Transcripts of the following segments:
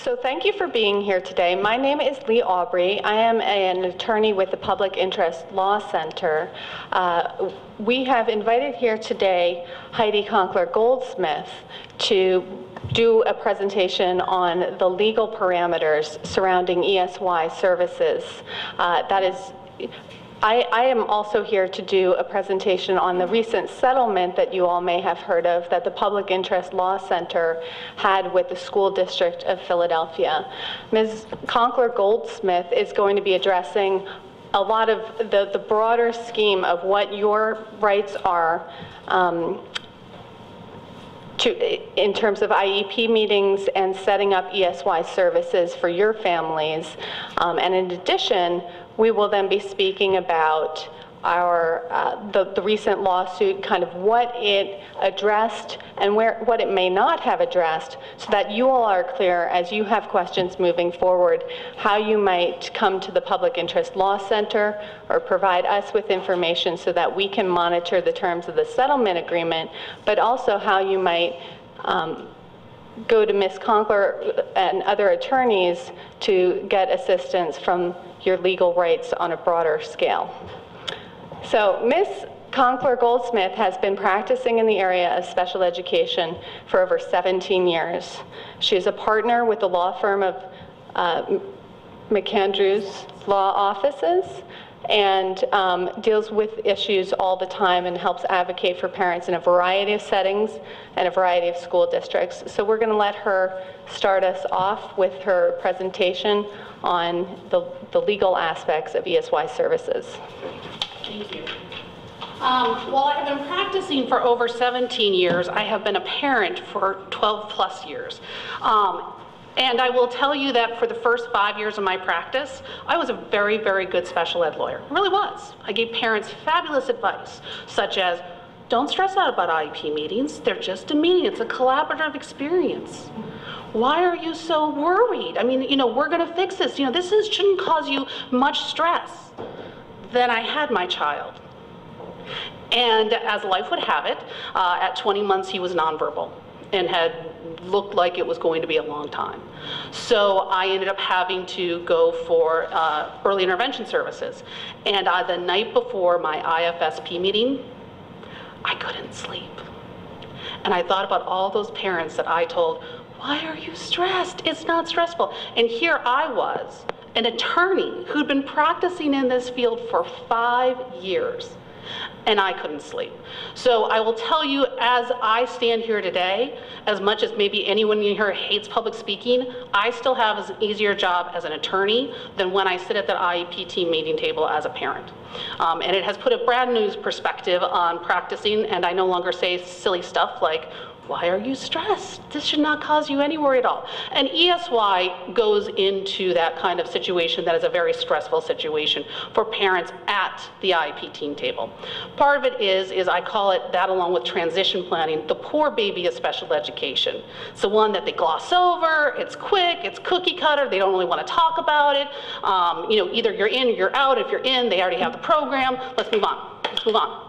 So thank you for being here today. My name is Lee Aubrey. I am an attorney with the Public Interest Law Center. We have invited here today Heidi Conkler-Goldsmith to do a presentation on the legal parameters surrounding ESY services. I am also here to do a presentation on the recent settlement that you all may have heard of that the Public Interest Law Center had with the School District of Philadelphia. Ms. Conkler-Goldsmith is going to be addressing a lot of the broader scheme of what your rights are in terms of IEP meetings and setting up ESY services for your families. And in addition, we will then be speaking about the recent lawsuit, kind of what it addressed and what it may not have addressed, so that you all are clear as you have questions moving forward, how you might come to the Public Interest Law Center or provide us with information so that we can monitor the terms of the settlement agreement, but also how you might go to Ms. Conkler and other attorneys to get assistance from your legal rights on a broader scale. So Ms. Conkler-Goldsmith has been practicing in the area of special education for over 17 years. She is a partner with the law firm of McAndrews Law Offices and deals with issues all the time and helps advocate for parents in a variety of settings and a variety of school districts. So we're going to let her start us off with her presentation on the legal aspects of ESY services. Thank you. While I have been practicing for over 17 years, I have been a parent for 12 plus years. And I will tell you that for the first 5 years of my practice, I was a very, very good special ed lawyer. I really was. I gave parents fabulous advice, such as, don't stress out about IEP meetings. They're just a meeting. It's a collaborative experience. Why are you so worried? I mean, we're going to fix this. This shouldn't cause you much stress. Then I had my child. And as life would have it, at 20 months he was nonverbal and had looked like it was going to be a long time. So I ended up having to go for early intervention services. And the night before my IFSP meeting, I couldn't sleep. And I thought about all those parents that I told, why are you stressed? It's not stressful. And here I was, an attorney who'd been practicing in this field for 5 years, and I couldn't sleep. So I will tell you, as I stand here today, as much as maybe anyone in here hates public speaking, I still have an easier job as an attorney than when I sit at the IEP team meeting table as a parent. And it has put a brand new perspective on practicing, and I no longer say silly stuff like, why are you stressed? This should not cause you any worry at all. And ESY goes into that kind of situation that is a very stressful situation for parents at the IEP team table. Part of it is I call it that, along with transition planning, the poor baby of special education. It's the one that they gloss over, it's quick, it's cookie cutter, they don't really want to talk about it. Either you're in or you're out. If you're in, they already have the program. Let's move on, let's move on.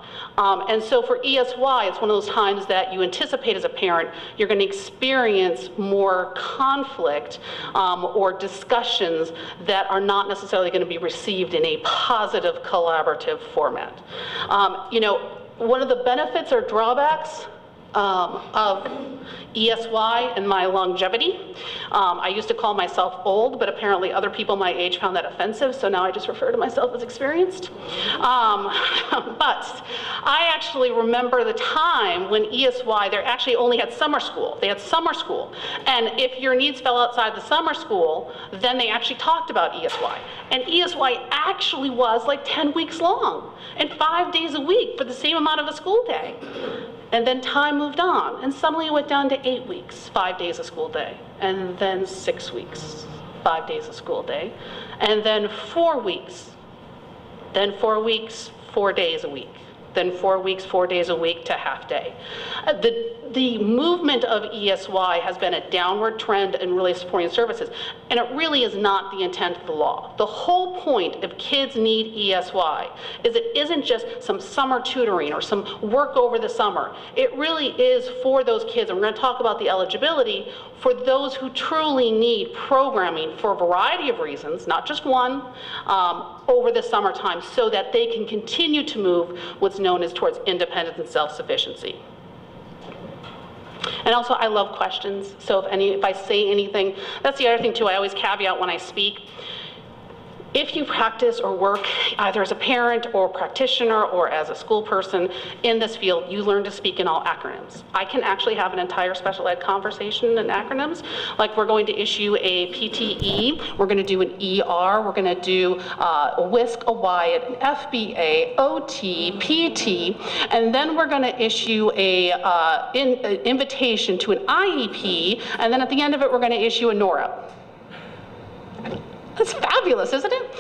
And so for ESY, it's one of those times that you anticipate as a parent, you're going to experience more conflict or discussions that are not necessarily going to be received in a positive collaborative format. One of the benefits or drawbacks of ESY and my longevity. I used to call myself old, but apparently other people my age found that offensive, so now I just refer to myself as experienced. But I actually remember the time when ESY, they actually only had summer school. They had summer school. And if your needs fell outside the summer school, then they actually talked about ESY. And ESY actually was like 10 weeks long and 5 days a week for the same amount of a school day. And then time moved on, and suddenly it went down to 8 weeks, 5 days a school day, and then 6 weeks, 5 days a school day, and then 4 weeks, then 4 weeks, 4 days a week, than 4 weeks, 4 days a week to half day. The movement of ESY has been a downward trend in really supporting services, and it really is not the intent of the law. The whole point of kids need ESY is it isn't just some summer tutoring or some work over the summer. It really is for those kids, and we're going to talk about the eligibility, for those who truly need programming for a variety of reasons, not just one, over the summertime, so that they can continue to move what's known as towards independence and self-sufficiency. And also, I love questions, so if I say anything, that's the other thing too, I always caveat when I speak. If you practice or work either as a parent or practitioner or as a school person in this field, you learn to speak in all acronyms. I can actually have an entire special ed conversation in acronyms. Like, we're going to issue a PTE, we're going to do an ER, we're going to do a WISC, a WIAT, an FBA, OT, PT, and then we're going to issue an invitation to an IEP, and then at the end of it, we're going to issue a NORA. That's fabulous, isn't it?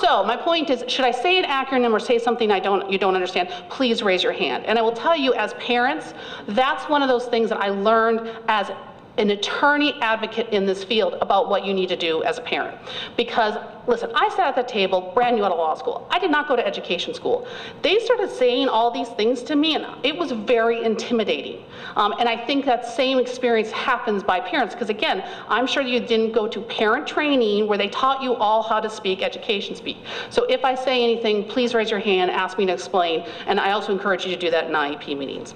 So my point is, should I say an acronym or say something you don't understand? Please raise your hand. And I will tell you, as parents, that's one of those things that I learned as an attorney advocate in this field about what you need to do as a parent. Because, listen, I sat at the table brand new out of law school. I did not go to education school. They started saying all these things to me, and it was very intimidating. And I think that same experience happens by parents, because again, I'm sure you didn't go to parent training where they taught you all how to speak education speak. So if I say anything, please raise your hand, ask me to explain, and I also encourage you to do that in IEP meetings.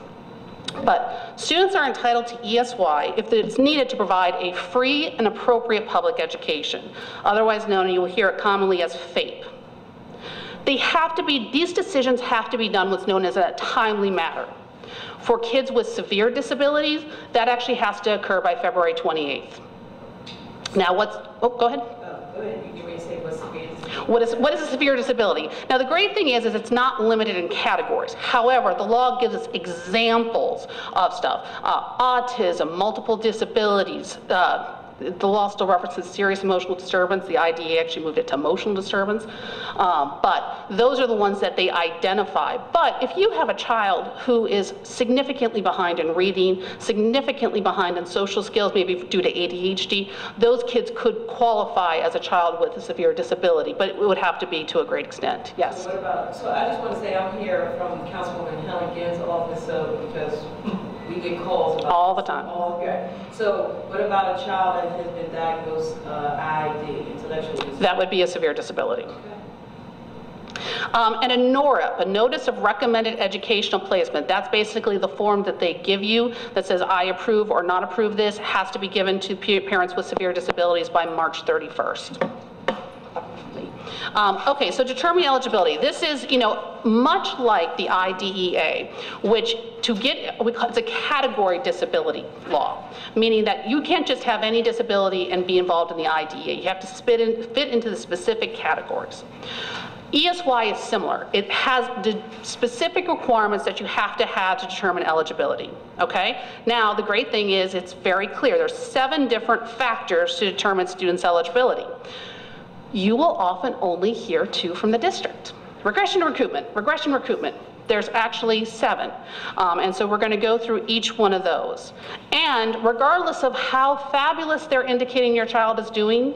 But students are entitled to ESY if it's needed to provide a free and appropriate public education, otherwise known, and you will hear it commonly as FAPE. These decisions have to be done what's known as a timely manner. For kids with severe disabilities, that actually has to occur by February 28th. Now go ahead. Go ahead, you may say what's severe disability. What is a severe disability? Now, the great thing is it's not limited in categories. However, the law gives us examples of stuff. Autism, multiple disabilities, the law still references serious emotional disturbance. The IDEA actually moved it to emotional disturbance. But those are the ones that they identify. But if you have a child who is significantly behind in reading, significantly behind in social skills, maybe due to ADHD, those kids could qualify as a child with a severe disability, but it would have to be to a great extent. Yes? So what about, so I just want to say I'm here from Councilwoman Helen Ginn's office, because we get calls about all the time. Okay. So what about a child that has been diagnosed IED, intellectual disability? That would be a severe disability. Okay. And a NORA, a Notice of Recommended Educational Placement, that's basically the form that they give you that says I approve or not approve this, has to be given to parents with severe disabilities by March 31st. Okay, so determining eligibility. This is, much like the IDEA, which it's a category disability law, meaning that you can't just have any disability and be involved in the IDEA. You have to fit into the specific categories. ESY is similar. It has the specific requirements that you have to determine eligibility, okay? Now, the great thing is it's very clear. There's 7 different factors to determine students' eligibility. You will often only hear 2 from the district. Regression, recoupment, regression, recoupment. There's actually 7. And so we're going to go through each one of those. And regardless of how fabulous they're indicating your child is doing,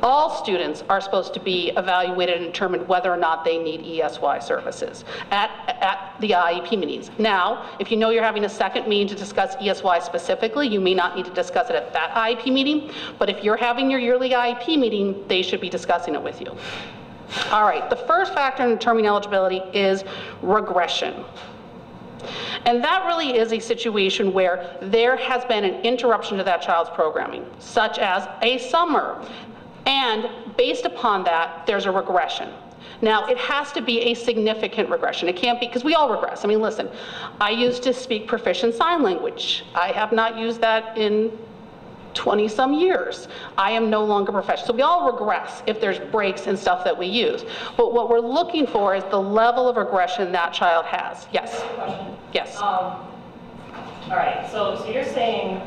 all students are supposed to be evaluated and determined whether or not they need ESY services at the IEP meetings. Now, if you know you're having a second meeting to discuss ESY specifically, you may not need to discuss it at that IEP meeting, but if you're having your yearly IEP meeting, they should be discussing it with you. All right, the first factor in determining eligibility is regression. And that really is a situation where there has been an interruption to that child's programming, such as a summer. And based upon that, there's a regression. Now, it has to be a significant regression. It can't be, because we all regress. I mean, listen, I used to speak proficient sign language. I have not used that in 20-some years. I am no longer professional. So we all regress if there's breaks and stuff that we use. But what we're looking for is the level of regression that child has. Yes? Question. Yes. All right, so you're saying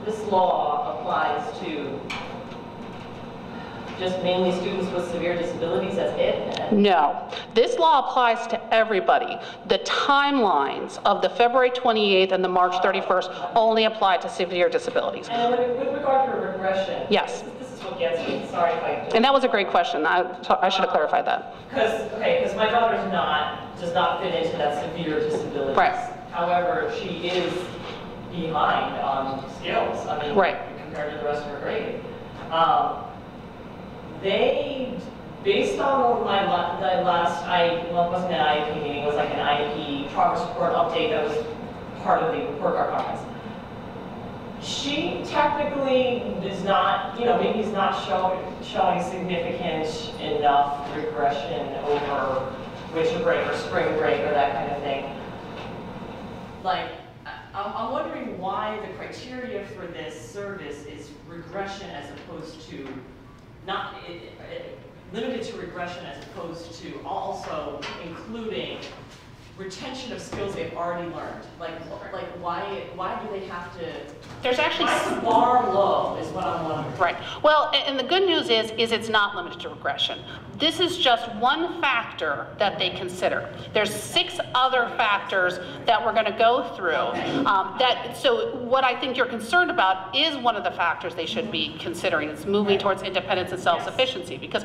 this law applies to just mainly students with severe disabilities, that's it? regression? No. This law applies to everybody. The timelines of the February 28th and the March 31st only apply to severe disabilities. And with regard to regression, Yes. this is what gets me. Sorry if I. And that was a great question. I should have clarified that. Because my daughter does not fit into that severe disability. Right. However, she is behind on skills. I mean, right. compared to the rest of her grade. They, based on the last it wasn't an IEP meeting, it was like an IEP progress report update that was part of the report card conference. She technically is not, maybe is not showing significant enough regression over winter break or spring break or that kind of thing. Like, I'm wondering why the criteria for this service is regression as opposed to not limited to regression as opposed to also including retention of skills they've already learned. Like why do they have to? There's actually why is the bar low is what I'm wondering. Right. Well, and the good news is it's not limited to regression. This is just one factor that they consider. There's 6 other factors that we're going to go through. So what I think you're concerned about is one of the factors they should be considering. It's moving towards independence and self-sufficiency. Because,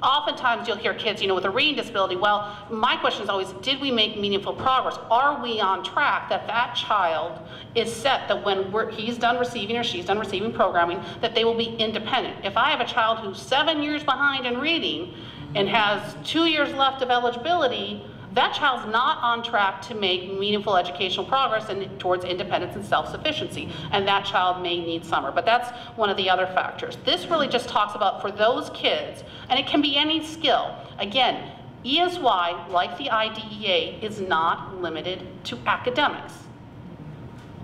oftentimes you'll hear kids, with a reading disability, well, my question is always, did we make meaningful progress? Are we on track that child is set that when he's done receiving or she's done receiving programming, that they will be independent? If I have a child who's 7 years behind in reading and has 2 years left of eligibility, that child's not on track to make meaningful educational progress and towards independence and self-sufficiency, and that child may need summer. But that's one of the other factors. This really just talks about for those kids, and it can be any skill. Again, ESY, like the IDEA, is not limited to academics.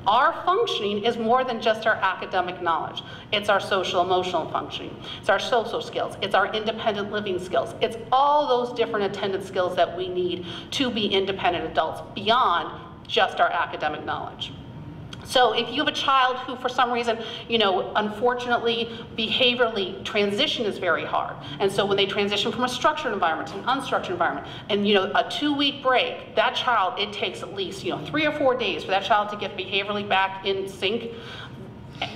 Our functioning is more than just our academic knowledge. It's our social emotional functioning. It's our social skills. It's our independent living skills. It's all those different attendant skills that we need to be independent adults beyond just our academic knowledge. So if you have a child who for some reason, unfortunately, behaviorally, transition is very hard. And so when they transition from a structured environment to an unstructured environment, and a 2-week break, that child, it takes at least, 3 or 4 days for that child to get behaviorally back in sync.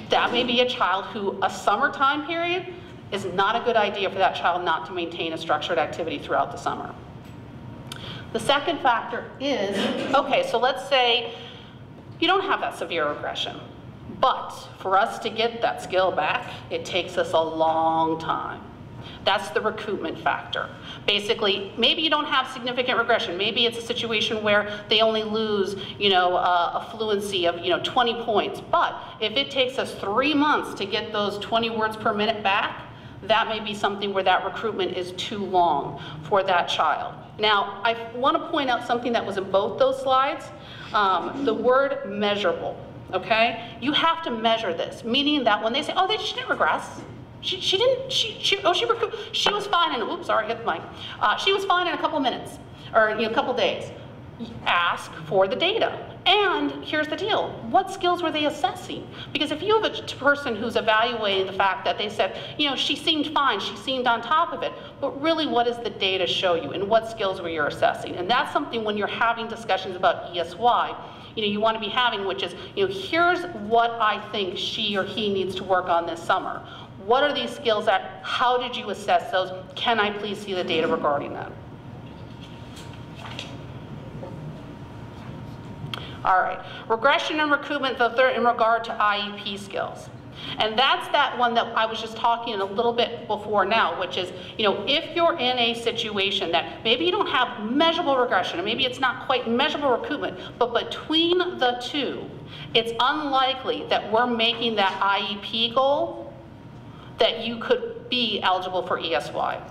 That may be a child who a summertime period is not a good idea for that child not to maintain a structured activity throughout the summer. The second factor is, okay, so let's say you don't have that severe regression, but for us to get that skill back, it takes us a long time. That's the recoupment factor. Basically, maybe you don't have significant regression. Maybe it's a situation where they only lose, a fluency of, 20 points. But if it takes us 3 months to get those 20 words per minute back, that may be something where that recoupment is too long for that child. Now, I want to point out something that was in both those slides. The word measurable, okay? You have to measure this, meaning that when they say, oh, she didn't regress. She was fine in, oops, sorry, hit the mic. She was fine in a couple minutes, or a couple days. Ask for the data. And here's the deal, what skills were they assessing? Because if you have a person who's evaluating the fact that they said, she seemed fine, she seemed on top of it, but really what does the data show you and what skills were you assessing? And that's something when you're having discussions about ESY, you want to be having, which is, here's what I think she or he needs to work on this summer. What are these skills at? How did you assess those? Can I please see the data regarding that? All right, regression and recoupment, the third in regard to IEP skills. And that's that one that I was just talking a little bit before now, which is, if you're in a situation that maybe you don't have measurable regression, or maybe it's not quite measurable recoupment, but between the two, it's unlikely that we're making that IEP goal that you could be eligible for ESY.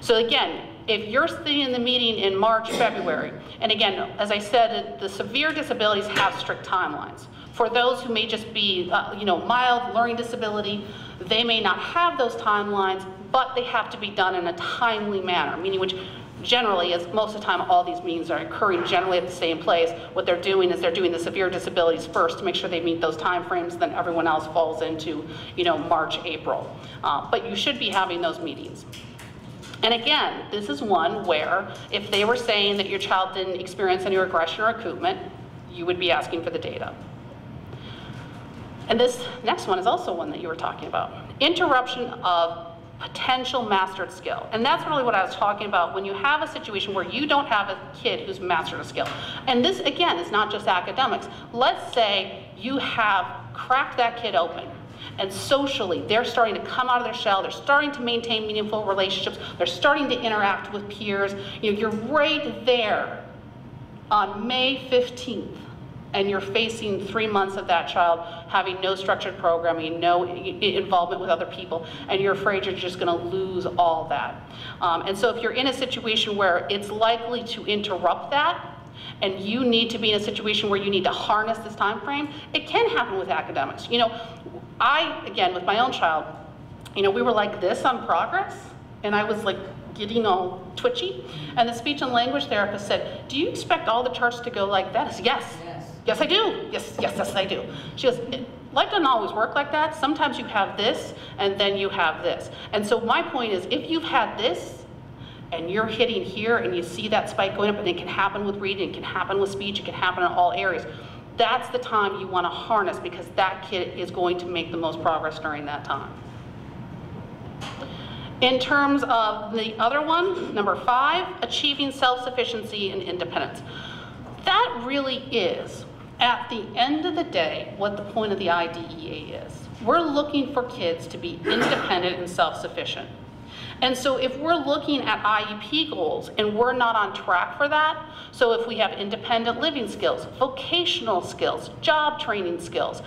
So again, if you're sitting in the meeting in March, February, and again, as I said, the severe disabilities have strict timelines. For those who may just be, mild learning disability, they may not have those timelines, but they have to be done in a timely manner, meaning which generally, as most of the time, all these meetings are occurring generally at the same place. What they're doing is they're doing the severe disabilities first to make sure they meet those time frames, then everyone else falls into, March, April. But you should be having those meetings. And again, this is one where if they were saying that your child didn't experience any regression or recoupment, you would be asking for the data. And this next one is also one that you were talking about. Interruption of potential mastered skill. And that's really what I was talking about when you have a situation where you don't have a kid who's mastered a skill. And this, again, is not just academics. Let's say you have cracked that kid open, and socially, they're starting to come out of their shell, they're starting to maintain meaningful relationships, they're starting to interact with peers. You know, you're right there on May 15th, and you're facing 3 months of that child having no structured programming, no involvement with other people, and you're afraid you're just gonna lose all that. And so if you're in a situation where it's likely to interrupt that, and you need to be in a situation where you need to harness this time frame, it can happen with academics. You know, again, with my own child, you know, we were like this on progress, and I was like getting all twitchy, and the speech and language therapist said, do you expect all the charts to go like that? I said, yes. Yes, I do. Yes, I do. She goes, life doesn't always work like that. Sometimes you have this, and then you have this. And so my point is, if you've had this, and you're hitting here, and you see that spike going up, and it can happen with reading, it can happen with speech, it can happen in all areas, that's the time you want to harness, because that kid is going to make the most progress during that time. In terms of the other one, number 5, achieving self-sufficiency and independence. That really is, at the end of the day, what the point of the IDEA is. We're looking for kids to be independent and self-sufficient. And so if we're looking at IEP goals and we're not on track for that, so if we have independent living skills, vocational skills, job training skills,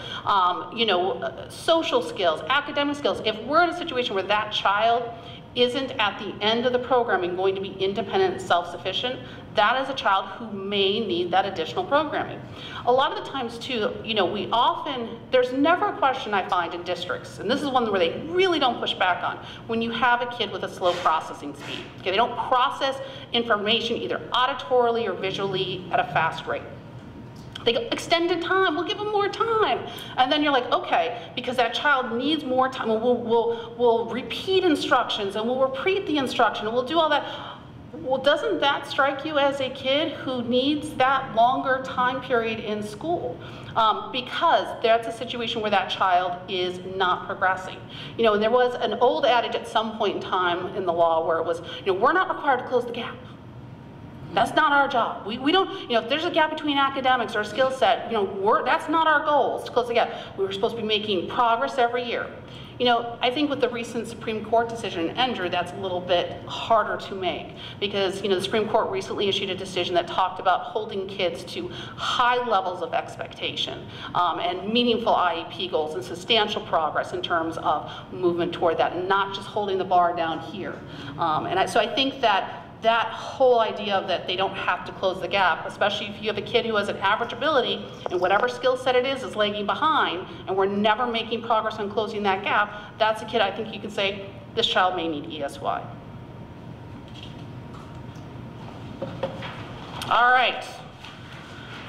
you know, social skills, academic skills, if we're in a situation where that child isn't at the end of the programming going to be independent and self-sufficient, that is a child who may need that additional programming. A lot of the times too, you know, there's never a question I find in districts, and this is one where they really don't push back on, when you have a kid with a slow processing speed. Okay, they don't process information either auditorily or visually at a fast rate. They go, extended time, we'll give them more time. And then you're like, okay, because that child needs more time, we'll repeat instructions, and we'll repeat the instruction, and we'll do all that. Well, doesn't that strike you as a kid who needs that longer time period in school? Because that's a situation where that child is not progressing. You know, and there was an old adage at some point in time in the law where it was, you know, we're not required to close the gap. That's not our job. We don't, you know, if there's a gap between academics or a skill set, you know, that's not our goal, is to close the gap. We were supposed to be making progress every year. You know, I think with the recent Supreme Court decision in Andrew, that's a little bit harder to make, because, you know, the Supreme Court recently issued a decision that talked about holding kids to high levels of expectation and meaningful IEP goals and substantial progress in terms of movement toward that, and not just holding the bar down here. So I think that whole idea of that they don't have to close the gap, especially if you have a kid who has an average ability and whatever skill set it is lagging behind, and we're never making progress on closing that gap, that's a kid I think you can say, this child may need ESY. All right,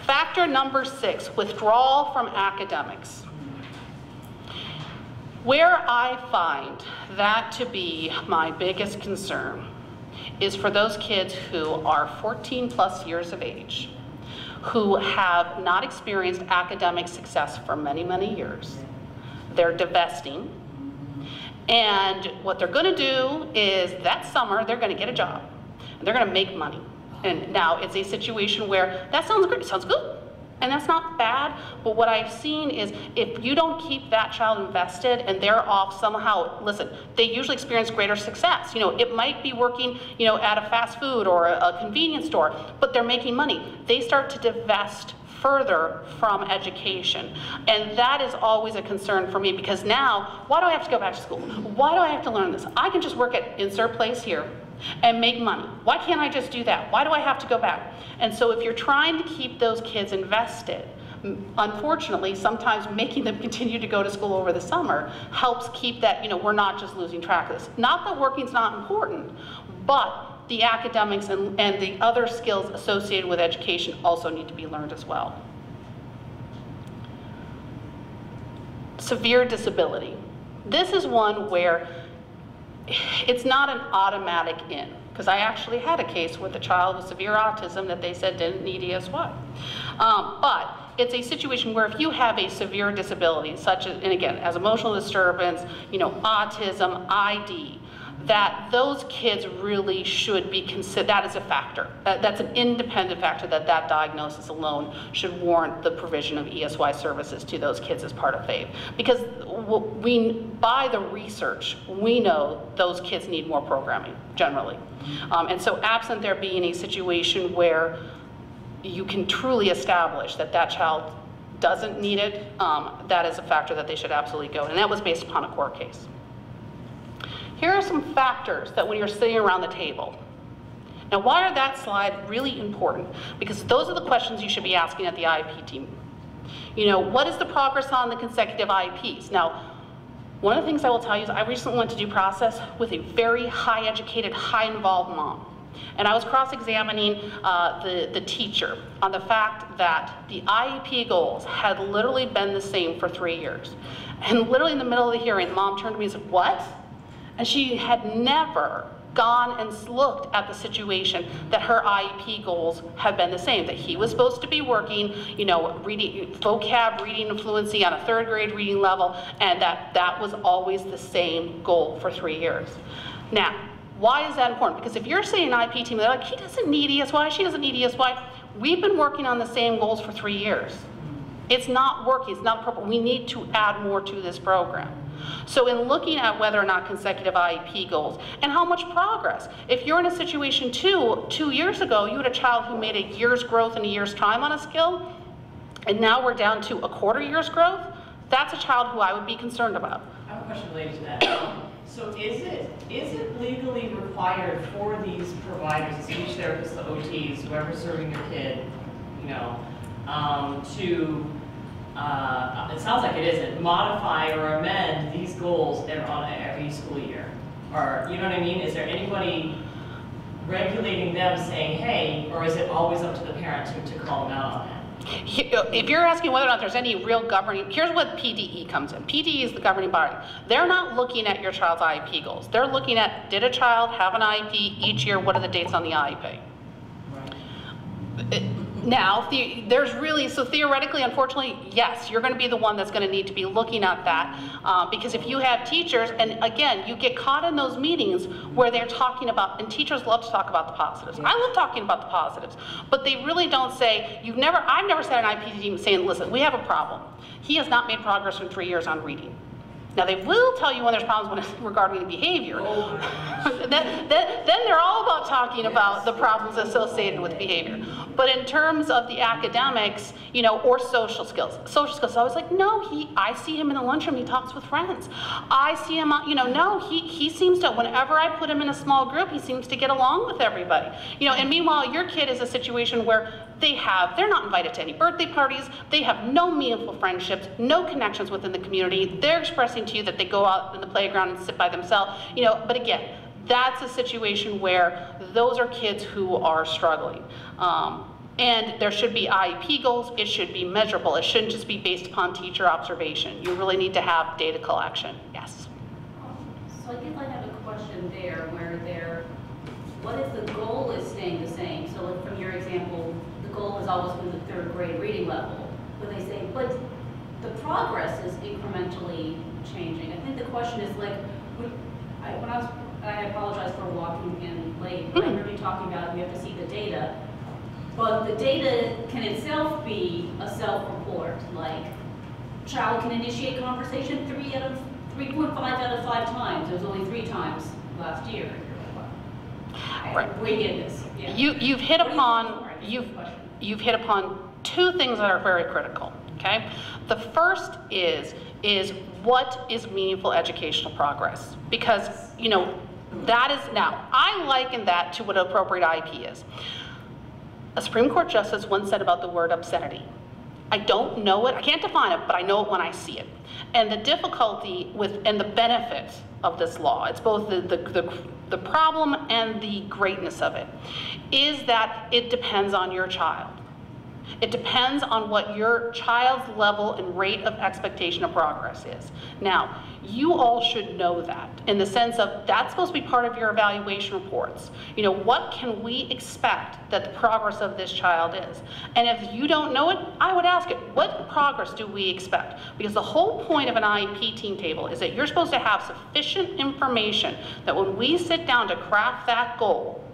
factor number 6, withdrawal from academics. Where I find that to be my biggest concern is for those kids who are 14 plus years of age, who have not experienced academic success for many, many years. They're divesting, and what they're gonna do is that summer they're gonna get a job, and they're gonna make money. And now it's a situation where that sounds great, sounds good, and that's not bad, but what I've seen is if you don't keep that child invested and they're off somehow, listen, they usually experience greater success. You know, it might be working, you know, at a fast food or a convenience store, but they're making money. They start to divest further from education. And that is always a concern for me, because now, why do I have to go back to school? Why do I have to learn this? I can just work at insert place here and make money. Why can't I just do that? Why do I have to go back? And so if you're trying to keep those kids invested, unfortunately, sometimes making them continue to go to school over the summer helps keep that, you know, we're not just losing track of this. Not that working's not important, but the academics and the other skills associated with education also need to be learned as well. Severe disability. This is one where it's not an automatic in, because I actually had a case with a child with severe autism that they said didn't need ESY. But it's a situation where if you have a severe disability, such as, and again, as emotional disturbance, autism, ID, that those kids really should be considered, that is a factor. That's an independent factor that diagnosis alone should warrant the provision of ESY services to those kids as part of FAVE. Because by the research, we know those kids need more programming, generally. And so absent there being a situation where you can truly establish that child doesn't need it, that is a factor that they should absolutely go. And that was based upon a court case. Here are some factors that when you're sitting around the table. Now, why are that slide really important? Because those are the questions you should be asking at the IEP team. What is the progress on the consecutive IEPs? Now, one of the things I will tell you is I recently went to due process with a very high educated, high involved mom. And I was cross-examining the teacher on the fact that the IEP goals had literally been the same for 3 years. And literally in the middle of the hearing, the mom turned to me and said, "What?" And she had never gone and looked at the situation that her IEP goals had been the same, that he was supposed to be working, reading, vocab, reading and fluency on a 3rd grade reading level, and that was always the same goal for 3 years. Now, why is that important? Because if you're saying an IEP team, they're like, he doesn't need ESY, she doesn't need ESY. We've been working on the same goals for 3 years. It's not working, it's not appropriate. We need to add more to this program. So in looking at whether or not consecutive IEP goals and how much progress, if you're in a situation 2 years ago, you had a child who made a year's growth in a year's time on a skill, and now we're down to a quarter year's growth, that's a child who I would be concerned about. I have a question related to that. So is it legally required for these providers, the speech therapists, the OTs, whoever's serving your kid, it sounds like it isn't, modify or amend these goals on every school year? Or, you know what I mean? Is there anybody regulating them saying, hey, or is it always up to the parent to call them out on that? If you're asking whether or not there's any real governing, here's what PDE comes in. PDE is the governing body. They're not looking at your child's IEP goals. They're looking at, did a child have an IEP each year? What are the dates on the IEP? Right. Now, so theoretically, unfortunately, yes, you're going to be the one that's going to need to be looking at that, because if you have teachers, and again, you get caught in those meetings where they're talking about, and teachers love to talk about the positives. I love talking about the positives, but they really don't say, I've never said an IEP team saying, listen, we have a problem. He has not made progress in 3 years on reading. Now, they will tell you when there's problems regarding behavior. then they're all about talking about the problems associated with behavior. But in terms of the academics, or social skills. So I was like, no, I see him in the lunchroom, he talks with friends. I see him, no, he seems to, whenever I put him in a small group, he seems to get along with everybody. And meanwhile, your kid is a situation where they're not invited to any birthday parties, they have no meaningful friendships, no connections within the community. They're expressing to you that they go out in the playground and sit by themselves, but again, that's a situation where those are kids who are struggling. And there should be IEP goals, it should be measurable, it shouldn't just be based upon teacher observation. You really need to have data collection. Yes? So I guess I have a question there where what if the goal is staying the same? So like from your example, the goal has always been the 3rd grade reading level, but they say, but the progress is incrementally changing. I think the question is like, I apologize for walking in late, but I heard you talking about we have to see the data, but the data can itself be a self-report, like child can initiate conversation 3.5 out of 5 times. It was only 3 times last year. Right. We get this. Yeah. You've hit upon 2 things that are very critical. Okay, the first is what is meaningful educational progress? Because that is, now I liken that to what an appropriate IEP is. A Supreme Court justice once said about the word obscenity. I don't know it, I can't define it, but I know it when I see it. And the difficulty and the benefit of this law, it's both the problem and the greatness of it, is that it depends on your child. It depends on what your child's level and rate of expectation of progress is. Now, you all should know that in the sense of that's supposed to be part of your evaluation reports. You know, what can we expect that the progress of this child is? And if you don't know it, I would ask it, what progress do we expect? Because the whole point of an IEP team table is that you're supposed to have sufficient information that when we sit down to craft that goal,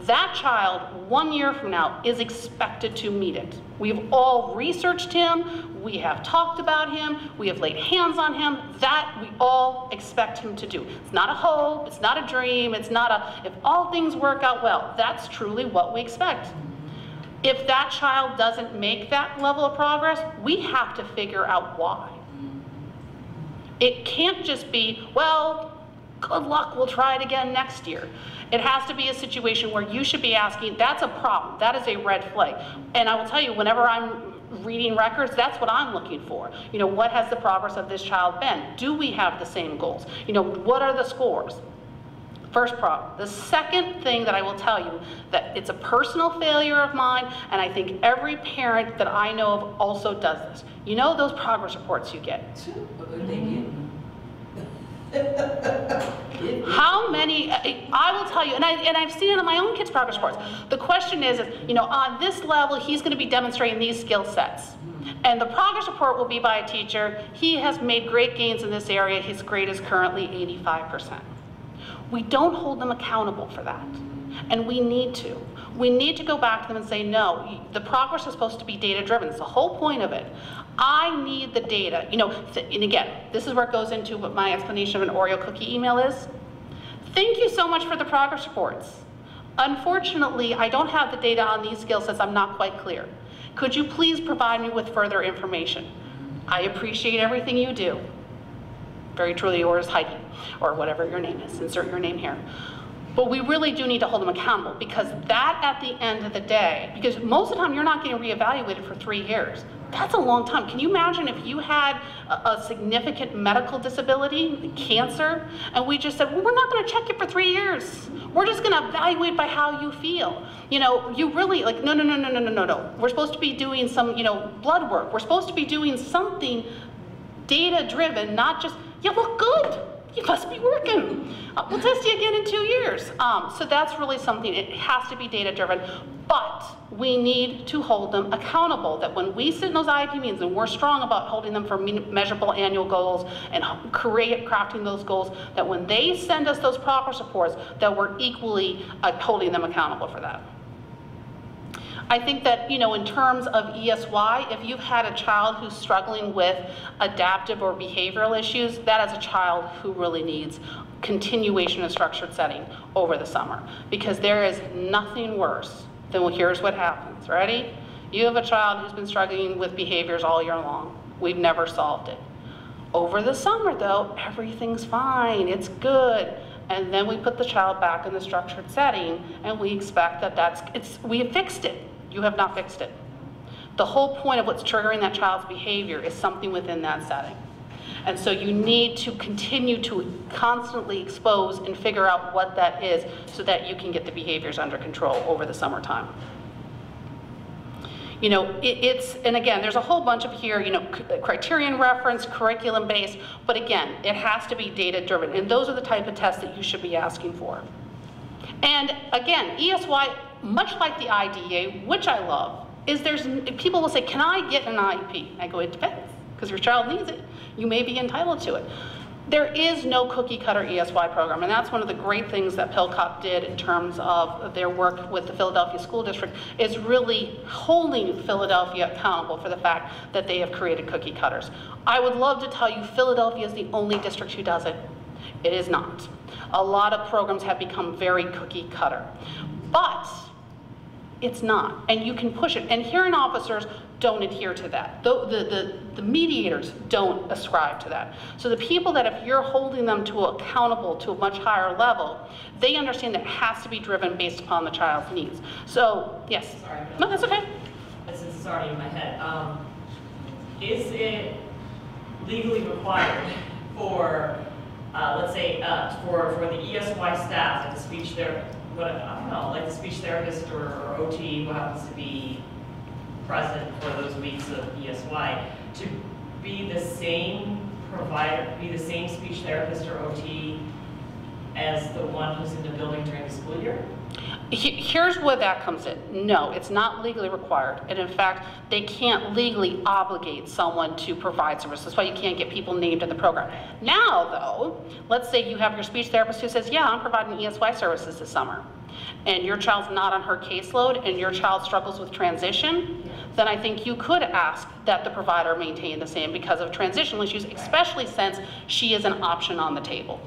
that child 1 year from now is expected to meet it. We've all researched him, we have talked about him, we have laid hands on him. That we all expect him to do. It's not a hope, it's not a dream, it's not a, if all things work out well, that's truly what we expect. If that child doesn't make that level of progress, we have to figure out why. It can't just be, well, good luck, we'll try it again next year. It has to be a situation where you should be asking, that's a problem, that is a red flag. And I will tell you, whenever I'm reading records, that's what I'm looking for. You know, what has the progress of this child been? Do we have the same goals? You know, what are the scores? First problem. The second thing that I will tell you, that it's a personal failure of mine, and I think every parent that I know of also does this. You know those progress reports you get? How many, I will tell you, and I've seen it in my own kids' progress reports. The question is, you know, on this level, he's going to be demonstrating these skill sets. And the progress report will be by a teacher. He has made great gains in this area. His grade is currently 85%. We don't hold them accountable for that. And we need to. We need to go back to them and say, no, the progress is supposed to be data-driven. It's the whole point of it. I need the data. You know, and again, this is where it goes into what my explanation of an Oreo cookie email is. Thank you so much for the progress reports. Unfortunately, I don't have the data on these skill sets. I'm not quite clear. Could you please provide me with further information? I appreciate everything you do. Very truly yours, Heidi, or whatever your name is. Insert your name here. But we really do need to hold them accountable, because that at the end of the day, because most of the time you're not getting reevaluated for 3 years. That's a long time. Can you imagine if you had a significant medical disability, cancer, and we just said, well, we're not going to check you for 3 years. We're just going to evaluate by how you feel. You know, you really, like, no. We're supposed to be doing some, you know, blood work. We're supposed to be doing something data-driven, not just, you look good. You must be working. We'll test you again in 2 years. So that's really something, it has to be data-driven, but we need to hold them accountable, that when we sit in those IEP meetings and we're strong about holding them for measurable annual goals and crafting those goals, that when they send us those progress reports, that we're equally holding them accountable for that. I think that, you know, in terms of ESY, if you've had a child who's struggling with adaptive or behavioral issues, that is a child who really needs continuation of structured setting over the summer, because there is nothing worse than, well, here's what happens. Ready? You have a child who's been struggling with behaviors all year long. We've never solved it. Over the summer, though, everything's fine. It's good. And then we put the child back in the structured setting, and we expect that we have fixed it. You have not fixed it. The whole point of what's triggering that child's behavior is something within that setting. And so you need to continue to constantly expose and figure out what that is so that you can get the behaviors under control over the summertime. You know, and again, there's a whole bunch of here, you know, criterion reference, curriculum based, but again, it has to be data driven. And those are the type of tests that you should be asking for. And again, ESY, much like the IDEA, which I love, is people will say, can I get an IEP? I go, it depends, because your child needs it. You may be entitled to it. There is no cookie cutter ESY program, and that's one of the great things that PILCOP did in terms of their work with the Philadelphia School District, is really holding Philadelphia accountable for the fact that they have created cookie cutters. I would love to tell you Philadelphia is the only district who does it. It is not. A lot of programs have become very cookie cutter, but it's not, and you can push it. And hearing officers don't adhere to that. The mediators don't ascribe to that. So the people that, if you're holding them accountable to a much higher level, they understand that it has to be driven based upon the child's needs. So, yes. Sorry. No, that's okay. This is already in my head. Is it legally required for, let's say, for the ESY staff, like the speech therapist, I don't know, like the speech therapist or OT who happens to be present for those weeks of ESY, to be the same provider, be the same speech therapist or OT as the one who's in the building during the school year? Here's where that comes in. No, it's not legally required. And in fact, they can't legally obligate someone to provide services. That's why you can't get people named in the program. Now, though, let's say you have your speech therapist who says, yeah, I'm providing ESY services this summer, and your child's not on her caseload and your child struggles with transition, then I think you could ask that the provider maintain the same because of transitional issues, especially since she is an option on the table.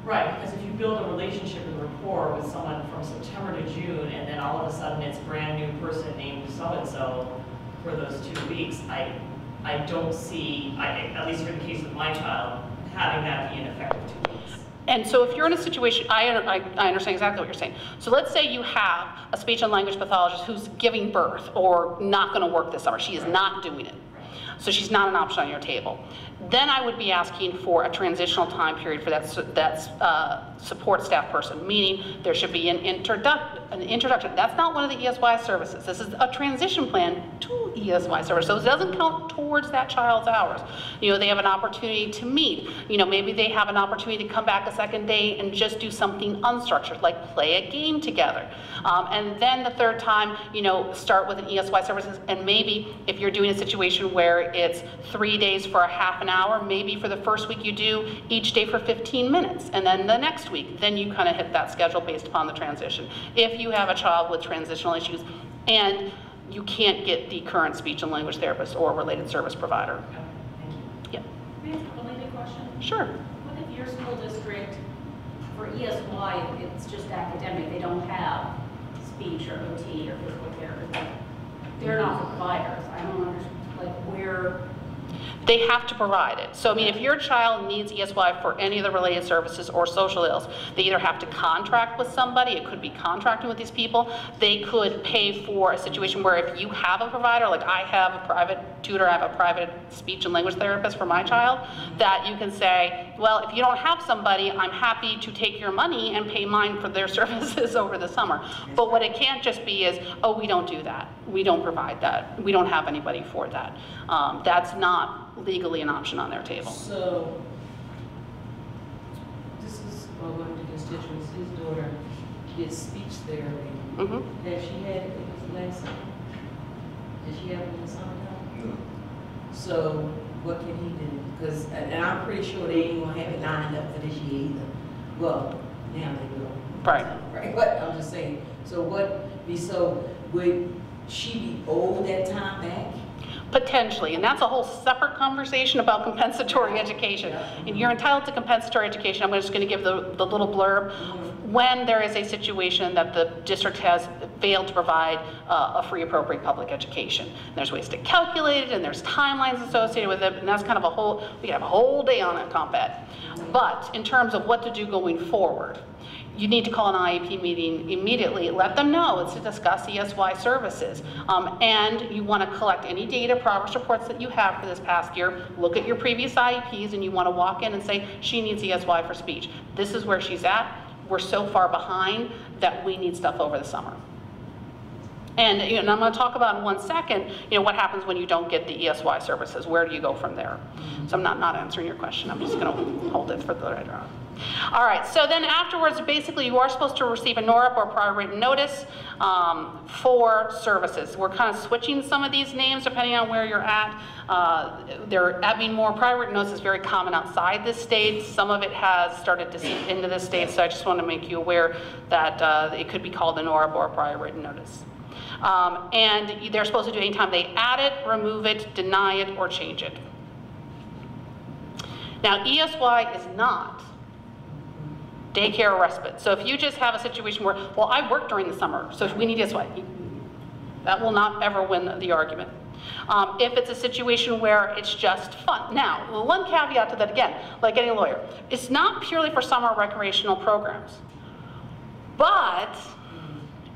Right, because if you build a relationship and rapport with someone from September to June, and then all of a sudden it's brand new person named so-and-so for those 2 weeks, I don't see, at least for the case of my child, having that be an effective 2 weeks. And so if you're in a situation, I understand exactly what you're saying. So let's say you have a speech and language pathologist who's giving birth or not going to work this summer. She is not doing it. So she's not an option on your table. Then I would be asking for a transitional time period for that support staff person, meaning there should be an introduction. That's not one of the ESY services. This is a transition plan to ESY service. So it doesn't count towards that child's hours. You know, they have an opportunity to meet. You know, maybe they have an opportunity to come back a second day and just do something unstructured, like play a game together. And then the third time, you know, start with an ESY services. And maybe if you're doing a situation where it's 3 days for a half an hour, maybe for the first week you do each day for 15 minutes. And then the next week, then you kind of hit that schedule based upon the transition. If you have a child with transitional issues and you can't get the current speech and language therapist or related service provider. Yeah. May I ask a related question? Sure. What if your school district, for ESY, it's just academic, they don't have speech or OT or physical therapy? They're not the providers. I don't understand, like, where... They have to provide it. So, I mean, if your child needs ESY for any of the related services or social ills, they either have to contract with somebody, it could be contracting with these people, they could pay for a situation where if you have a provider, like I have a private tutor, I have a private speech and language therapist for my child, that you can say, well, if you don't have somebody, I'm happy to take your money and pay mine for their services over the summer. But what it can't just be is, oh, we don't do that. We don't provide that. We don't have anybody for that. That's not legally an option on their table. So, this is one of the constituents, his daughter gets speech therapy. Mm-hmm. Has she had it last summer? Did she have it in the summertime? No. So, what can he do? Because, and I'm pretty sure they ain't gonna have it lined up for this year either. Well, now they will. Right. Right, but I'm just saying, so would she be owed that time back? Potentially, and that's a whole separate conversation about compensatory education. And you're entitled to compensatory education. I'm just going to give the little blurb. When there is a situation that the district has failed to provide a free appropriate public education. And there's ways to calculate it, and there's timelines associated with it, and that's kind of a whole, we could have a whole day on it, comp ed. But in terms of what to do going forward, you need to call an IEP meeting immediately. Let them know it's to discuss ESY services. And you want to collect any data, progress reports that you have for this past year. Look at your previous IEPs, and you want to walk in and say, she needs ESY for speech. This is where she's at. We're so far behind that we need stuff over the summer. And, you know, and I'm going to talk about in 1 second, you know, what happens when you don't get the ESY services. Where do you go from there? So I'm not answering your question. I'm just going to hold it for the later on. All right, so then afterwards, basically, you are supposed to receive a NORP or prior written notice for services. We're kind of switching some of these names depending on where you're at. Prior written notice is very common outside this state. Some of it has started to seep into this state, so I just want to make you aware that it could be called a NORP or a prior written notice. And they're supposed to do it anytime they add it, remove it, deny it, or change it. Now, ESY is not daycare or respite. So if you just have a situation where, well, I work during the summer, so if we need ESY, that will not ever win the argument. If it's a situation where it's just fun. Now, one caveat to that, again, like any lawyer, it's not purely for summer recreational programs. But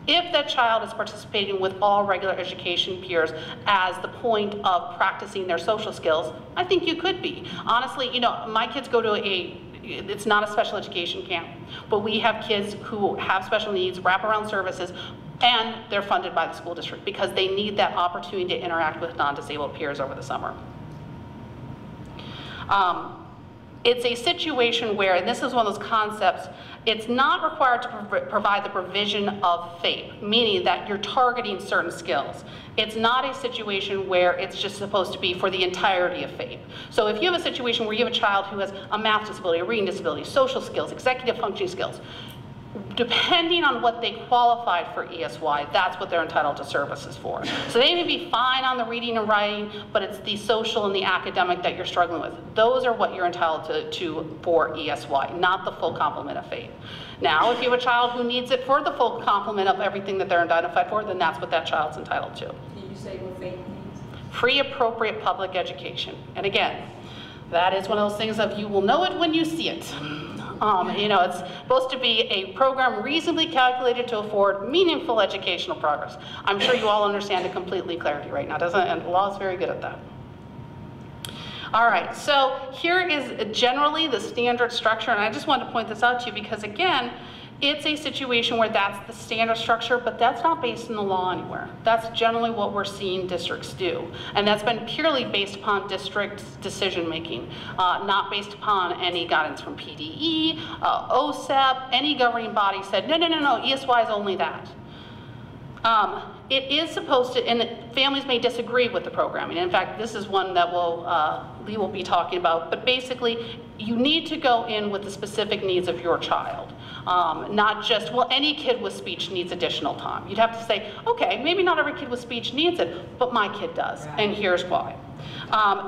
if that child is participating with all regular education peers as the point of practicing their social skills, I think you could be. Honestly, you know, my kids go to it's not a special education camp, but we have kids who have special needs, wraparound services, And they're funded by the school district because they need that opportunity to interact with non-disabled peers over the summer. It's a situation where, and this is one of those concepts, it's not required to provide the provision of FAPE, meaning that you're targeting certain skills. It's not a situation where it's just supposed to be for the entirety of FAPE. So if you have a situation where you have a child who has a math disability, a reading disability, social skills, executive functioning skills, depending on what they qualified for ESY, that's what they're entitled to services for. So they may be fine on the reading and writing, but it's the social and the academic that you're struggling with. Those are what you're entitled to for ESY, not the full complement of FAPE. Now, if you have a child who needs it for the full complement of everything that they're identified for, then that's what that child's entitled to. Can you say what FAPE means? Free appropriate public education. And again, that is one of those things of you will know it when you see it. You know, it's supposed to be a program reasonably calculated to afford meaningful educational progress. I'm sure you all understand it completely clarity right now, doesn't it? And the law is very good at that. All right, so here is generally the standard structure, and I just wanted to point this out to you because, again, it's a situation where that's the standard structure, but that's not based in the law anywhere. That's generally what we're seeing districts do. And that's been purely based upon district decision making, not based upon any guidance from PDE, OSEP, any governing body said, no, ESY is only that. It is supposed to, and families may disagree with the programming. In fact, this is one that Lee will be talking about, but basically you need to go in with the specific needs of your child. Not just, well, any kid with speech needs additional time. You'd have to say, okay, maybe not every kid with speech needs it, but my kid does, right. And here's why.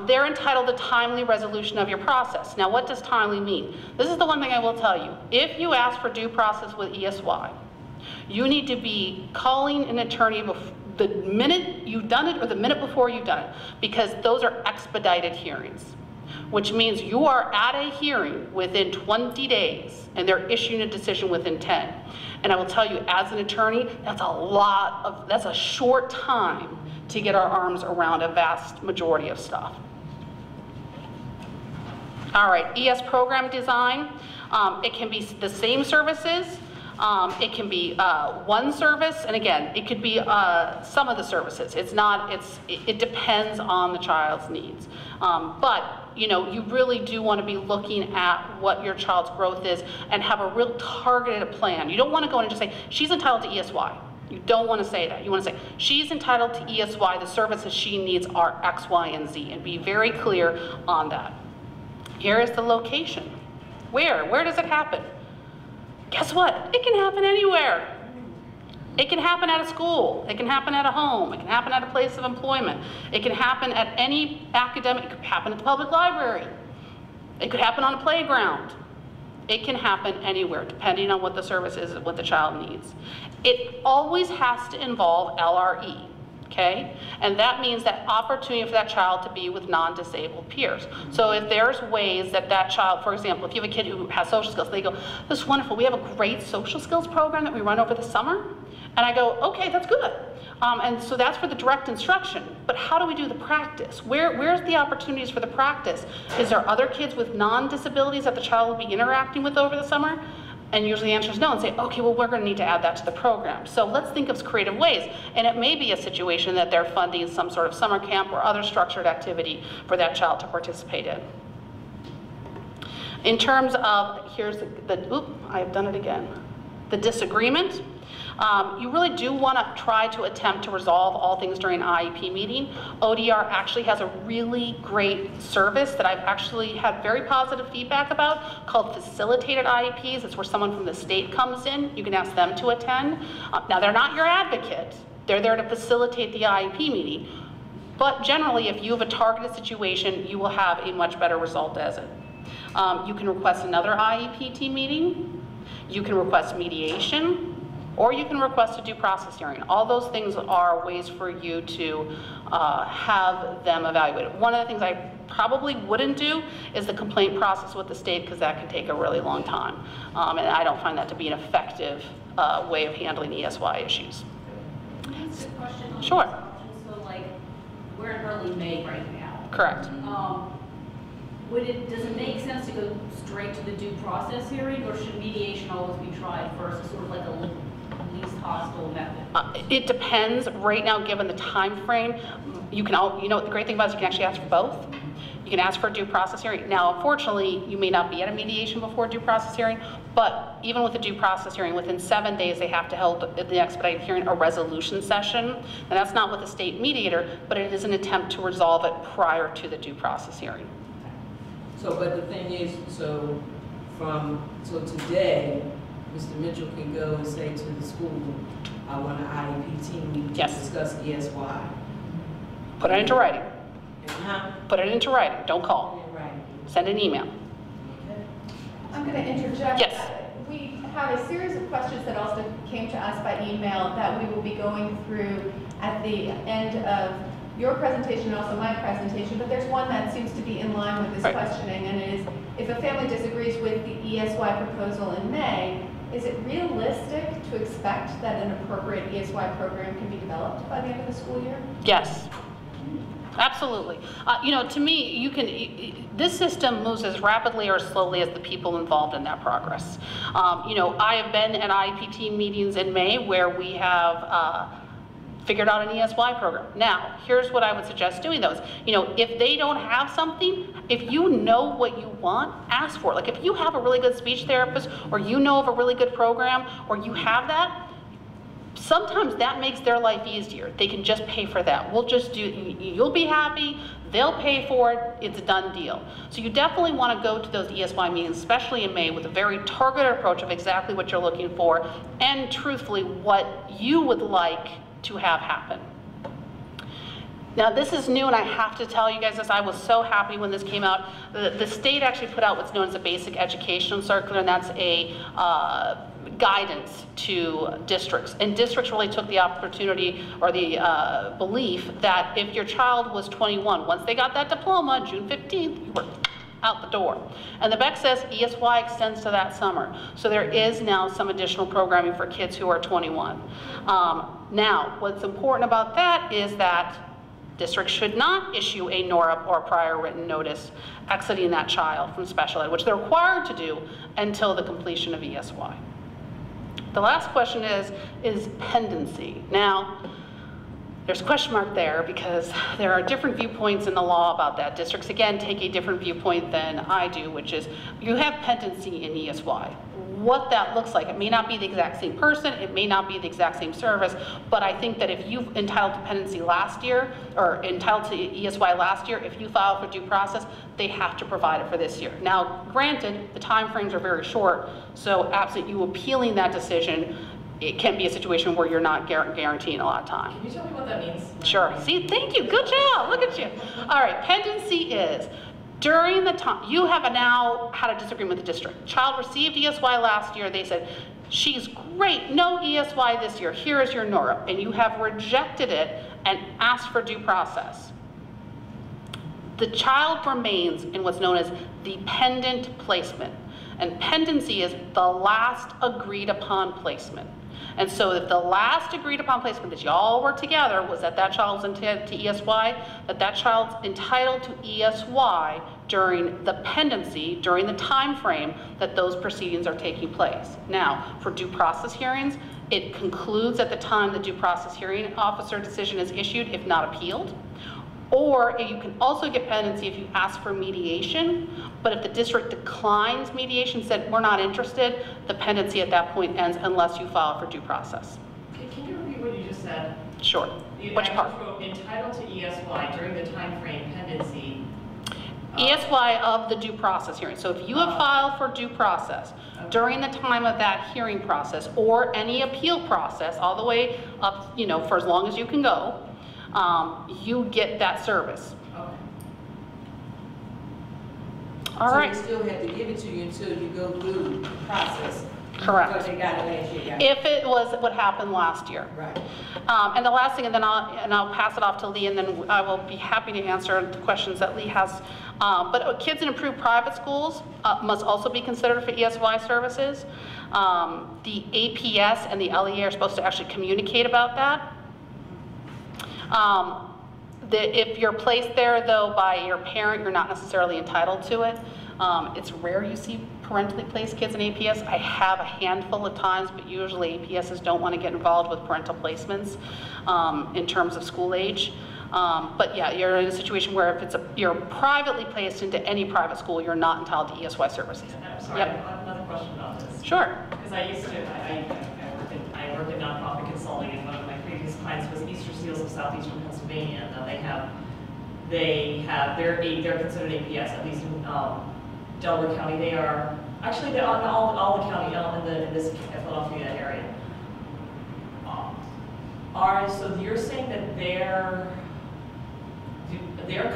They're entitled to timely resolution of your process. Now, what does timely mean? This is the one thing I will tell you. If you ask for due process with ESY, you need to be calling an attorney the minute you've done it or the minute before you've done it, because those are expedited hearings, which means you are at a hearing within 20 days and they're issuing a decision within 10. And I will tell you, as an attorney, that's a short time to get our arms around a vast majority of stuff. All right, ES program design. It can be the same services. It can be one service, and again, it could be some of the services. It depends on the child's needs. But you know, you really do want to be looking at what your child's growth is and have a real targeted plan. You don't want to go in and just say, she's entitled to ESY. You don't want to say that. You want to say, she's entitled to ESY, the services she needs are X, Y, and Z, and be very clear on that. Here is the location. Where does it happen? Guess what? It can happen anywhere. It can happen at a school. It can happen at a home. It can happen at a place of employment. It can happen at any academic. It could happen at the public library. It could happen on a playground. It can happen anywhere, depending on what the service is and what the child needs. It always has to involve LRE, okay? And that means that opportunity for that child to be with non-disabled peers. So if there's ways that that child, for example, if you have a kid who has social skills, they go, this is wonderful, we have a great social skills program that we run over the summer. And I go, okay, that's good. And so that's for the direct instruction, but how do we do the practice? Where's the opportunities for the practice? Is there other kids with non-disabilities that the child will be interacting with over the summer? And usually the answer is no, and say, okay, well, we're going to need to add that to the program. So let's think of creative ways. And it may be a situation that they're funding some sort of summer camp or other structured activity for that child to participate in. In terms of, here's I've done it again. The disagreement. You really do want to try to attempt to resolve all things during an IEP meeting. ODR actually has a really great service that I've actually had very positive feedback about called facilitated IEPs. It's where someone from the state comes in. You can ask them to attend. Now, they're not your advocate. They're there to facilitate the IEP meeting. But generally, if you have a targeted situation, you will have a much better result as it. You can request another IEP team meeting. You can request mediation. Or you can request a due process hearing. All those things are ways for you to have them evaluated. One of the things I probably wouldn't do is the complaint process with the state, because that can take a really long time. And I don't find that to be an effective way of handling ESY issues. Can I ask a question on Sure. So like, we're in early May right now. Correct. Does it make sense to go straight to the due process hearing, or should mediation always be tried first, sort of like a least hostile method? It depends. Right now, given the time frame, you can the great thing about it is you can actually ask for both. You can ask for a due process hearing. Now, unfortunately, you may not be at a mediation before a due process hearing, but even with a due process hearing, within 7 days, they have to hold the expedited hearing a resolution session. And that's not with the state mediator, but it is an attempt to resolve it prior to the due process hearing. So, but the thing is, so today, Mr. Mitchell can go and say to the school, I want an IEP team meeting to discuss ESY. Put it into writing. Uh-huh. Put it into writing. Don't call. Send an email. Okay. I'm going to interject. Yes. We have a series of questions that also came to us by email that we will be going through at the end of your presentation and also my presentation, but there's one that seems to be in line with this questioning, and it is, if a family disagrees with the ESY proposal in May, is it realistic to expect that an appropriate ESY program can be developed by the end of the school year? Yes. Absolutely. To me, this system moves as rapidly or slowly as the people involved in that progress. I have been at IEP team meetings in May where we have figured out an ESY program. Now, here's what I would suggest doing those. If they don't have something, if you know what you want, ask for it. Like if you have a really good speech therapist, or you know of a really good program, or you have that, sometimes that makes their life easier. They can just pay for that. You'll be happy, they'll pay for it, it's a done deal. So you definitely want to go to those ESY meetings, especially in May, with a very targeted approach of exactly what you're looking for, and truthfully, what you would like to have happen. Now this is new, and I have to tell you guys this, I was so happy when this came out. The state actually put out what's known as a basic education circular, and that's a guidance to districts. And districts really took the opportunity or the belief that if your child was 21, once they got that diploma, June 15th, you were out the door. And the BEC says ESY extends to that summer. So there is now some additional programming for kids who are 21. Now, what's important about that is that districts should not issue a NORUP or prior written notice exiting that child from special ed, which they're required to do until the completion of ESY. The last question is pendency. Now, there's a question mark there because there are different viewpoints in the law about that. Districts, again, take a different viewpoint than I do, which is you have pendency in ESY. What that looks like, it may not be the exact same person, it may not be the exact same service, but I think that if you entitled to pendency last year, or entitled to ESY last year, if you file for due process, they have to provide it for this year. Now, granted, the time frames are very short, so absent you appealing that decision, it can be a situation where you're not guaranteeing a lot of time. Can you tell me what that means? Sure. See, thank you. Good job. Look at you. All right. Pendency is during the time you have now had a disagreement with the district. Child received ESY last year. They said, she's great. No ESY this year. Here is your NORUP. And you have rejected it and asked for due process. The child remains in what's known as the pendant placement. And pendency is the last agreed upon placement. And so if the last agreed upon placement that y'all were together was that that child was entitled to ESY, that child's entitled to ESY during the pendency, during the time frame that those proceedings are taking place. Now, for due process hearings, it concludes at the time the due process hearing officer decision is issued, if not appealed. Or you can also get pendency if you ask for mediation, but if the district declines mediation, said we're not interested, the pendency at that point ends unless you file for due process. Can you repeat what you just said? Sure. Which part? Entitled to ESY during the time frame pendency. ESY of the due process hearing. So if you have filed for due process during the time of that hearing process or any appeal process all the way up, for as long as you can go, you get that service. Okay. All right. So they still have to give it to you until you go through the process. Correct. Because they got it last year. If it was what happened last year. Right. And the last thing, and then I'll pass it off to Lee, and then I will be happy to answer the questions that Lee has. But kids in approved private schools must also be considered for ESY services. The APS and the LEA are supposed to actually communicate about that. If you're placed there, though, by your parent, you're not necessarily entitled to it. It's rare you see parentally placed kids in APS. I have a handful of times, but usually APSs don't want to get involved with parental placements in terms of school age. But yeah, you're in a situation where if you're privately placed into any private school, you're not entitled to ESY services. I'm sorry, Yep. I have another question about this. Sure. Because I used to, I work in nonprofit consulting, and one of my previous clients was Easter Seals of Southeastern Pennsylvania. Now they're considered APS, at least in Delaware County. They are, actually they're on all the county in this Philadelphia area. So you're saying that they're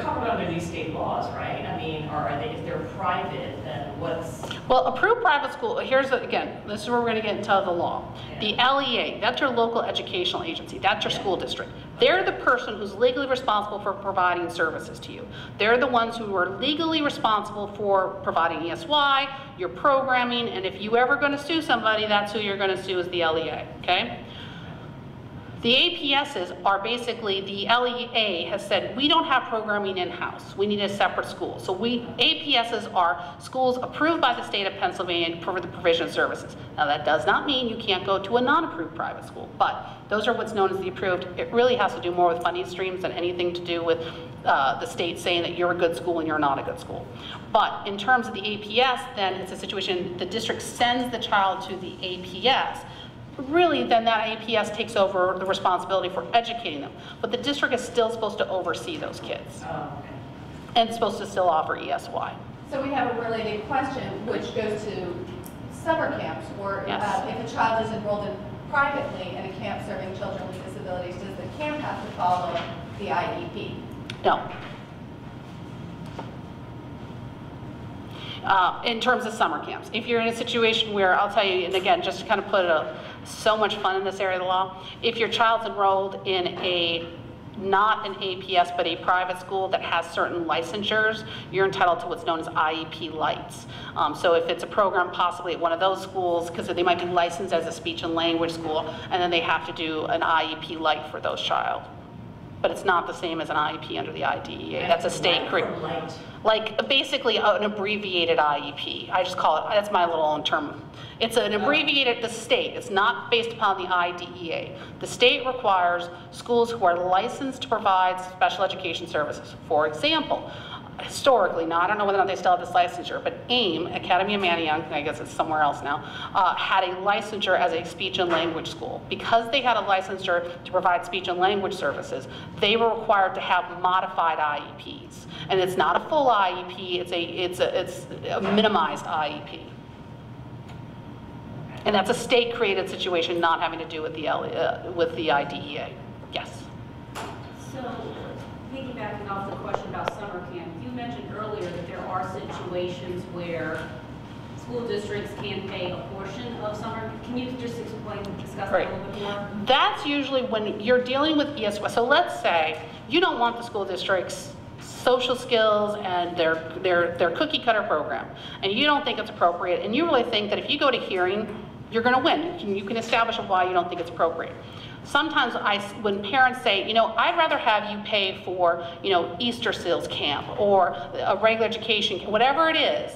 covered under these state laws, right? I mean, or are they, if they're private, then what's? Well, approved private school, again, this is where we're going to get into the law. The LEA, that's your local educational agency, that's your school district. They're the person who's legally responsible for providing services to you. They're the ones who are legally responsible for providing ESY, your programming, and if you ever going to sue somebody, that's who you're going to sue is the LEA, okay? The APSs are basically, the LEA has said, we don't have programming in-house. We need a separate school. So APSs are schools approved by the state of Pennsylvania for the provision of services. Now that does not mean you can't go to a non-approved private school, but those are what's known as the approved. It really has to do more with funding streams than anything to do with the state saying that you're a good school and you're not a good school. But in terms of the APS, then it's a situation, the district sends the child to the APS. Really, then that APS takes over the responsibility for educating them. But the district is still supposed to oversee those kids. Oh, okay. And it's supposed to still offer ESY. So we have a related question, which goes to summer camps, or Yes. if a child is enrolled in privately in a camp serving children with disabilities, does the camp have to follow the IEP? No. In terms of summer camps, if you're in a situation where, I'll tell you, and again, just to kind of put so much fun in this area of the law, if your child's enrolled in not an APS, but a private school that has certain licensures, you're entitled to what's known as IEP Lights. So if it's a program possibly at one of those schools, because they might be licensed as a speech and language school, and then they have to do an IEP Light for those child. But it's not the same as an IEP under the IDEA. That's a state curriculum. Like basically an abbreviated IEP. I just call it, that's my little own term. It's an abbreviated, the state, it's not based upon the IDEA. The state requires schools who are licensed to provide special education services. For example, historically, now I don't know whether or not they still have this licensure, but AIM, Academy of Manayunk, I guess it's somewhere else now, had a licensure as a speech and language school. Because they had a licensure to provide speech and language services, they were required to have modified IEPs. And it's not a full IEP, it's a minimized IEP. And that's a state-created situation not having to do with the IDEA. Yes? So, piggybacking off the question about summer camp, you mentioned earlier that there are situations where school districts can pay a portion of summer. Can you just discuss that a little bit more? That's usually when you're dealing with ESY. So let's say you don't want the school district's social skills and their cookie cutter program, and you don't think it's appropriate, and you really think that if you go to hearing, you're going to win. You can establish why you don't think it's appropriate. Sometimes when parents say, you know, I'd rather have you pay for, you know, Easter Seals camp or a regular education camp, whatever it is,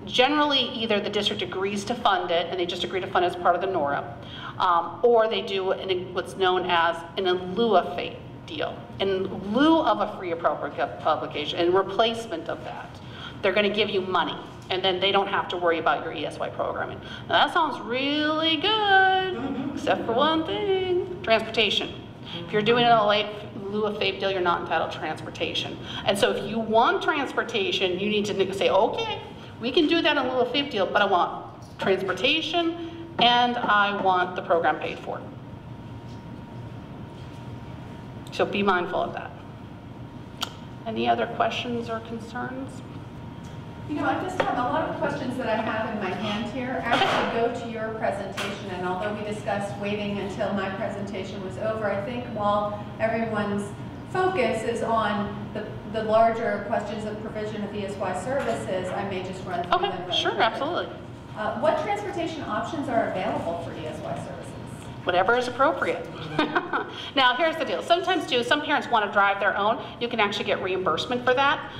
generally either the district agrees to fund it, and they just agree to fund it as part of the NORA, or they do what's known as an in lieu of fee deal. In lieu of a free appropriate publication, in replacement of that, they're going to give you money, and then they don't have to worry about your ESY programming. Now that sounds really good, except for one thing, transportation. If you're doing it in lieu of FAPE deal, you're not entitled to transportation. And so if you want transportation, you need to say, okay, we can do that in lieu of FAPE deal, but I want transportation and I want the program paid for. So be mindful of that. Any other questions or concerns? You know, I just have a lot of questions that I have in my hand here. Actually go to your presentation, and although we discussed waiting until my presentation was over, I think while everyone's focus is on the larger questions of provision of ESY services, I may just run through them. Okay, sure, absolutely. What transportation options are available for ESY services? Whatever is appropriate. Now, here's the deal. Sometimes, too, some parents want to drive their own. You can actually get reimbursement for that.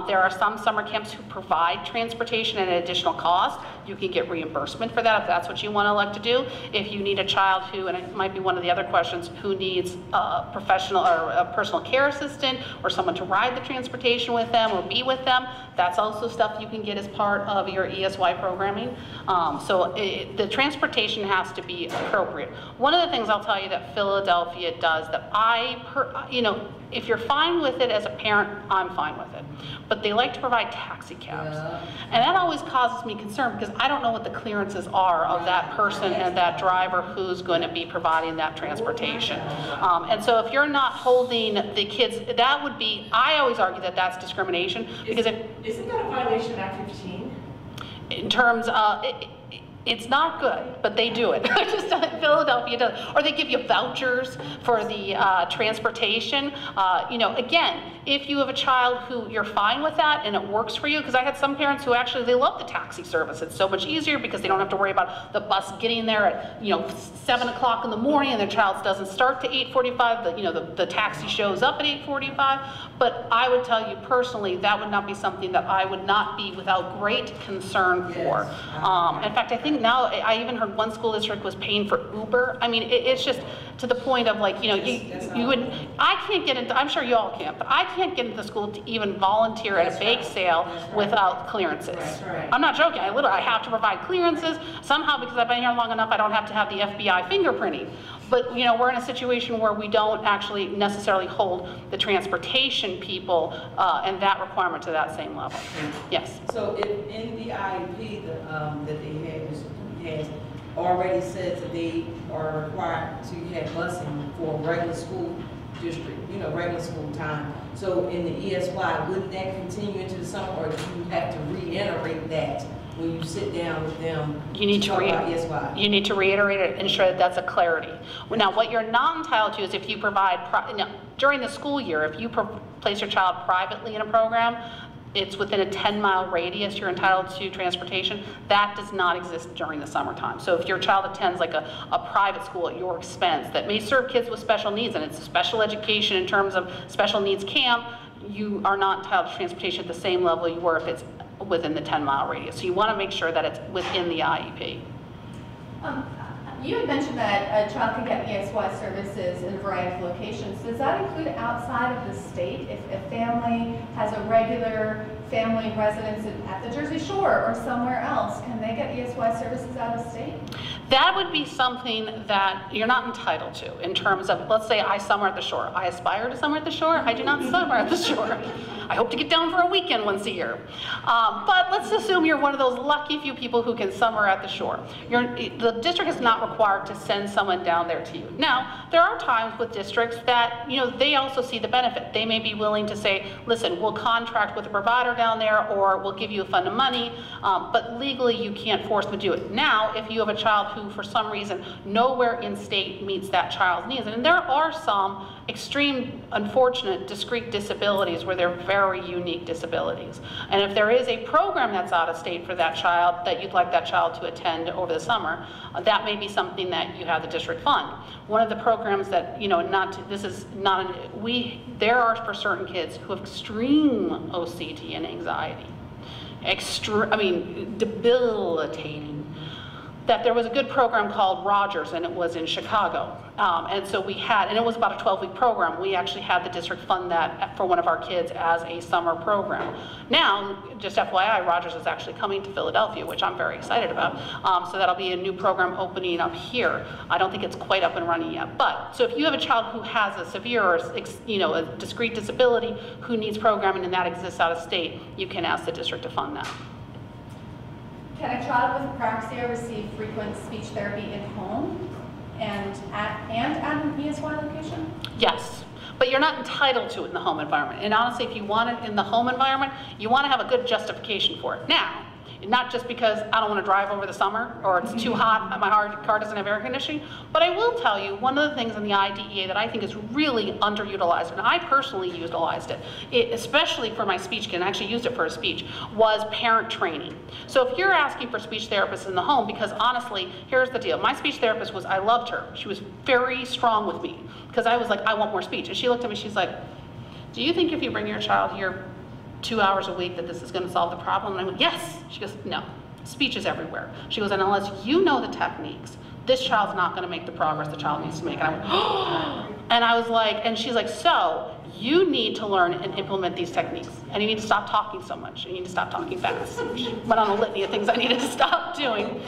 There are some summer camps who provide transportation at an additional cost. You can get reimbursement for that if that's what you want to elect to do. If you need a child who, and it might be one of the other questions, who needs a professional or a personal care assistant or someone to ride the transportation with them or be with them, that's also stuff you can get as part of your ESY programming. The transportation has to be appropriate. One of the things I'll tell you that Philadelphia does that if you're fine with it as a parent, I'm fine with it. But they like to provide taxi cabs. And that always causes me concern because I don't know what the clearances are of that person and that driver who's going to be providing that transportation. And so if you're not holding the kids, that would be, I always argue that that's discrimination. Because Isn't that a violation of Act 15? In terms of, it's not good, but they do it. Just Philadelphia does. Or they give you vouchers for the transportation. Again, if you have a child who you're fine with that and it works for you, because I had some parents who actually, they love the taxi service. It's so much easier because they don't have to worry about the bus getting there at 7 o'clock in the morning and their child doesn't start to 8:45. The taxi shows up at 8:45. But I would tell you personally, that would not be something that I would not be without great concern for. In fact, I think now, I even heard one school district was paying for Uber. I mean, it's just to the point of like, I can't get into, I'm sure you all can't, but I can't get into the school to even volunteer at a bake sale without clearances. I'm not joking, I have to provide clearances. Somehow, because I've been here long enough, I don't have to have the FBI fingerprinting. But we're in a situation where we don't actually necessarily hold the transportation people and that requirement to that same level. Yes. So if in the IEP that they has already said that they are required to have busing for regular school district, regular school time. So in the ESY, wouldn't that continue into the summer, or do you have to reiterate that when you sit down with them? You need to reiterate it and ensure that that's a clarity. Now, what you're not entitled to is if you provide, during the school year, if you place your child privately in a program, it's within a 10-mile radius, you're entitled to transportation. That does not exist during the summertime. So if your child attends like a private school at your expense that may serve kids with special needs, and it's special education in terms of special needs camp, you are not entitled to transportation at the same level you were if it's within the 10-mile radius. So you want to make sure that it's within the IEP. You had mentioned that a child can get ESY services in a variety of locations. Does that include outside of the state? If a family has a regular family residence at the Jersey Shore or somewhere else, can they get ESY services out of state? That would be something that you're not entitled to in terms of, let's say I summer at the shore. I aspire to summer at the shore. I do not summer at the shore. I hope to get down for a weekend once a year. But let's assume you're one of those lucky few people who can summer at the shore. The district is not required to send someone down there to you. Now, there are times with districts that, they also see the benefit. They may be willing to say, listen, we'll contract with a provider down there, or we'll give you a fund of money, but legally you can't force them to do it. Now, if you have a child who, for some reason, nowhere in state meets that child's needs, and there are some extreme, unfortunate, discrete disabilities where they're very unique disabilities. And if there is a program that's out of state for that child that you'd like that child to attend over the summer, that may be something that you have the district fund. One of the programs that, there are for certain kids who have extreme OCD and anxiety, debilitating. That there was a good program called Rogers, and it was in Chicago. And so and it was about a 12-week program. We actually had the district fund that for one of our kids as a summer program. Now, just FYI, Rogers is actually coming to Philadelphia, which I'm very excited about. So that'll be a new program opening up here. I don't think it's quite up and running yet. But, so if you have a child who has a severe or, a discrete disability who needs programming and that exists out of state, you can ask the district to fund that. Can a child with apraxia receive frequent speech therapy at home and at an ESY location? Yes, but you're not entitled to it in the home environment. And honestly, if you want it in the home environment, you want to have a good justification for it. Now, Not just because I don't want to drive over the summer or it's too hot, my car doesn't have air conditioning, but I will tell you one of the things in the IDEA that I think is really underutilized, and I personally utilized it, especially for my speech kid, and I actually used it for a speech, was parent training. So if you're asking for speech therapists in the home, because honestly, here's the deal. My speech therapist I loved her. She was very strong with me because I was like, I want more speech. And she looked at me, she's like, do you think if you bring your child here 2 hours a week that this is going to solve the problem? And I went, yes. She goes, no, speech is everywhere. She goes, and unless you know the techniques, this child's not going to make the progress the child needs to make. And I went, oh. And I was like, and she's like, so you need to learn and implement these techniques. And you need to stop talking so much. You need to stop talking fast. She went on a litany of things I needed to stop doing.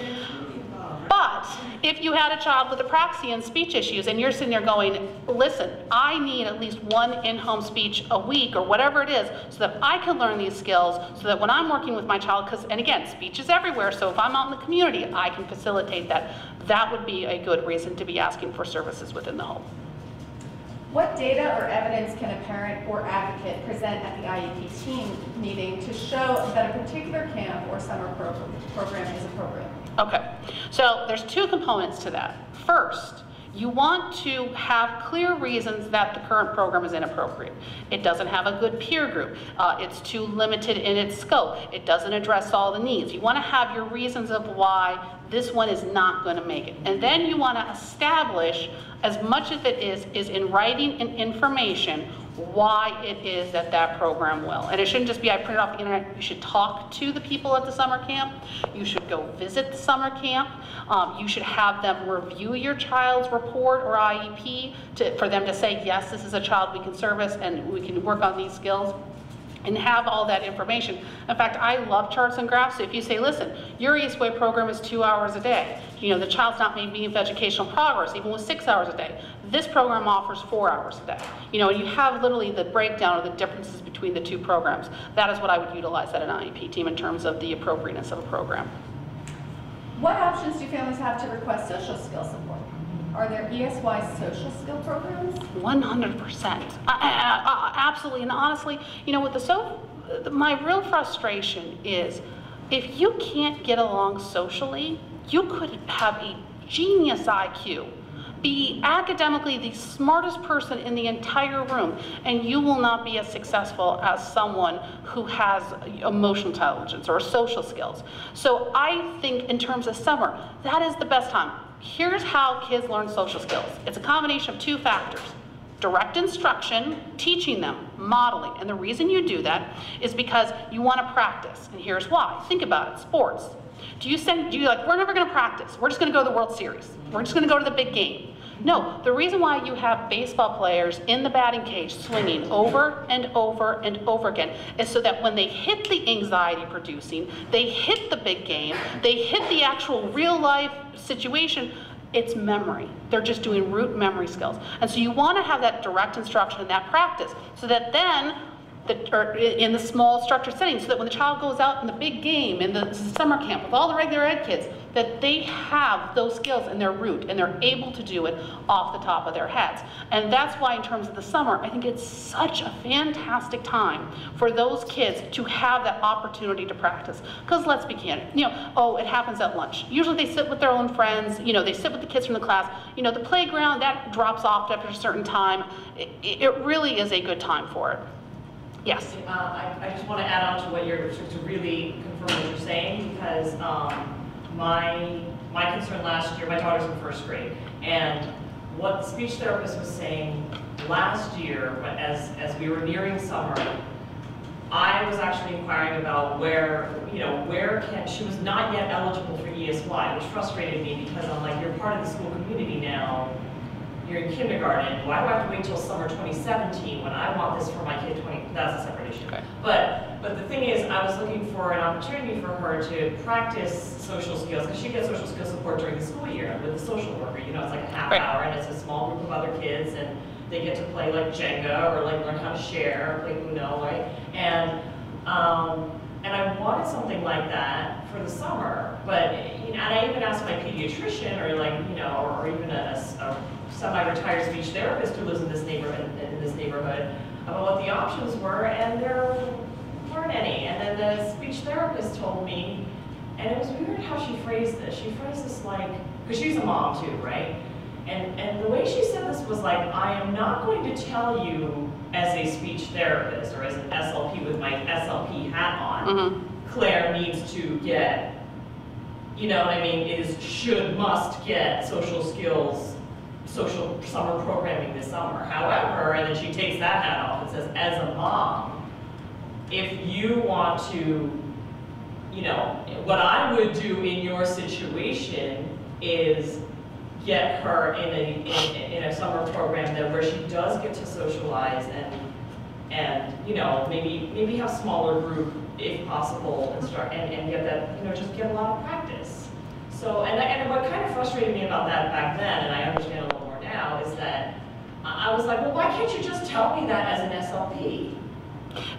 But if you had a child with apraxia and speech issues and you're sitting there going, listen, I need at least one in-home speech a week or whatever it is so that I can learn these skills so that when I'm working with my child, because, and again, speech is everywhere, so if I'm out in the community, I can facilitate that. That would be a good reason to be asking for services within the home. What data or evidence can a parent or advocate present at the IEP team meeting to show that a particular camp or summer program is appropriate? Okay, so there's two components to that. First, you want to have clear reasons that the current program is inappropriate. It doesn't have a good peer group. It's too limited in its scope. It doesn't address all the needs. You want to have your reasons of why this one is not going to make it. And then you want to establish, as much of it is in writing and information, why it is that that program will. And it shouldn't just be, I print it off the internet. You should talk to the people at the summer camp. You should go visit the summer camp. You should have them review your child's report or IEP for them to say, yes, this is a child we can service and we can work on these skills, and have all that information. In fact, I love charts and graphs. So if you say, listen, your ESY program is 2 hours a day. You know, the child's not making educational progress even with 6 hours a day. This program offers 4 hours a day. You know, and you have literally the breakdown of the differences between the two programs. That is what I would utilize at an IEP team in terms of the appropriateness of a program. What options do families have to request social skills support? Are there ESY social skill programs? 100%. Absolutely. And honestly, you know, with my real frustration is if you can't get along socially, you could have a genius IQ, be academically the smartest person in the entire room, and you will not be as successful as someone who has emotional intelligence or social skills. So I think in terms of summer, that is the best time. Here's how kids learn social skills. It's a combination of two factors. Direct instruction, teaching them, modeling. And the reason you do that is because you want to practice. And here's why. Think about it. Sports. Do you like, we're never going to practice. We're just going to go to the World Series. We're just going to go to the big game. No, the reason why you have baseball players in the batting cage swinging over and over and over again is so that when they hit the anxiety producing, they hit the big game, they hit the actual real life situation, it's memory. They're just doing root memory skills. And so you want to have that direct instruction and that practice so that then or in the small structured setting, so that when the child goes out in the big game, in the summer camp with all the regular ed kids, that they have those skills in their root and they're able to do it off the top of their heads. And that's why in terms of the summer, I think it's such a fantastic time for those kids to have that opportunity to practice. Because let's be candid, you know, oh, it happens at lunch. Usually they sit with their own friends, you know, they sit with the kids from the class. You know, the playground, that drops off after a certain time. It really is a good time for it. Yes. I just want to add on to what you're, to really confirm what you're saying, because my concern last year, my daughter's in first grade, and what the speech therapist was saying last year, as we were nearing summer, I was actually inquiring about where she was not yet eligible for ESY, which frustrated me because I'm like, you're part of the school community now. You're in kindergarten. Why do I have to wait till summer 2017 when I want this for my kid 20? That's a separate issue. Okay. But the thing is, I was looking for an opportunity for her to practice social skills, because she gets social skills support during the school year with the social worker. You know, it's like a half hour, and it's a small group of other kids, and they get to play like Jenga or like learn how to share, or play Uno, right? And I wanted something like that for the summer, but you know, and I even asked my pediatrician, or like or even a semi-retired speech therapist who lives in this neighborhood about what the options were, and there weren't any. And then the speech therapist told me, And it was weird how she phrased this. She phrased this like, because she's a mom too, right? And the way she said this was like, I am not going to tell you as a speech therapist or as an SLP with my SLP hat on, Claire needs to get, you know what I mean, must get social skills, social summer programming this summer. However, and then she takes that hat off and says, as a mom, if you want to, you know, what I would do in your situation is get her in a summer program where she does get to socialize and you know, maybe have smaller group if possible and get that, you know, just get a lot of practice. So and what kind of frustrated me about that back then, and I understand a little more now, is that I was like, well, why can't you just tell me that as an SLP?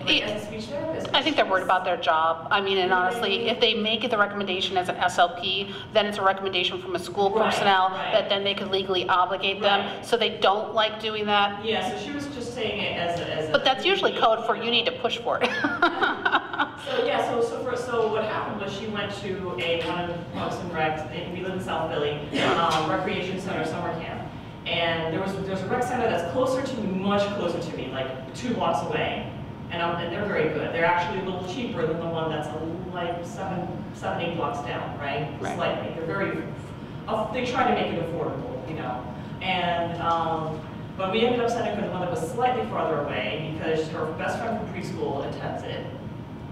Like, as a speech therapist? I think they're worried about their job. I mean, and honestly, if they make it the recommendation as an SLP, then it's a recommendation from a school personnel that then they could legally obligate them. So they don't like doing that. Yeah, so she was just saying it as But that's usually code for you need to push for it. So yeah, so what happened was she went to one of Parks and Rec, we live in South Philly, recreation center summer camp. And there's a rec center that's closer to me, much closer to me, like 2 blocks away. And they're very good. They're actually a little cheaper than the one that's like 7, 8 blocks down, right? Slightly. They're very, they try to make it affordable, you know. And, but we ended up sending her the one that was slightly farther away because her best friend from preschool attends it.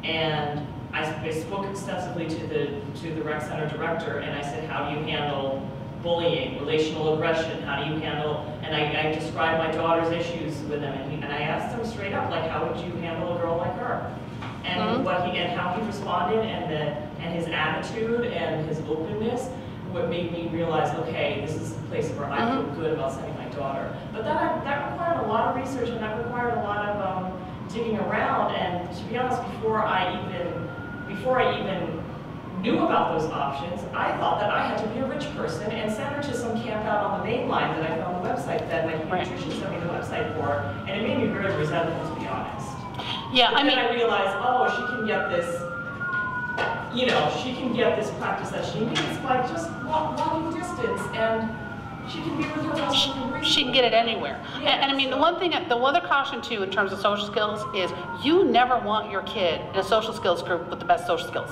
And I spoke extensively to the rec center director, and I said, how do you handle bullying, relational aggression? How do you handle, and I described my daughter's issues with him, and I asked him straight up, like, how would you handle a girl like her? And how he responded, and his attitude and his openness, what made me realize, okay, this is a place where I feel good about sending my daughter. But that required a lot of research, and that required a lot of digging around. And to be honest, before I even knew about those options, I thought that I had to be a rich person and send her to some camp out on the main line that I found the website that my pediatrician sent me the website for, and it made me very resentful, to be honest. Yeah, but then I realized, oh, she can get this, you know, she can get this practice that she needs by just walking distance, and she can be with her husband. She can get it anywhere. Yes. And I mean, the other caution too in terms of social skills is you never want your kid in a social skills group with the best social skills.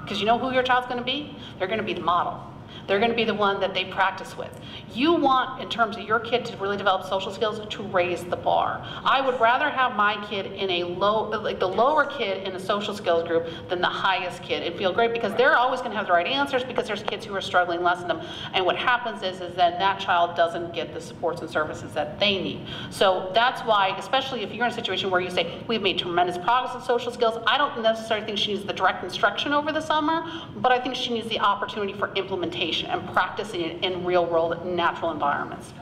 Because you know who your child's going to be? They're going to be the model. They're going to be the one that they practice with. You want, in terms of your kid to really develop social skills, to raise the bar. I would rather have my kid in a the lower kid in a social skills group than the highest kid and feel great, because they're always going to have the right answers, because there's kids who are struggling less than them. And what happens is then that child doesn't get the supports and services that they need. So that's why, especially if you're in a situation where you say, we've made tremendous progress in social skills, I don't necessarily think she needs the direct instruction over the summer, but I think she needs the opportunity for implementation and practicing it in real-world, natural environments.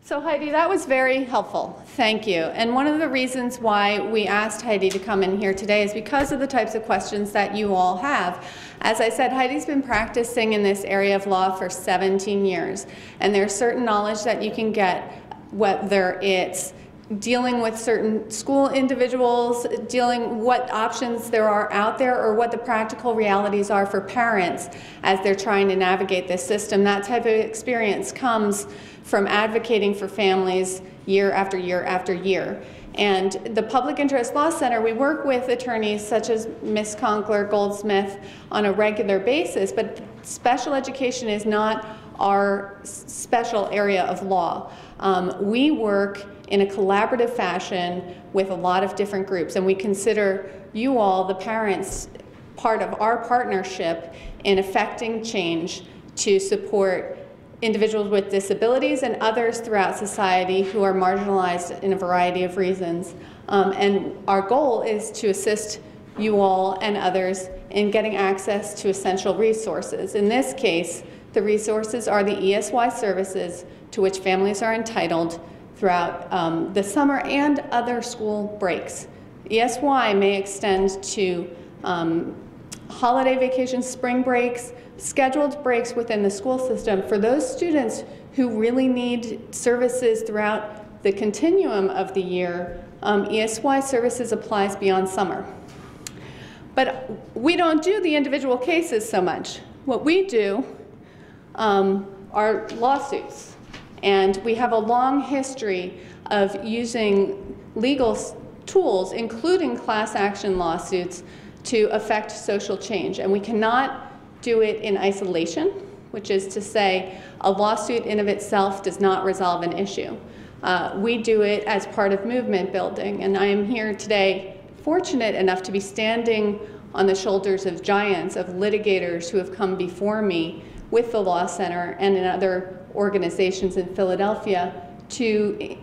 So Heidi, that was very helpful. Thank you. And one of the reasons why we asked Heidi to come in here today is because of the types of questions that you all have. As I said, Heidi's been practicing in this area of law for 17 years, and there's certain knowledge that you can get, whether it's dealing with certain school individuals, what options there are out there, or what the practical realities are for parents as they're trying to navigate this system. That type of experience comes from advocating for families year after year after year. And the Public Interest Law Center, we work with attorneys such as Ms. Conkler, Goldsmith on a regular basis, but special education is not our special area of law. We work in a collaborative fashion with a lot of different groups, and we consider you all, the parents, part of our partnership in effecting change to support individuals with disabilities and others throughout society who are marginalized in a variety of reasons. And our goal is to assist you all and others in getting access to essential resources. In this case, the resources are the ESY services to which families are entitled throughout the summer and other school breaks. ESY may extend to holiday vacations, spring breaks, scheduled breaks within the school system for those students who really need services throughout the continuum of the year. ESY services applies beyond summer. But we don't do the individual cases so much. What we do are lawsuits. And we have a long history of using legal tools, including class action lawsuits, to affect social change. And we cannot do it in isolation, which is to say a lawsuit in of itself does not resolve an issue. We do it as part of movement building. And I am here today fortunate enough to be standing on the shoulders of giants, of litigators who have come before me with the Law Center and in other organizations in Philadelphia to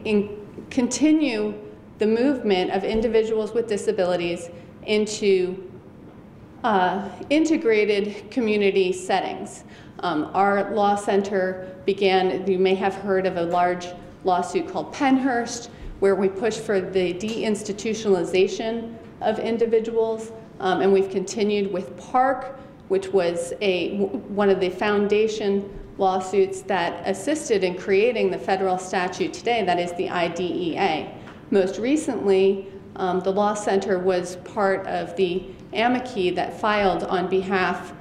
continue the movement of individuals with disabilities into integrated community settings. Our Law Center began, you may have heard of a large lawsuit called Pennhurst, where we pushed for the deinstitutionalization of individuals, and we've continued with Park, which was one of the foundation lawsuits that assisted in creating the federal statute today, that is the IDEA. Most recently, the Law Center was part of the amici that filed on behalf,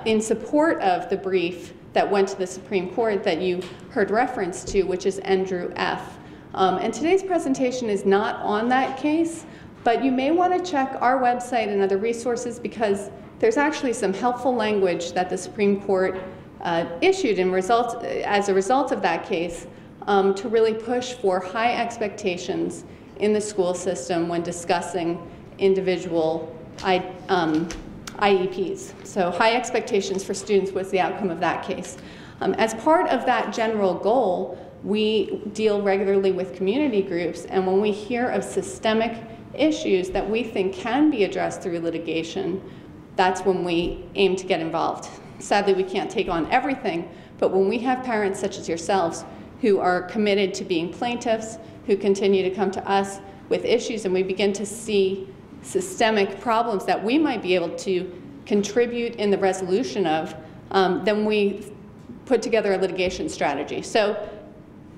in support of the brief that went to the Supreme Court that you heard reference to, which is Andrew F. And today's presentation is not on that case, but you may want to check our website and other resources because there's actually some helpful language that the Supreme Court issued as a result of that case to really push for high expectations in the school system when discussing individual IEPs. So high expectations for students was the outcome of that case. As part of that general goal, we deal regularly with community groups, and when we hear of systemic issues that we think can be addressed through litigation, that's when we aim to get involved. Sadly, we can't take on everything, but when we have parents such as yourselves who are committed to being plaintiffs, who continue to come to us with issues, and we begin to see systemic problems that we might be able to contribute in the resolution of, then we put together a litigation strategy. So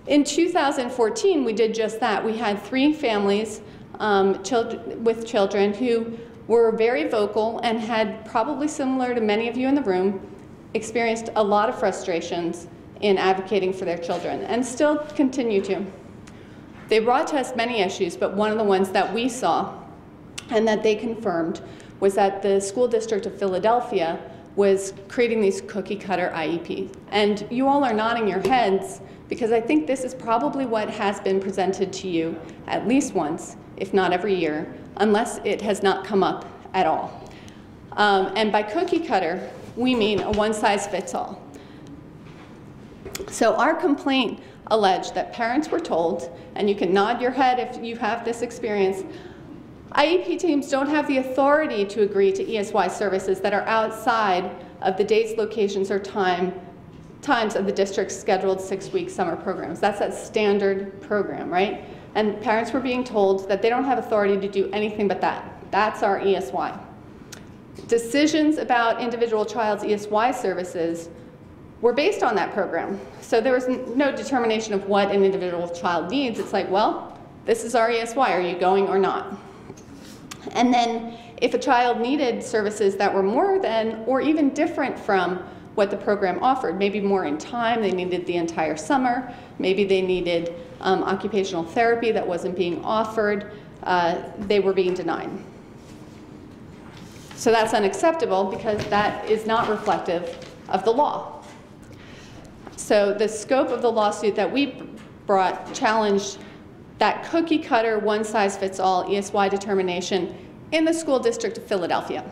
in 2014, we did just that. We had 3 families with children who were very vocal and had, probably similar to many of you in the room, experienced a lot of frustrations in advocating for their children, and still continue to. They brought to us many issues, but one of the ones that we saw and that they confirmed was that the school district of Philadelphia was creating these cookie cutter IEPs. And you all are nodding your heads because I think this is probably what has been presented to you at least once, if not every year, unless it has not come up at all. And by cookie cutter, we mean a one-size-fits-all. So our complaint alleged that parents were told, and you can nod your head if you have this experience, IEP teams don't have the authority to agree to ESY services that are outside of the dates, locations, or times of the district's scheduled 6-week summer programs. That's a standard program, right? And parents were being told that they don't have authority to do anything but that. That's our ESY. Decisions about individual child's ESY services were based on that program. So there was no determination of what an individual child needs. It's like, well, this is our ESY. Are you going or not? And then if a child needed services that were more than or even different from what the program offered, maybe more in time, they needed the entire summer, maybe they needed occupational therapy that wasn't being offered, they were being denied. So that's unacceptable because that is not reflective of the law. So the scope of the lawsuit that we brought challenged that cookie cutter one-size-fits-all ESY determination in the school district of Philadelphia.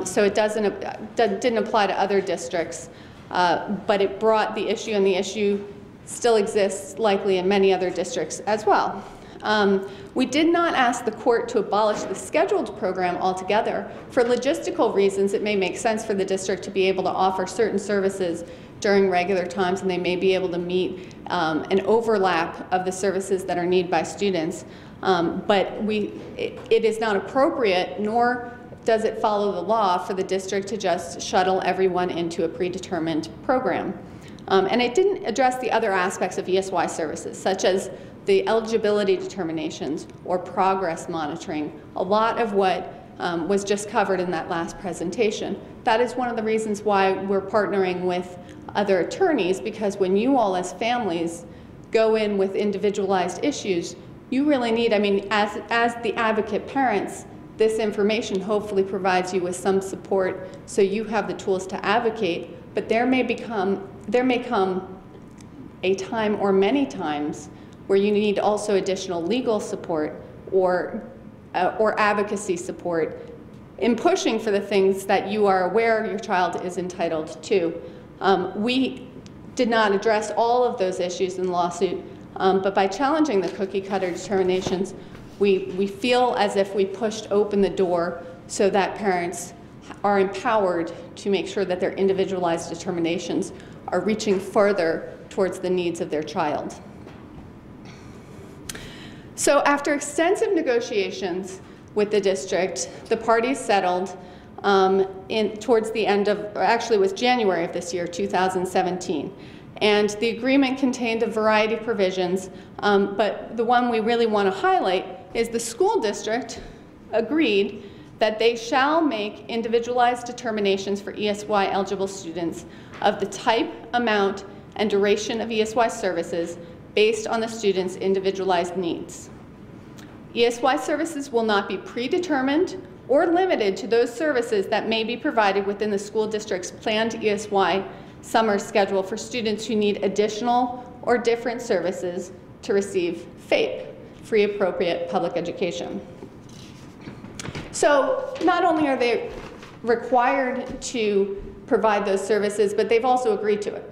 So it didn't apply to other districts, but it brought the issue, and the issue still exists likely in many other districts as well. We did not ask the court to abolish the scheduled program altogether. For logistical reasons, it may make sense for the district to be able to offer certain services during regular times, and they may be able to meet an overlap of the services that are needed by students. But it is not appropriate, nor does it follow the law for the district to just shuttle everyone into a predetermined program. And it didn't address the other aspects of ESY services, such as the eligibility determinations or progress monitoring. A lot of what was just covered in that last presentation. That is one of the reasons why we're partnering with other attorneys, because when you all as families go in with individualized issues, you really need, I mean, as the advocate parents, this information hopefully provides you with some support so you have the tools to advocate, but there may come a time or many times where you need also additional legal support or advocacy support in pushing for the things that you are aware your child is entitled to. We did not address all of those issues in the lawsuit, but by challenging the cookie cutter determinations, we feel as if we pushed open the door so that parents are empowered to make sure that their individualized determinations are reaching further towards the needs of their child. So after extensive negotiations with the district, the parties settled towards the end of, or actually it was January of this year, 2017. And the agreement contained a variety of provisions, but the one we really want to highlight is the school district agreed that they shall make individualized determinations for ESY eligible students of the type, amount, and duration of ESY services based on the student's individualized needs. ESY services will not be predetermined or limited to those services that may be provided within the school district's planned ESY summer schedule for students who need additional or different services to receive FAPE, free appropriate public education. So not only are they required to provide those services, but they've also agreed to it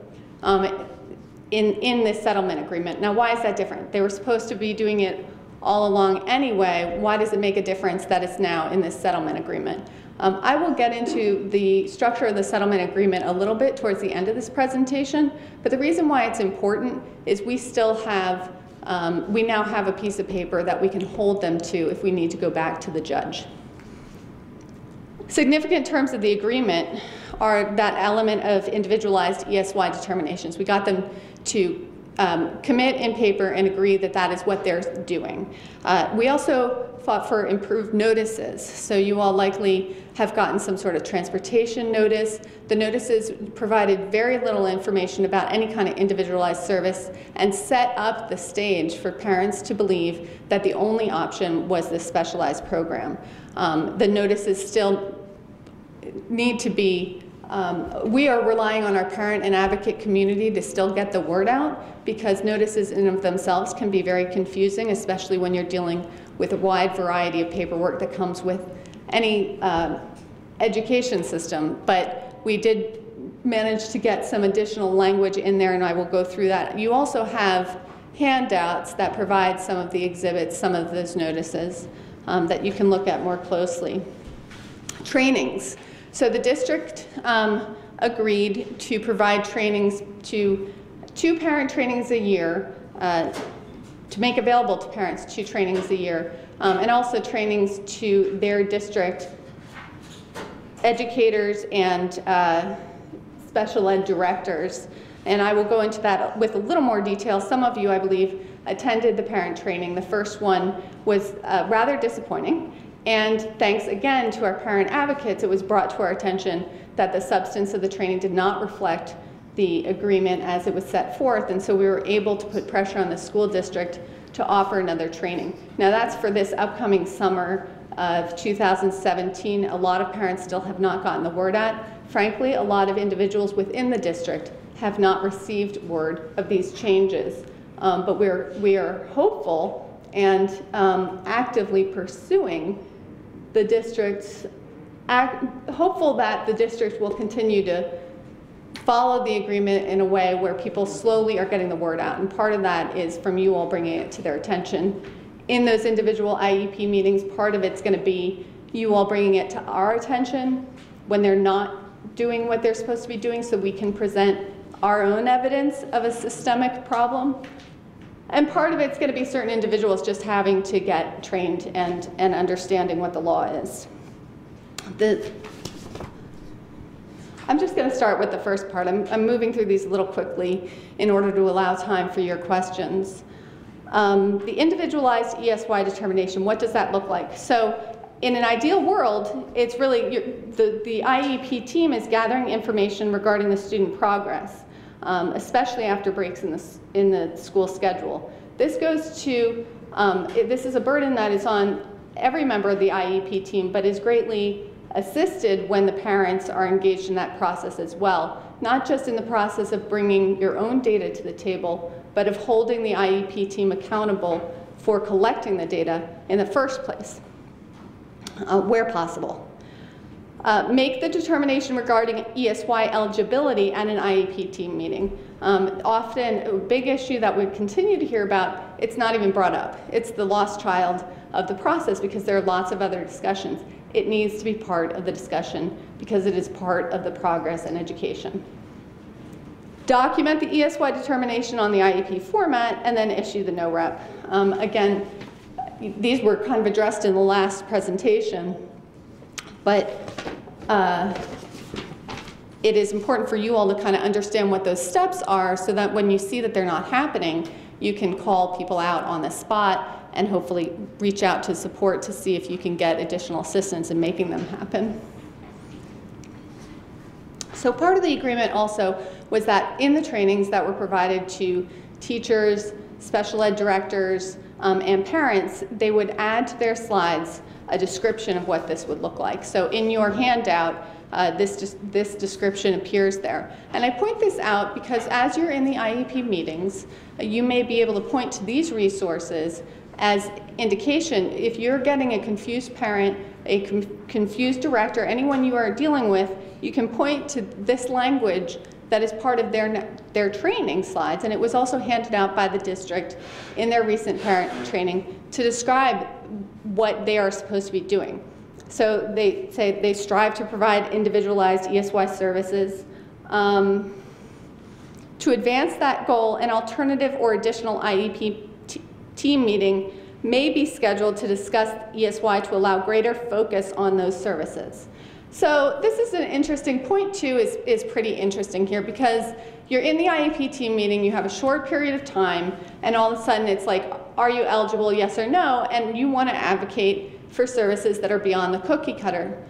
in this settlement agreement. Now, why is that different? They were supposed to be doing it all along anyway. Why does it make a difference that it's now in this settlement agreement? I will get into the structure of the settlement agreement a little bit towards the end of this presentation, but the reason why it's important is we still have, we now have a piece of paper that we can hold them to if we need to go back to the judge. Significant terms of the agreement are that element of individualized ESY determinations. We got them to commit in paper and agree that that is what they're doing. We also fought for improved notices. So you all likely have gotten some sort of transportation notice. The notices provided very little information about any kind of individualized service and set up the stage for parents to believe that the only option was this specialized program. The notices still need to be, we are relying on our parent and advocate community to still get the word out, because notices in and of themselves can be very confusing, especially when you're dealing with a wide variety of paperwork that comes with any education system. But we did manage to get some additional language in there, and I will go through that. You also have handouts that provide some of the exhibits, some of those notices that you can look at more closely. Trainings. So the district agreed to provide trainings to 2 parent trainings a year, to make available to parents 2 trainings a year, and also trainings to their district educators and special ed directors. And I will go into that with a little more detail. Some of you, I believe, attended the parent training. The first one was rather disappointing. And thanks again to our parent advocates, it was brought to our attention that the substance of the training did not reflect the agreement as it was set forth, and so we were able to put pressure on the school district to offer another training. Now that's for this upcoming summer of 2017. A lot of parents still have not gotten the word out. Frankly, a lot of individuals within the district have not received word of these changes, but we are hopeful and actively pursuing the district's, hopeful that the district will continue to follow the agreement in a way where people slowly are getting the word out. And part of that is from you all bringing it to their attention. In those individual IEP meetings, part of it's going to be you all bringing it to our attention when they're not doing what they're supposed to be doing, so we can present our own evidence of a systemic problem. And part of it's going to be certain individuals just having to get trained and understanding what the law is. I'm just going to start with the first part. I'm moving through these a little quickly in order to allow time for your questions. The individualized ESY determination, what does that look like? So in an ideal world, it's really, the IEP team is gathering information regarding the student progress, especially after breaks in the school schedule. This goes to, this is a burden that is on every member of the IEP team, but is greatly assisted when the parents are engaged in that process as well. Not just in the process of bringing your own data to the table, but of holding the IEP team accountable for collecting the data in the first place, where possible. Make the determination regarding ESY eligibility at an IEP team meeting. Often a big issue that we continue to hear about, it's not even brought up. It's the lost child of the process because there are lots of other discussions. It needs to be part of the discussion because it is part of the progress and education. Document the ESY determination on the IEP format and then issue the no rep. Again, these were kind of addressed in the last presentation, but it is important for you all to kind of understand what those steps are so that when you see that they're not happening, you can call people out on the spot and hopefully reach out to support to see if you can get additional assistance in making them happen. So part of the agreement also was that in the trainings that were provided to teachers, special ed directors, and parents, they would add to their slides a description of what this would look like. So in your handout, this description appears there. And I point this out because as you're in the IEP meetings, you may be able to point to these resources as indication. If you're getting a confused parent, a confused director, anyone you are dealing with, you can point to this language that is part of their training slides, and it was also handed out by the district in their recent parent training to describe what they are supposed to be doing. So they say they strive to provide individualized ESY services. To advance that goal, an alternative or additional IEP team meeting may be scheduled to discuss ESY to allow greater focus on those services. So this is an interesting point too, is pretty interesting here because you're in the IEP team meeting, you have a short period of time, and all of a sudden it's like, are you eligible, yes or no? And you want to advocate for services that are beyond the cookie cutter.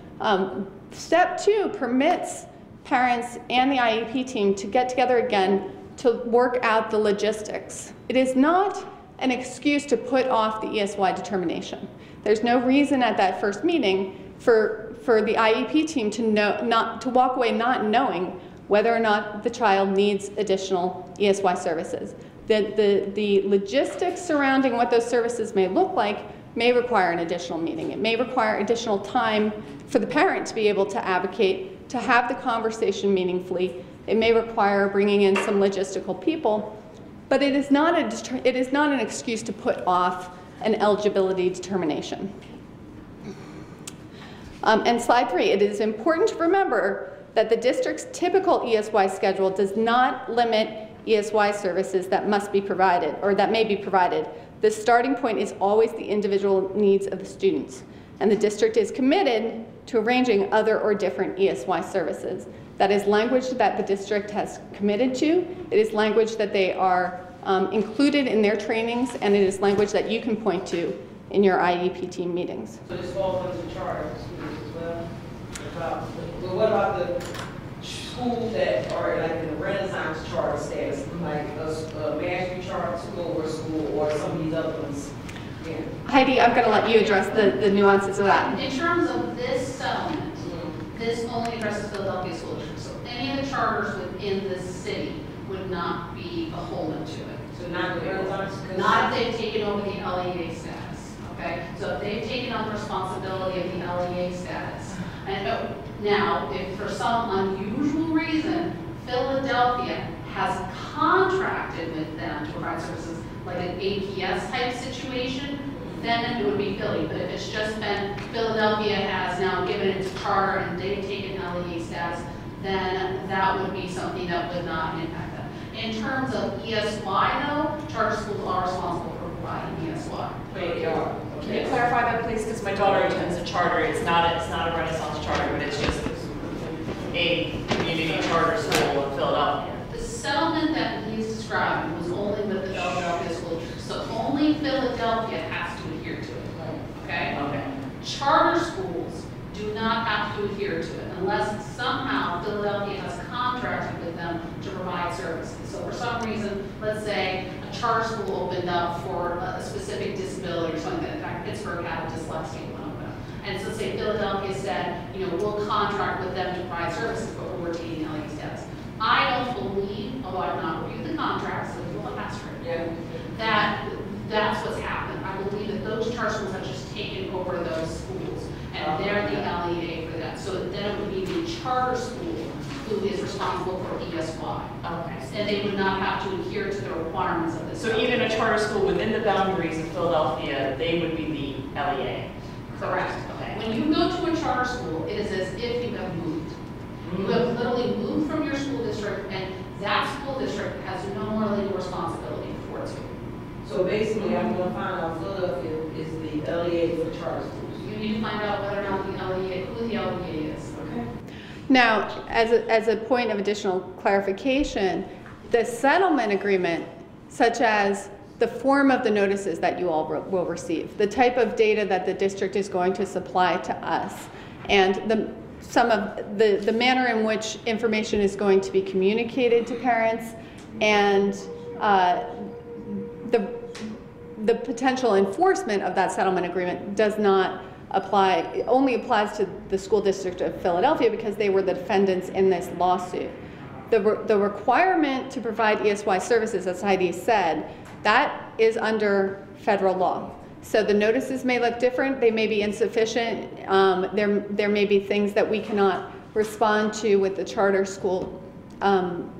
Step 2 permits parents and the IEP team to get together again to work out the logistics. It is not an excuse to put off the ESY determination. There's no reason at that first meeting for the IEP team to walk away not knowing whether or not the child needs additional ESY services. The logistics surrounding what those services may look like may require an additional meeting. It may require additional time for the parent to be able to advocate, to have the conversation meaningfully. It may require bringing in some logistical people, but it is not an excuse to put off an eligibility determination. And slide 3, it is important to remember that the district's typical ESY schedule does not limit ESY services that must be provided or that may be provided. The starting point is always the individual needs of the students, and the district is committed to arranging other or different ESY services. That is language that the district has committed to. It is language that they are included in their trainings, and it is language that you can point to in your IEP team meetings. So this falls under the charter of schools as well? But what about the schools that are like in the Renaissance charter status, like a Mashpee charter school or school or some of these other ones? Yeah. Heidi, I'm going to let you address the nuances of that. In terms of this settlement, this only addresses Philadelphia School District. So any of the charters within the city would not be beholden to it. So not the Renaissance? Not if they've taken over the LEA status, okay? So if they've taken on the responsibility of the LEA status, and now, if for some unusual reason, Philadelphia has contracted with them to provide services, like an APS type situation, then it would be Philly. But if it's just been Philadelphia has now given it to charter and they've taken LEA status, then that would be something that would not impact them. In terms of ESY though, charter schools are responsible for providing ESY. Wait, can you clarify that please? Because my daughter attends a charter. It's not a Renaissance charter, but it's just a community charter school in Philadelphia. The settlement that he's describing was only with the Philadelphia School District, so only Philadelphia has to adhere to it. Okay? Okay. Charter not have to adhere to it unless somehow Philadelphia has contracted with them to provide services. So for some reason, let's say a charter school opened up for a specific disability or something. In fact, Pittsburgh had a dyslexia one of them. And so say Philadelphia said, you know, we'll contract with them to provide services, but we're retaining LEA status. I don't believe, although I've not reviewed the contracts, so we'll ask for it, that's what's happened. I believe that those charter schools have just taken over those schools, and they're the LEA for that. So then it would be the charter school who is responsible for ESY. Okay. And they would not have to adhere to the requirements of this. So even a charter school within the boundaries of Philadelphia, they would be the LEA? Correct. Okay. When you go to a charter school, it is as if you have moved. You have literally moved from your school district, and that school district has no more legal responsibility towards you. So basically, I'm gonna find out Philadelphia is the LEA for charter schools. You need to find out whether or not the LEA, who the LEA is. Okay. Now, as a point of additional clarification, the settlement agreement, such as the form of the notices that you all will receive, the type of data that the district is going to supply to us, and some of the manner in which information is going to be communicated to parents, and the potential enforcement of that settlement agreement does not apply, it only applies to the school district of Philadelphia because they were the defendants in this lawsuit. The requirement to provide ESY services, as Heidi said, that is under federal law. So the notices may look different, they may be insufficient, there may be things that we cannot respond to with the charter school,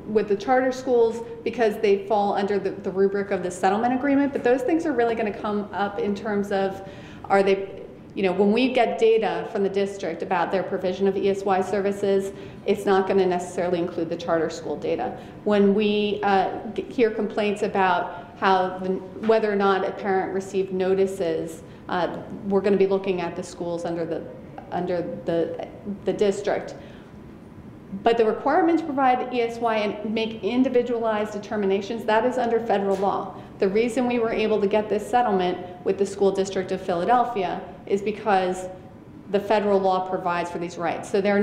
with the charter schools because they fall under the rubric of the settlement agreement, but those things are really going to come up in terms of, are they, you know, when we get data from the district about their provision of ESY services, it's not going to necessarily include the charter school data. When we hear complaints about how whether or not a parent received notices, we're going to be looking at the schools under the district. But the requirement to provide ESY and make individualized determinations, that is under federal law. The reason we were able to get this settlement with the school district of Philadelphia is because the federal law provides for these rights. So the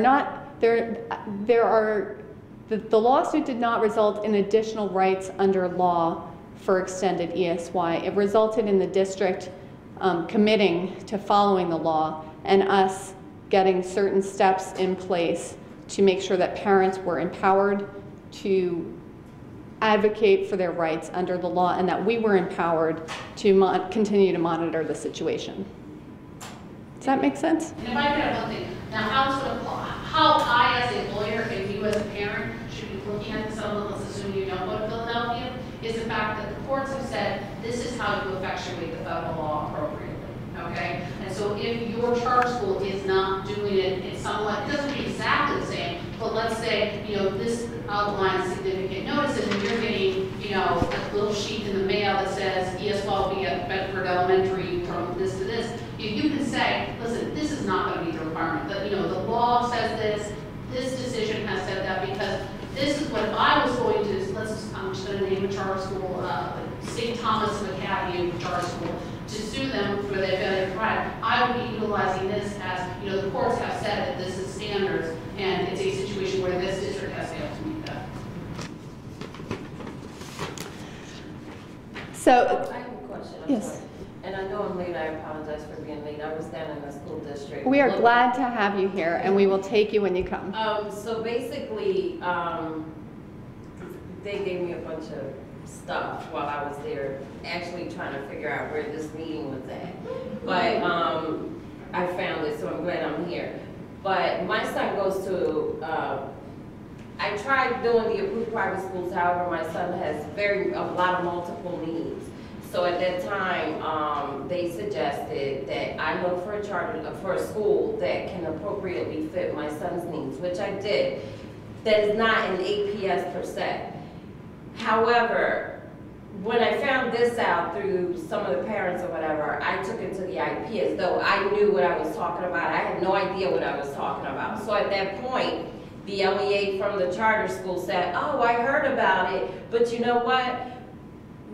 lawsuit did not result in additional rights under law for extended ESY. It resulted in the district committing to following the law and us getting certain steps in place to make sure that parents were empowered to advocate for their rights under the law and that we were empowered to continue to monitor the situation. Does that make sense? And if I could have one thing, now how I as a lawyer and you as a parent should be looking at this, let's assume you don't go to Philadelphia, is the fact that the courts have said this is how you effectuate the federal law appropriately. Okay, and so if your charter school is not doing it, it's somewhat, it doesn't be exactly the same, but let's say, you know, this outlines significant notices and you're getting, you know, a little sheet in the mail that says ESY will be at Bedford Elementary from this to this. You can say, listen, this is not going to be the requirement. But, you know, the law says this decision has said that because this is what if I was going to, I'm just going to name a charter school, St. Thomas Academy Charter School, to sue them for their failure to provide, I would be utilizing this as, you know, the courts have said that this is standards, and it's a situation where this district has failed to meet that. So, I have a question. yes. Sorry. And I know I'm late, I apologize for being late. I was down in the school district. We are glad to have you here, and we will take you when you come. So basically, they gave me a bunch of stuff while I was there, actually trying to figure out where this meeting was at. But I found it, so I'm glad I'm here. But my son goes to, I tried doing the approved private schools, however, my son has a lot of multiple needs. So at that time, they suggested that I look for a school that can appropriately fit my son's needs, which I did. That is not an APS per se. However, when I found this out through some of the parents or whatever, I took it to the IEP as though I knew what I was talking about. I had no idea what I was talking about. So at that point, the LEA from the charter school said, oh, I heard about it, but you know what?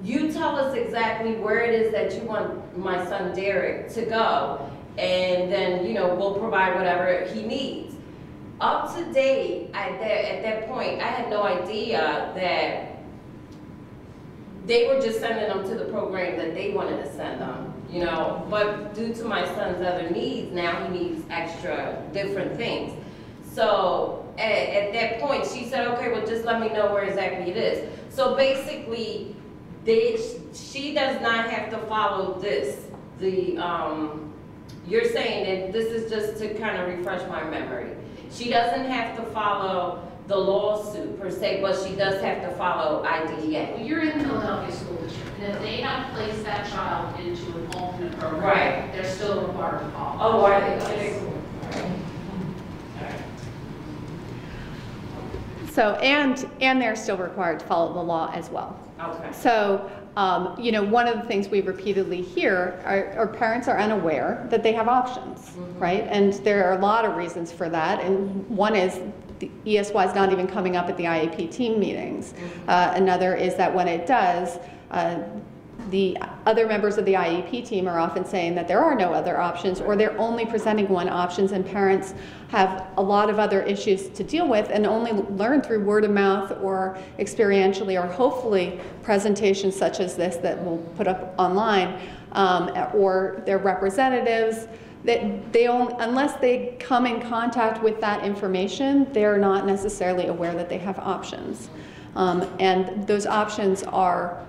You tell us exactly where it is that you want my son Derek to go, and then, you know, we'll provide whatever he needs. Up to date, at that point, I had no idea that they were just sending them to the program that they wanted to send them, you know, but due to my son's other needs, now he needs extra different things. So at that point, she said, okay, well, just let me know where exactly it is. So basically, she does not have to follow this. You're saying that this is just to kind of refresh my memory. She doesn't have to follow the lawsuit per se, but she does have to follow IDEA. Well, you're in the Philadelphia School District, and if they have placed that child into an alternate program, Right. they're still required to follow. Oh, are they? Okay, cool. So, and they're still required to follow the law as well. Okay. So, you know, one of the things we repeatedly hear are parents are unaware that they have options, right? And there are a lot of reasons for that. And one is the ESY is not even coming up at the IEP team meetings. Another is that when it does, the other members of the IEP team are often saying that there are no other options, or they're only presenting one options, and parents have a lot of other issues to deal with and only learn through word of mouth or experientially, or hopefully presentations such as this that we'll put up online, or their representatives, that they only, unless they come in contact with that information, they're not necessarily aware that they have options. And those options are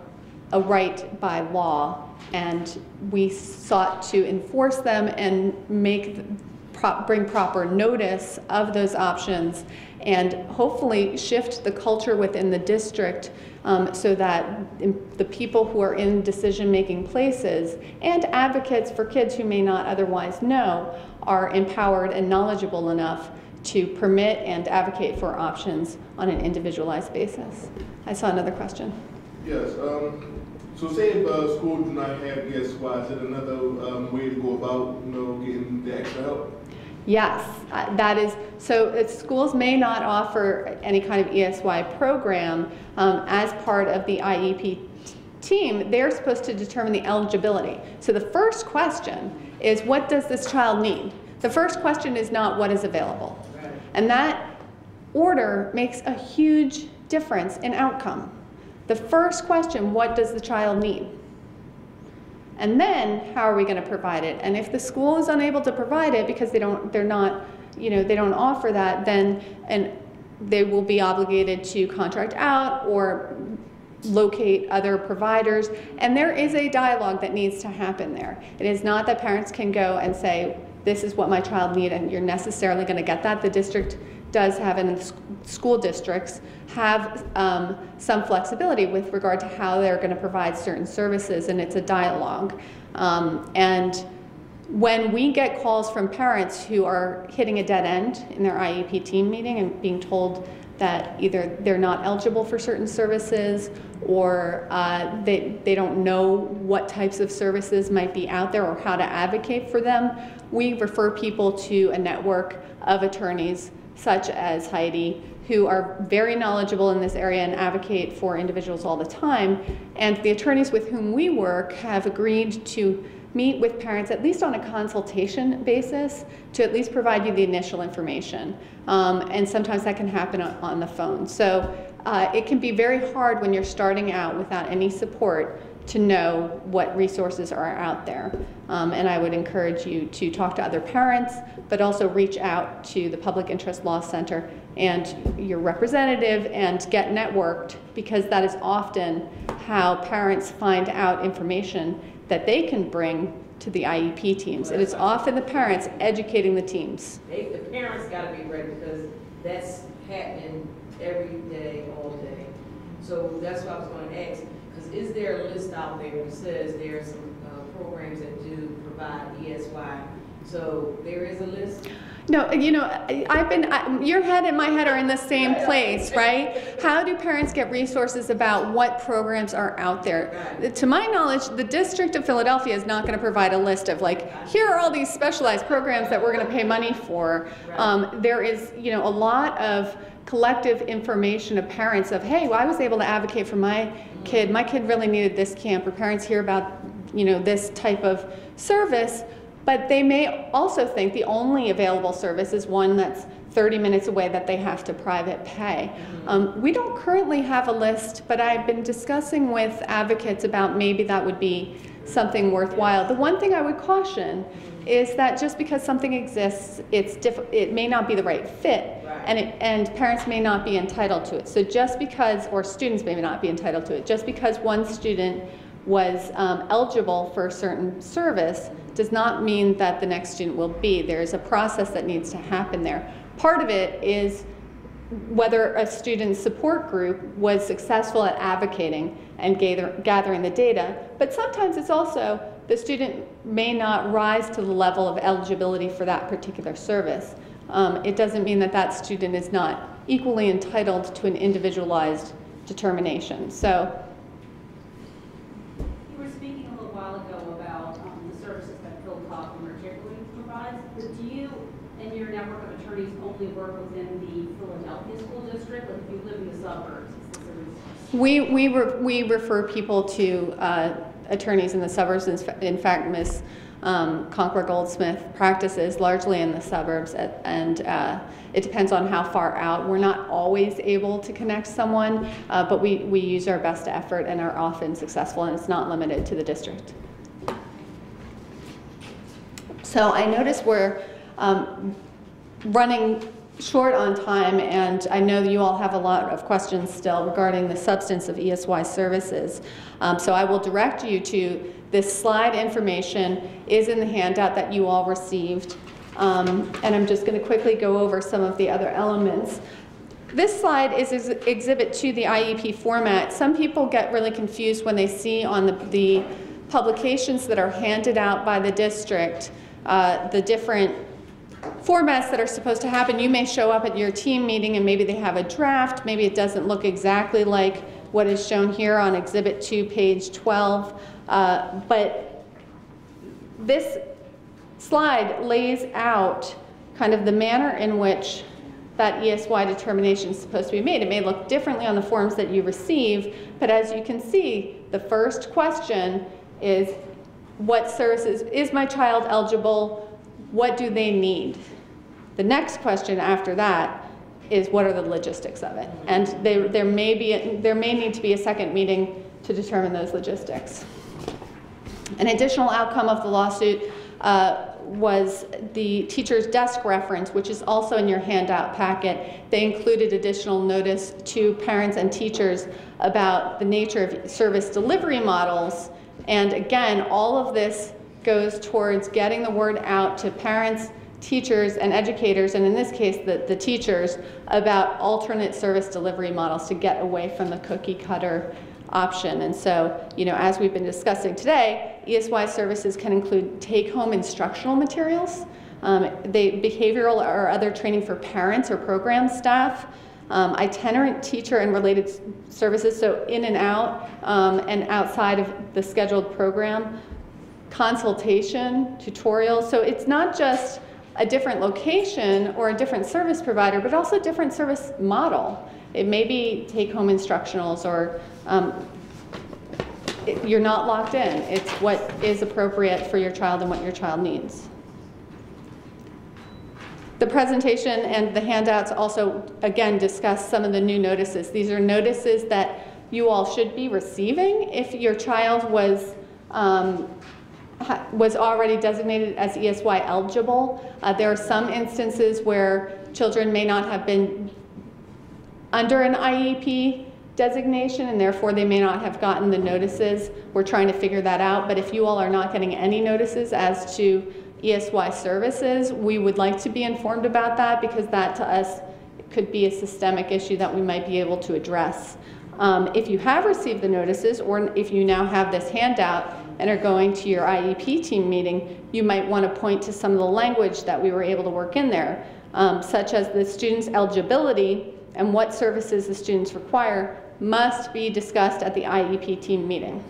a right by law, and we sought to enforce them and bring proper notice of those options, and hopefully shift the culture within the district so that the people who are in decision-making places and advocates for kids who may not otherwise know are empowered and knowledgeable enough to permit and advocate for options on an individualized basis. I saw another question. Yes. So say if a school do not have ESY, is it another way to go about, you know, getting the extra help? Yes, that is, so schools may not offer any kind of ESY program as part of the IEP team. They're supposed to determine the eligibility. So the first question is, what does this child need? The first question is not what is available. And that order makes a huge difference in outcome. The first question, what does the child need? And then, how are we going to provide it? And if the school is unable to provide it because they don't offer that, then they will be obligated to contract out or locate other providers. And there is a dialogue that needs to happen there. It is not that parents can go and say, this is what my child needs, and you're necessarily going to get that. The district does have, and the school districts have some flexibility with regard to how they're going to provide certain services, and it's a dialogue. And when we get calls from parents who are hitting a dead end in their IEP team meeting and being told that either they're not eligible for certain services, or they don't know what types of services might be out there or how to advocate for them, we refer people to a network of attorneys such as Heidi, who are very knowledgeable in this area and advocate for individuals all the time. And the attorneys with whom we work have agreed to meet with parents, at least on a consultation basis, to at least provide you the initial information. And sometimes that can happen on the phone. So it can be very hard when you're starting out without any support to know what resources are out there. And I would encourage you to talk to other parents, but also reach out to the Public Interest Law Center and your representative and get networked, because that is often how parents find out information that they can bring to the IEP teams. It is often the parents educating the teams. The parents got to be ready, because that's happening every day, all day. So that's what I was going to ask. Because is there a list out there that says there are some programs that do provide ESY? So there is a list? No, you know, your head and my head are in the same place, right? How do parents get resources about what programs are out there? Right. To my knowledge, the District of Philadelphia is not going to provide a list of, like, here are all these specialized programs that we're going to pay money for. Right. There is, you know, a lot of collective information of parents of, hey, well, I was able to advocate for my kid really needed this camp, or parents hear about, you know, this type of service. But they may also think the only available service is one that's 30 minutes away that they have to private pay. We don't currently have a list, but I've been discussing with advocates about maybe that would be something worthwhile. The one thing I would caution is that just because something exists, it may not be the right fit, and parents may not be entitled to it. So just because, or students may not be entitled to it, just because one student was eligible for a certain service does not mean that the next student will be. There's a process that needs to happen there. Part of it is whether a student support group was successful at advocating and gathering the data, but sometimes it's also the student may not rise to the level of eligibility for that particular service. It doesn't mean that that student is not equally entitled to an individualized determination. So, you were speaking a little while ago about the services that Phil Kaufman particularly provides. But do you and your network of attorneys only work within the Philadelphia school district? Like if you live in the suburbs? We refer people to attorneys in the suburbs. In fact, Ms. Conquer Goldsmith practices largely in the suburbs, and it depends on how far out. We're not always able to connect someone, but we use our best effort and are often successful, and it's not limited to the district. So I notice we're running short on time, and I know that you all have a lot of questions still regarding the substance of ESY services. So I will direct you to this slide. Information is in the handout that you all received. And I'm just going to quickly go over some of the other elements. This slide is Exhibit 2, the IEP format. Some people get really confused when they see on the publications that are handed out by the district the different formats that are supposed to happen. You may show up at your team meeting and maybe they have a draft. Maybe it doesn't look exactly like what is shown here on Exhibit 2, page 12. But this slide lays out kind of the manner in which that ESY determination is supposed to be made. It may look differently on the forms that you receive, but as you can see, the first question is, what services is my child eligible? What do they need? The next question after that is, what are the logistics of it? And there may need to be a second meeting to determine those logistics. An additional outcome of the lawsuit was the teacher's desk reference, which is also in your handout packet. They included additional notice to parents and teachers about the nature of service delivery models. And again, all of this goes towards getting the word out to parents, teachers, and educators, and in this case, the teachers, about alternate service delivery models to get away from the cookie cutter option. And so, you know, as we've been discussing today, ESY services can include take-home instructional materials, behavioral or other training for parents or program staff, itinerant teacher and related services, so in and out and outside of the scheduled program, consultation, tutorials. So it's not just a different location or a different service provider, but also a different service model. It may be take-home instructionals, or you're not locked in. It's what is appropriate for your child and what your child needs. The presentation and the handouts also, again, discuss some of the new notices. These are notices that you all should be receiving if your child was already designated as ESY eligible. There are some instances where children may not have been under an IEP designation, and therefore they may not have gotten the notices. We're trying to figure that out, but if you all are not getting any notices as to ESY services, we would like to be informed about that, because that to us could be a systemic issue that we might be able to address. If you have received the notices, or if you now have this handout and are going to your IEP team meeting, you might want to point to some of the language that we were able to work in there, such as the student's eligibility and what services the students require must be discussed at the IEP team meeting.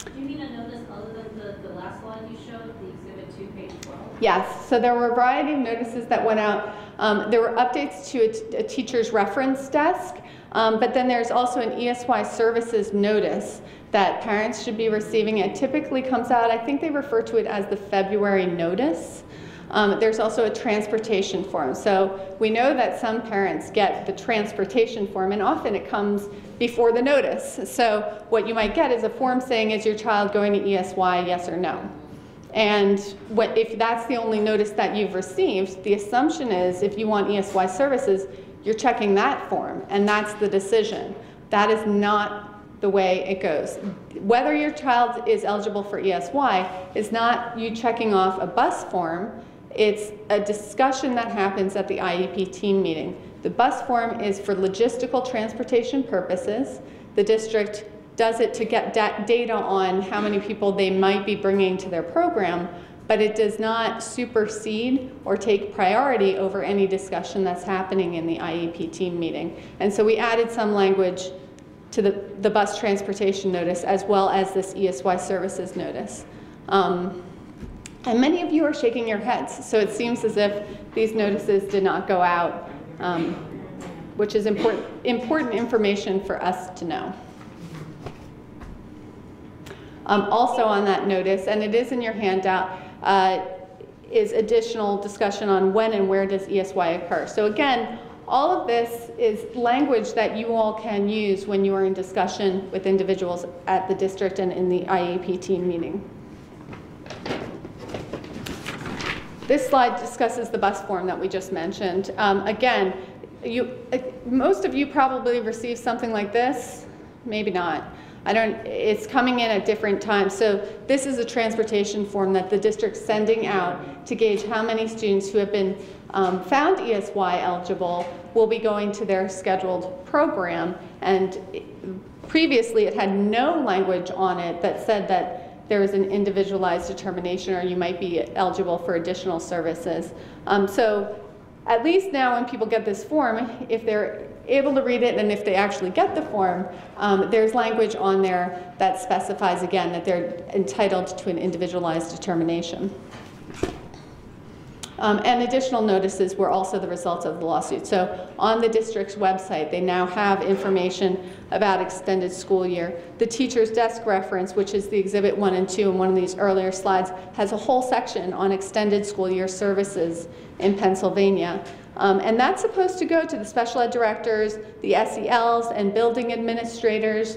Do you mean a notice other than the last slide you showed, the Exhibit 2, page 12? Yes, so there were a variety of notices that went out. There were updates to a teacher's reference desk. But then there's also an ESY services notice that parents should be receiving. It typically comes out, I think they refer to it as the February notice. There's also a transportation form. So we know that some parents get the transportation form, and often it comes before the notice. So what you might get is a form saying, is your child going to ESY, yes or no? And if that's the only notice that you've received, the assumption is if you want ESY services, you're checking that form, and that's the decision. That is not the way it goes. Whether your child is eligible for ESY is not you checking off a bus form. It's a discussion that happens at the IEP team meeting. The bus form is for logistical transportation purposes. The district does it to get data on how many people they might be bringing to their program, but it does not supersede or take priority over any discussion that's happening in the IEP team meeting. And so we added some language to the bus transportation notice as well as this ESY services notice. And many of you are shaking your heads, so it seems as if these notices did not go out, which is important information for us to know. Also on that notice, and it is in your handout, is additional discussion on when and where does ESY occur. So again, all of this is language that you all can use when you are in discussion with individuals at the district and in the IEP team meeting. This slide discusses the bus form that we just mentioned. Again, most of you probably received something like this, maybe not. It's coming in at different times. So this is a transportation form that the district's sending out to gauge how many students who have been found ESY eligible will be going to their scheduled program. And previously it had no language on it that said that there is an individualized determination or you might be eligible for additional services. So at least now when people get this form, if they're able to read it and if they actually get the form, there's language on there that specifies again that they're entitled to an individualized determination. And additional notices were also the result of the lawsuit. So on the district's website, they now have information about extended school year. The teacher's desk reference, which is the exhibit 1 and 2 in one of these earlier slides, has a whole section on extended school year services in Pennsylvania. And that's supposed to go to the special ed directors, the SELs, and building administrators.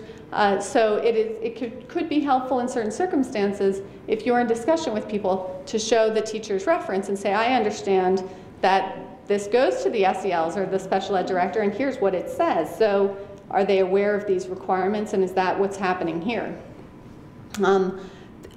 So it could be helpful in certain circumstances if you're in discussion with people to show the teacher's reference and say, I understand that this goes to the SELs or the special ed director, and here's what it says. So are they aware of these requirements, and is that what's happening here?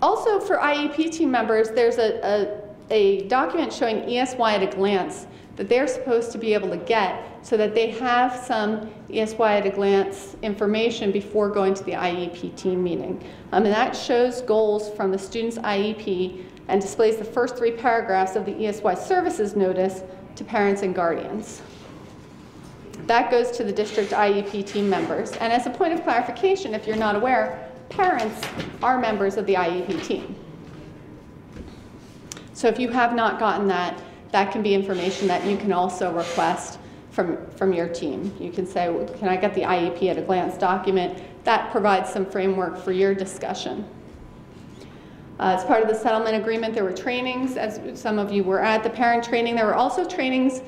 Also for IEP team members, there's a document showing ESY at a glance that they're supposed to be able to get so that they have some ESY at a glance information before going to the IEP team meeting. And that shows goals from the student's IEP and displays the first 3 paragraphs of the ESY services notice to parents and guardians. That goes to the district IEP team members. And as a point of clarification, if you're not aware, parents are members of the IEP team. So if you have not gotten that, that can be information that you can also request from your team. You can say, well, can I get the IEP at a glance document? That provides some framework for your discussion. As part of the settlement agreement, there were trainings, as some of you were at the parent training. There were also trainings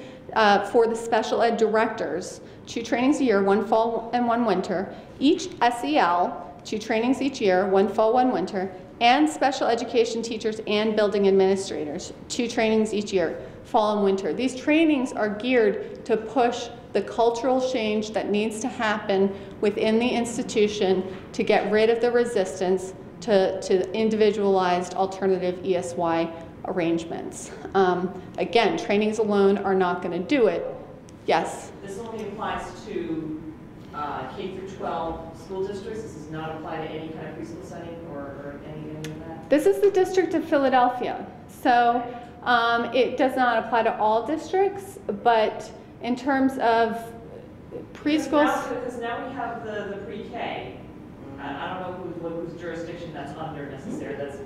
for the special ed directors, 2 trainings a year, 1 fall and 1 winter. Each SEL, 2 trainings each year, 1 fall, 1 winter, and special education teachers and building administrators, 2 trainings each year, fall and winter. These trainings are geared to push the cultural change that needs to happen within the institution to get rid of the resistance to individualized alternative ESY arrangements. Again, trainings alone are not going to do it. Yes? This only applies to K through 12 school districts. This does not apply to any kind of preschool setting or any of that? This is the District of Philadelphia. So it does not apply to all districts, but in terms of preschools. Because now we have the pre-K. I don't know whose jurisdiction that's under necessarily. That's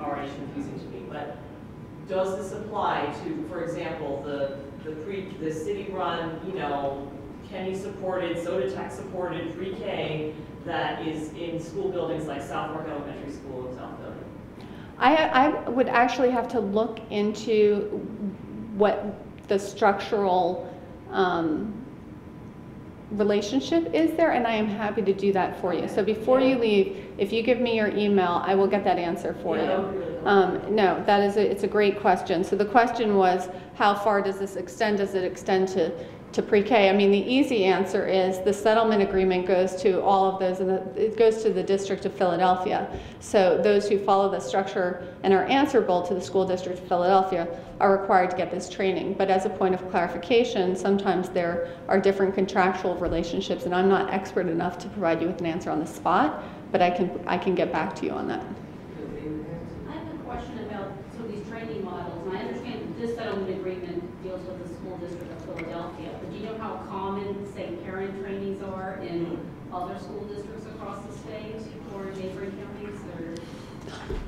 already confusing to me. But does this apply to, for example, the city-run, Kenny supported, Soda supported pre-K that is in school buildings like Southwark Elementary School and South Building? I would actually have to look into what the structural relationship is there, and I am happy to do that for you. So before you leave, if you give me your email, I will get that answer for you. No, that is it's a great question. So the question was, how far does this extend? Does it extend to pre-K? I mean, the easy answer is the settlement agreement goes to all of those, and it goes to the District of Philadelphia. So those who follow the structure and are answerable to the School District of Philadelphia are required to get this training. But as a point of clarification, sometimes there are different contractual relationships, and I'm not expert enough to provide you with an answer on the spot, but I can get back to you on that. I have a question about some of these training models, and I understand this settlement agreement deals with the School District of Philadelphia, but do you know how common, say, parent trainings are in other school districts across the state or neighboring counties?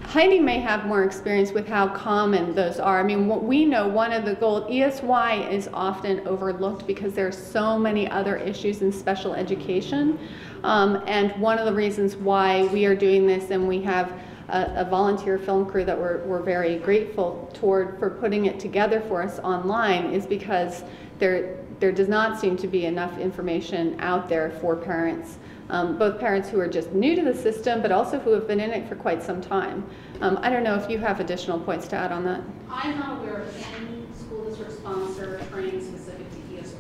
Heidi may have more experience with how common those are. I mean, what we know, one of the goals, ESY is often overlooked because there are so many other issues in special education. And one of the reasons why we are doing this, and we have a volunteer film crew that we're very grateful toward for putting it together for us online, is because there does not seem to be enough information out there for parents. Both parents who are just new to the system, but also who have been in it for quite some time. I don't know if you have additional points to add on that. I'm not aware of any school district sponsor training specific to ESY.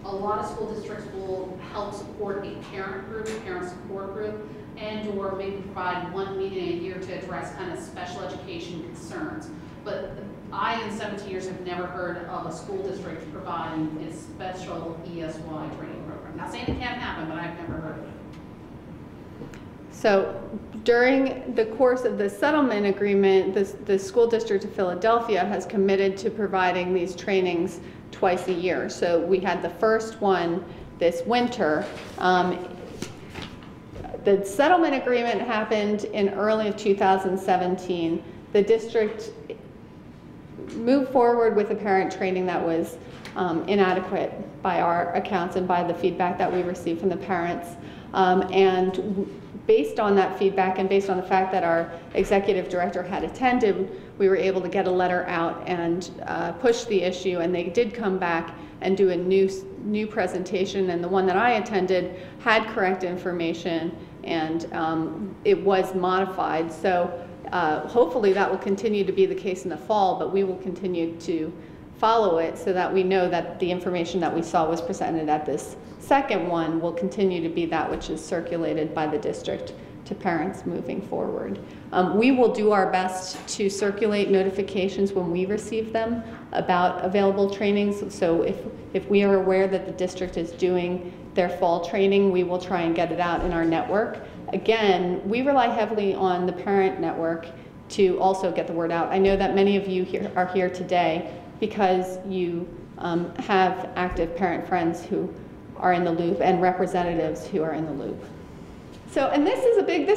A lot of school districts will help support a parent group, parent support group, and or maybe provide one meeting a year to address kind of special education concerns. But I, in 17 years, have never heard of a school district providing a special ESY training program. Not saying it can't happen, but I've never heard of it. So during the course of the settlement agreement, the School District of Philadelphia has committed to providing these trainings twice a year. So we had the first one this winter. The settlement agreement happened in early of 2017. The district moved forward with a parent training that was inadequate by our accounts and by the feedback that we received from the parents. And based on that feedback and based on the fact that our executive director had attended, we were able to get a letter out and push the issue, and they did come back and do a new presentation, and the one that I attended had correct information, and it was modified. So hopefully that will continue to be the case in the fall, but we will continue to follow it so that we know that the information that we saw was presented at this second one will continue to be that which is circulated by the district to parents moving forward. We will do our best to circulate notifications when we receive them about available trainings. So if we are aware that the district is doing their fall training, we will try and get it out in our network. Again, we rely heavily on the parent network to also get the word out. I know that many of you are here today because you have active parent friends who are in the loop and representatives who are in the loop. So, and this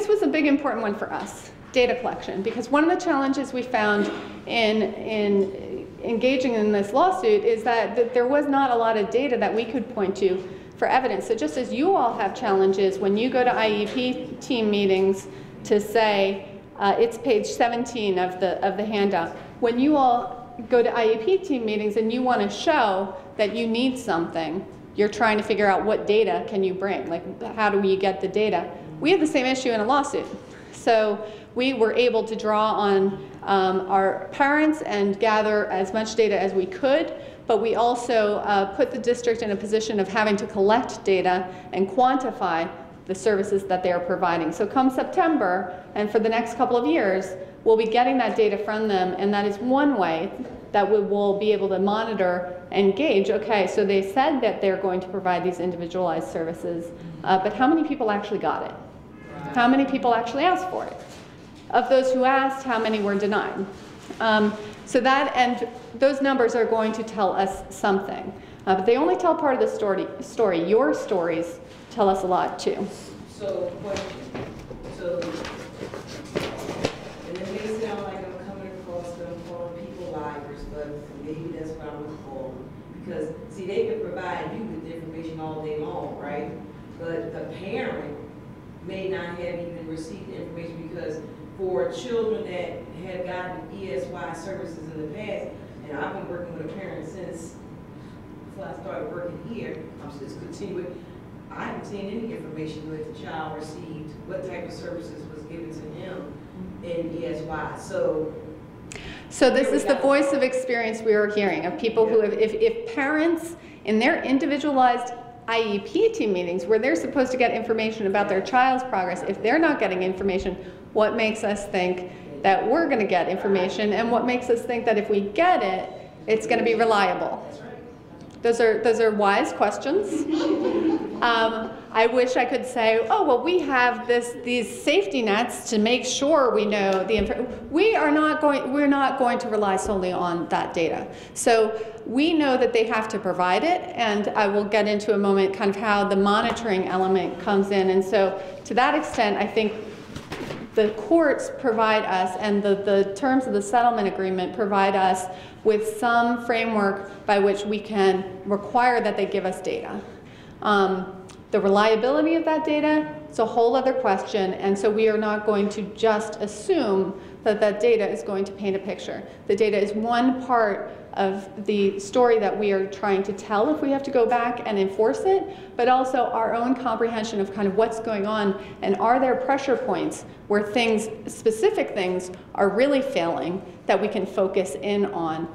was a big important one for us, data collection, because one of the challenges we found in engaging in this lawsuit is that there was not a lot of data that we could point to for evidence. So just as you all have challenges when you go to IEP team meetings to say, it's page 17 of the handout, when you all go to IEP team meetings and you want to show that you need something, you're trying to figure out what data can you bring, like how do we get the data? We have the same issue in a lawsuit. So we were able to draw on our parents and gather as much data as we could, but we also put the district in a position of having to collect data and quantify the services that they are providing. So come September, and for the next couple of years, we'll be getting that data from them, and that is one way that we will be able to monitor and gauge, okay, so they said that they're going to provide these individualized services, but how many people actually got it? How many people actually asked for it? Of those who asked, how many were denied? So that, and those numbers are going to tell us something, but they only tell part of the story. Your stories tell us a lot too. So, question. So, and it may sound like I'm coming across them calling people liars, but maybe that's what I'm calling. Because, see, they can provide you with information all day long, right? But the parent may not have even received the information, because for children that have gotten ESY services in the past, and I've been working with a parent since before I started working here, I'm just continuing, I haven't seen any information that the child received, what type of services was given to him in ESY. So this is the voice of experience we are hearing of people who have, if parents in their individualized IEP team meetings where they're supposed to get information about their child's progress, if they're not getting information, what makes us think that we're going to get information, and what makes us think that if we get it, it's going to be reliable? Those are wise questions. I wish I could say, oh, well, we have these safety nets to make sure we know the info. We're not going to rely solely on that data. So we know that they have to provide it, and I will get into a moment kind of how the monitoring element comes in. And so to that extent, I think the courts provide us, and the terms of the settlement agreement provide us with some framework by which we can require that they give us data. The reliability of that data is a whole other question, and so we are not going to just assume that that data is going to paint a picture. The data is one part of the story that we are trying to tell if we have to go back and enforce it, but also our own comprehension of kind of what's going on, and are there pressure points where things, specific things, are really failing that we can focus in on.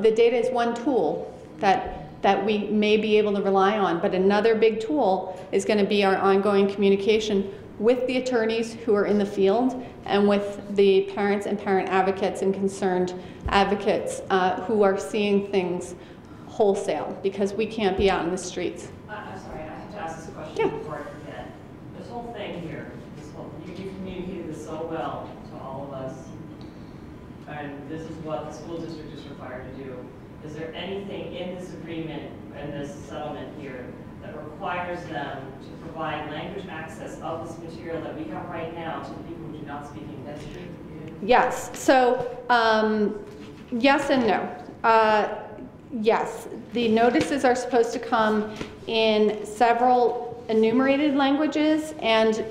The data is one tool that we may be able to rely on, but another big tool is going to be our ongoing communication with the attorneys who are in the field, and with the parents and parent advocates and concerned advocates who are seeing things wholesale, because we can't be out in the streets. I'm sorry, I have to ask this question before I forget. This whole thing here, you communicated this so well to all of us, and this is what the school district is required to do. Is there anything in this agreement and this settlement here that requires them to provide language access of this material that we have right now to the people who do not speak English? Yes. So yes and no. Yes, the notices are supposed to come in several enumerated languages, and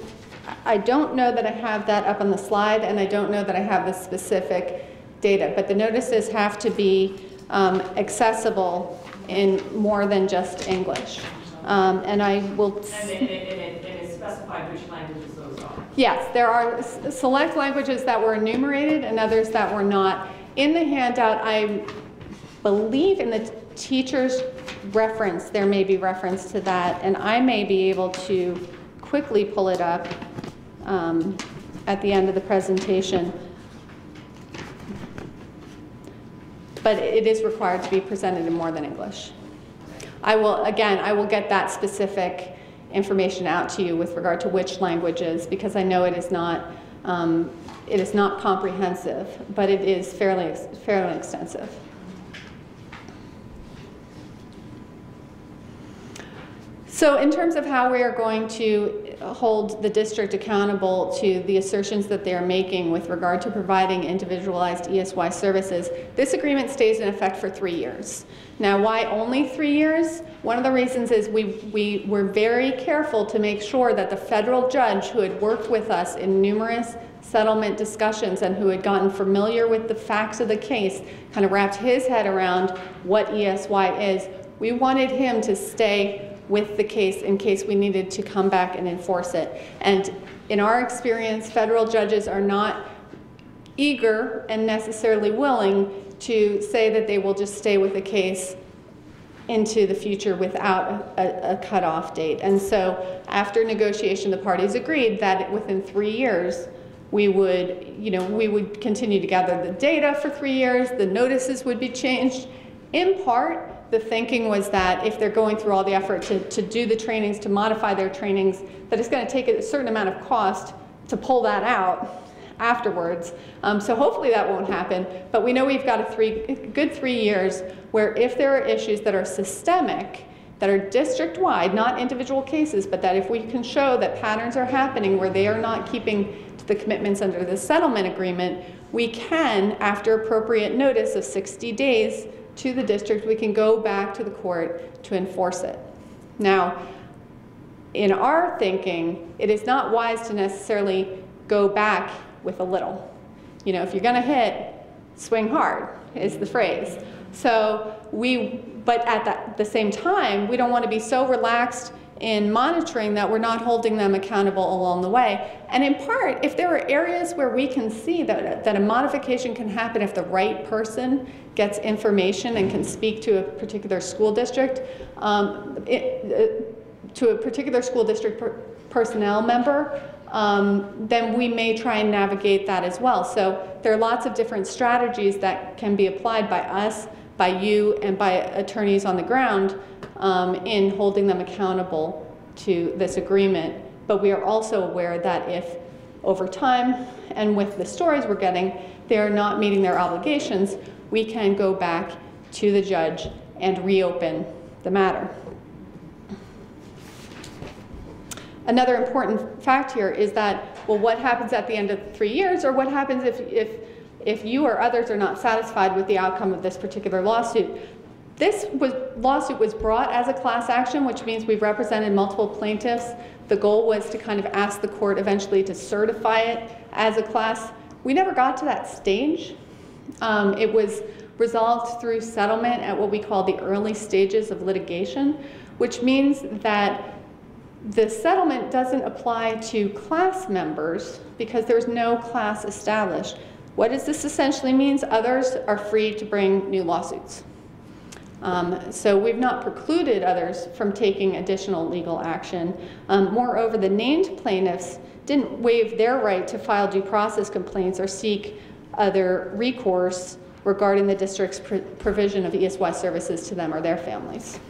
I don't know that I have that up on the slide, and I don't know that I have the specific data, but the notices have to be accessible in more than just English. And I will... And it specified which languages those are? Yes, there are select languages that were enumerated and others that were not. In the handout, I believe in the teacher's reference, there may be reference to that, and I may be able to quickly pull it up at the end of the presentation. But it is required to be presented in more than English. I will get that specific information out to you with regard to which languages, because I know it is not comprehensive, but it is fairly extensive. So in terms of how we are going to hold the district accountable to the assertions that they are making with regard to providing individualized ESY services, this agreement stays in effect for 3 years. Now, why only 3 years? One of the reasons is we were very careful to make sure that the federal judge who had worked with us in numerous settlement discussions and who had gotten familiar with the facts of the case kind of wrapped his head around what ESY is. We wanted him to stay with the case in case we needed to come back and enforce it. And in our experience, federal judges are not eager and necessarily willing to say that they will just stay with the case into the future without a cutoff date. And so after negotiation, the parties agreed that within 3 years, we would continue to gather the data for 3 years, the notices would be changed. In part, the thinking was that if they're going through all the effort to do the trainings, to modify their trainings, that it's going to take a certain amount of cost to pull that out afterwards. So hopefully that won't happen, but we know we've got a good 3 years where if there are issues that are systemic, that are district-wide, not individual cases, but that if we can show that patterns are happening where they are not keeping to the commitments under the settlement agreement, we can, after appropriate notice of 60 days, to the district, we can go back to the court to enforce it. Now, in our thinking, it is not wise to necessarily go back with a little. You know, if you're going to hit, swing hard is the phrase. So but at the same time, we don't want to be so relaxed in monitoring that we're not holding them accountable along the way. And in part, if there are areas where we can see that a modification can happen if the right person gets information and can speak to a particular school district, to a particular school district personnel member, then we may try and navigate that as well. So there are lots of different strategies that can be applied by us, by you, and by attorneys on the ground in holding them accountable to this agreement. But we are also aware that if over time and with the stories we're getting, they are not meeting their obligations, we can go back to the judge and reopen the matter. Another important fact here is that, well, what happens at the end of 3 years, or what happens if you or others are not satisfied with the outcome of this particular lawsuit? This lawsuit was brought as a class action, which means we've represented multiple plaintiffs. The goal was to kind of ask the court eventually to certify it as a class. We never got to that stage. It was resolved through settlement at what we call the early stages of litigation, which means that the settlement doesn't apply to class members because there's no class established. What does this essentially mean? Others are free to bring new lawsuits. So we've not precluded others from taking additional legal action. Moreover, the named plaintiffs didn't waive their right to file due process complaints or seek other recourse regarding the district's provision of ESY services to them or their families.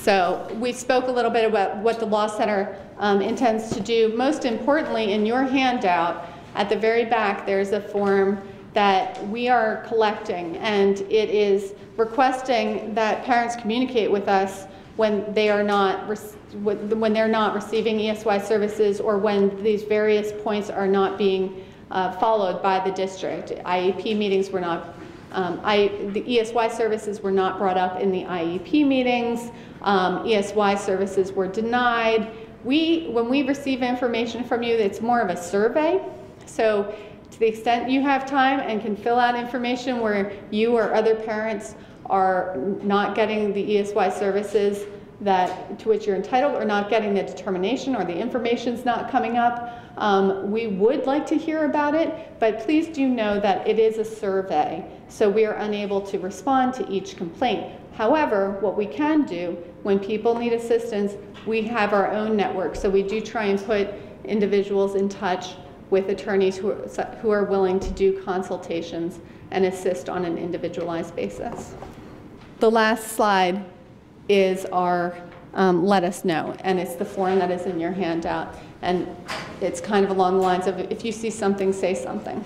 So we spoke a little bit about what the Law Center intends to do. Most importantly, in your handout, at the very back, there's a form that we are collecting, and it is requesting that parents communicate with us when they are not when they're not receiving ESY services, or when these various points are not being followed by the district. IEP meetings were not, the ESY services were not brought up in the IEP meetings. ESY services were denied. When we receive information from you, it's more of a survey. So to the extent you have time and can fill out information where you or other parents are not getting the ESY services to which you're entitled, or not getting the determination, or the information's not coming up, we would like to hear about it, but please do know that it is a survey, so we are unable to respond to each complaint. However, what we can do when people need assistance, we have our own network, so we do try and put individuals in touch with attorneys who are willing to do consultations and assist on an individualized basis. The last slide is our let us know, and it's the form that is in your handout, and it's kind of along the lines of, if you see something, say something.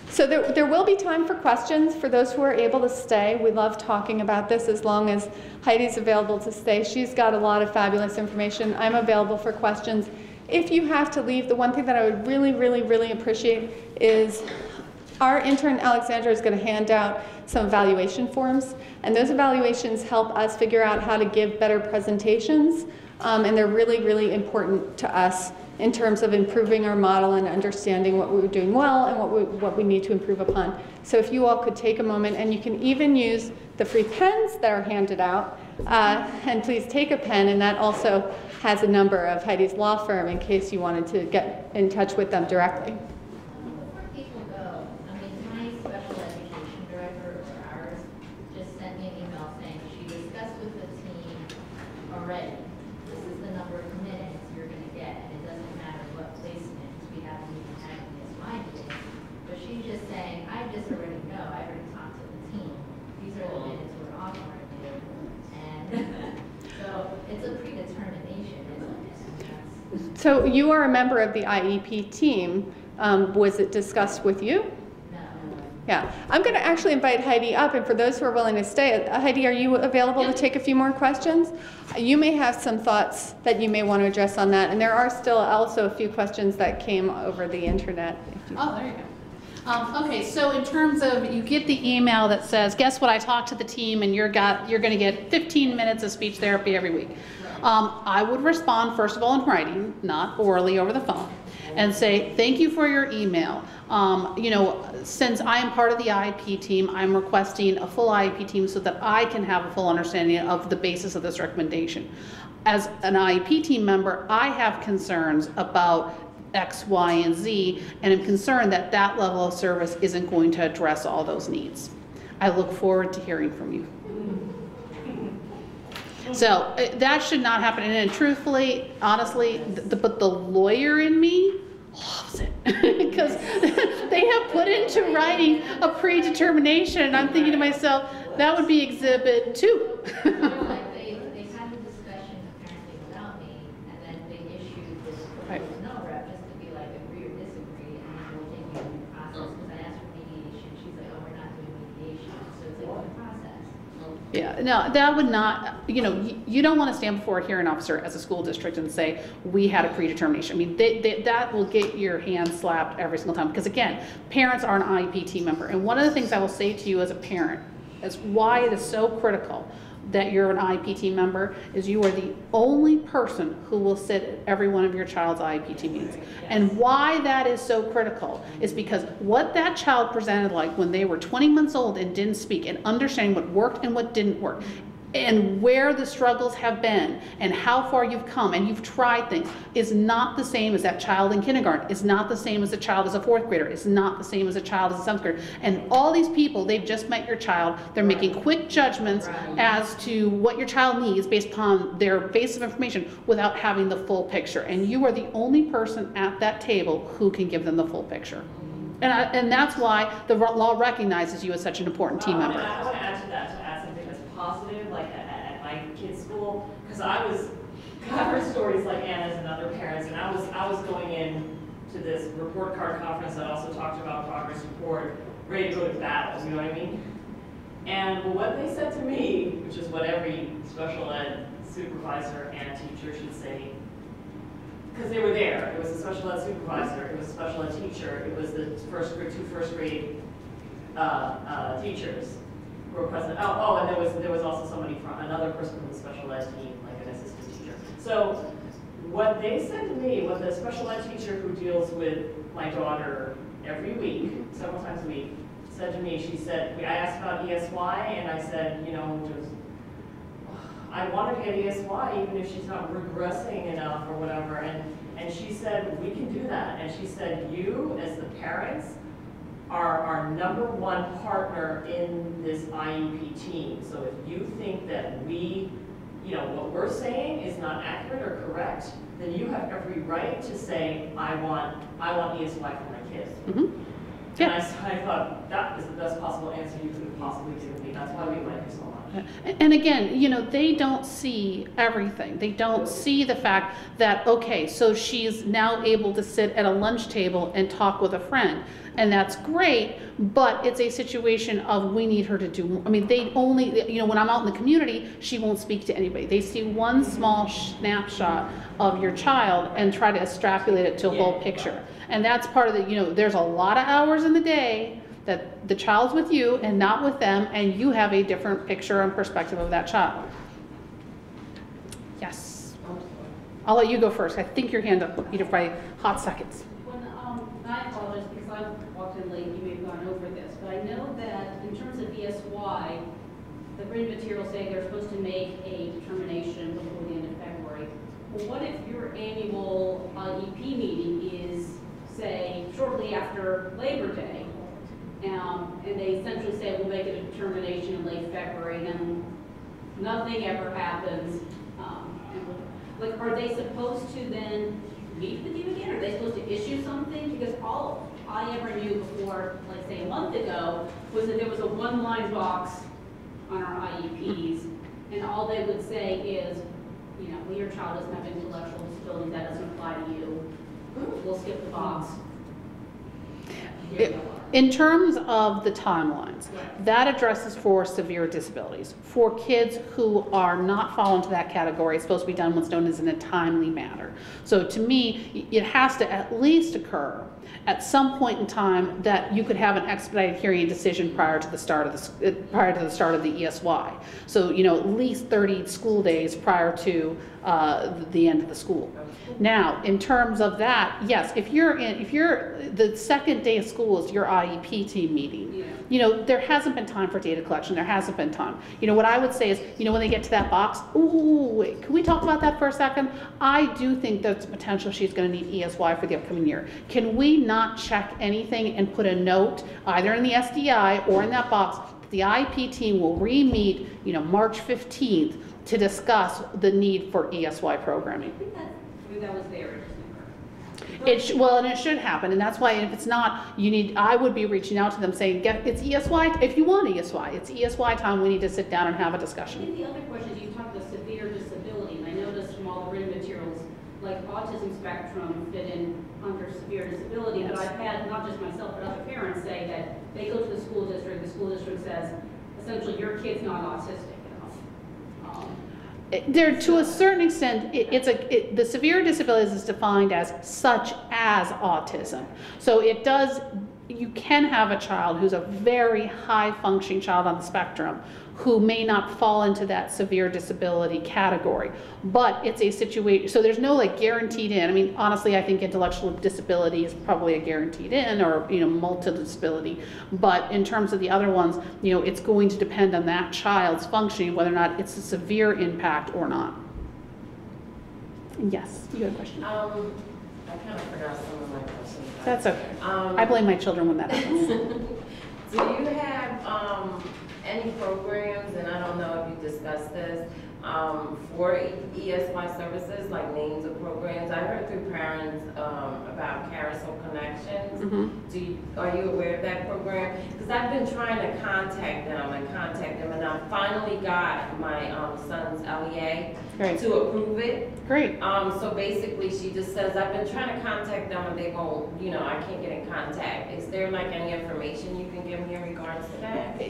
So there will be time for questions for those who are able to stay. We love talking about this as long as Heidi's available to stay. She's got a lot of fabulous information. I'm available for questions. If you have to leave, the one thing that I would really, really, really appreciate is our intern Alexandra is going to hand out some evaluation forms, and those evaluations help us figure out how to give better presentations, and they're really, really important to us in terms of improving our model and understanding what we were doing well and what we need to improve upon. So if you all could take a moment, and you can even use the free pens that are handed out, and please take a pen, and that also has a number of Heidi's law firm in case you wanted to get in touch with them directly. Before people go, I mean, my special education director or ours just sent me an email saying she discussed with the team already. This is the number of minutes you're going to get, and it doesn't matter what placements we haven't even had in this mind yet. But she's just saying, I just already know, I already talked to the team. These are the minutes we're offering you. And so it's a predetermination, isn't it? So you are a member of the IEP team. Was it discussed with you? No. Yeah. I'm going to actually invite Heidi up, and for those who are willing to stay, Heidi, are you available to take a few more questions? You may have some thoughts that you may want to address on that, and there are still also a few questions that came over the internet. Oh, there you go. Okay, so in terms of, you get the email that says, guess what, I talked to the team and you're going to get 15 minutes of speech therapy every week. I would respond, first of all, in writing, not orally over the phone, and say, thank you for your email. You know, since I am part of the IEP team, I'm requesting a full IEP team so that I can have a full understanding of the basis of this recommendation. As an IEP team member, I have concerns about X, Y, and Z, and I'm concerned that that level of service isn't going to address all those needs. I look forward to hearing from you. So that should not happen. And then truthfully, honestly, but the lawyer in me loves it because they have put into writing a predetermination, and I'm thinking to myself, that would be exhibit 2. They had a discussion apparently without me, and then they issued this proposed no rep just to be like agree or disagree, and then we'll take you through the process. Because I asked for mediation, she's like, oh, we're not doing mediation, so it's like a process. Yeah, no, that would not, you know, you don't want to stand before a hearing officer as a school district and say, we had a predetermination. I mean, that will get your hand slapped every single time. Because again, parents are an IEP team member. And one of the things I will say to you as a parent is why it is so critical that you're an IEP team member is you are the only person who will sit at every one of your child's IEP team meetings. And why that is so critical is because what that child presented like when they were 20 months old and didn't speak, and understanding what worked and what didn't work, and where the struggles have been and how far you've come and you've tried things is not the same as that child in kindergarten. It's not the same as a child as a 4th grader. It's not the same as a child as a 7th grader. And all these people, they've just met your child. They're making quick judgments as to what your child needs based upon their base of information without having the full picture. And you are the only person at that table who can give them the full picture. And that's why the law recognizes you as such an important team member. I want to add to that, to add something that's positive, like at my kids' school, because I heard stories like Anna's and other parents, and I was going in to this report card conference that also talked about progress report, ready to go to battle, you know what I mean? And what they said to me, which is what every special ed supervisor and teacher should say, because they were there. It was a special ed supervisor, it was a special ed teacher, it was the two first grade teachers who were present. Oh, and there was also somebody from another person from the special ed team, like an assistant teacher. So what they said to me, what the special ed teacher who deals with my daughter every week, several times a week, said to me, she said, I asked about ESY, and I said, you know, I want to get ESY even if she's not regressing enough or whatever. And she said, we can do that. And she said, you as the parents are our #1 partner in this IEP team. So if you think that we, you know, what we're saying is not accurate or correct, then you have every right to say, I want ESY for my kids. Mm-hmm. Yeah. And I thought that is the best possible answer you could have possibly given me. That's why we like her so much. And again, you know, they don't see everything. They don't see the fact that, okay, so she's now able to sit at a lunch table and talk with a friend. And that's great, but it's a situation of we need her to do, I mean, they only, you know, when I'm out in the community, she won't speak to anybody. They see one small snapshot of your child and try to extrapolate it to a whole picture. And that's part of the, you know, there's a lot of hours in the day that the child's with you and not with them, and you have a different picture and perspective of that child. Yes. I'll let you go first. I think your hand up, Peter, by hot seconds. When, I apologize because I walked in late, you may have gone over this, but I know that in terms of ESY, the written materials say they're supposed to make a determination before the end of February. Well, what if your annual EP meeting is, say, shortly after Labor Day, and they essentially say we'll make a determination in late February, and nothing ever happens? Like, are they supposed to then meet with you again? Are they supposed to issue something? Because all I ever knew before, like say a month ago, was that there was a one-line box on our IEPs, and all they would say is, you know, well, your child doesn't have intellectual disability, that doesn't apply to you. We'll skip the box. Here you are. In terms of the timelines, that addresses for severe disabilities. For kids who are not fall into that category, it's supposed to be done what's known as in a timely manner. So to me, it has to at least occur at some point in time that you could have an expedited hearing and decision prior to the start of the ESY. So, you know, at least 30 school days prior to the end of the school. Now, in terms of that, yes, if the second day of school is your IEP team meeting, you know, there hasn't been time for data collection. There hasn't been time. You know, what I would say is, you know, when they get to that box, ooh, wait, can we talk about that for a second? I do think there's potential she's going to need ESY for the upcoming year. Can we not check anything and put a note either in the SDI or in that box? The IEP team will re-meet, you know, March 15th to discuss the need for ESY programming. I think that was there. Well, and it should happen, and that's why if it's not, I would be reaching out to them saying, it's ESY, if you want ESY, it's ESY time, we need to sit down and have a discussion. I think the other question is, you talked about severe disability, and I noticed from all the written materials, like autism spectrum fit in under severe disability, yes. But I've had, not just myself, but other parents say that they go to the school district says, essentially, your kid's not autistic enough. There, to a certain extent, the severe disabilities is defined as such as autism. So you can have a child who's a very high functioning child on the spectrum who may not fall into that severe disability category, but it's a situation, so there's no like guaranteed in. I mean, honestly, I think intellectual disability is probably a guaranteed in, or, you know, multi-disability, but in terms of the other ones, you know, it's going to depend on that child's functioning, whether or not it's a severe impact or not. Yes, you had a question? I kind of forgot some of my questions. That's okay. I blame my children when that happens. Do you have any programs, and I don't know if you discussed this, for ESY services, like names of programs? I heard through parents about Carousel Connections. Mm-hmm. Are you aware of that program? Because I've been trying to contact them, and I finally got my son's LEA to approve it. Great. So basically, she just says, I've been trying to contact them, and they won't, you know, I can't get in contact. Is there like any information you can give me in regards to that?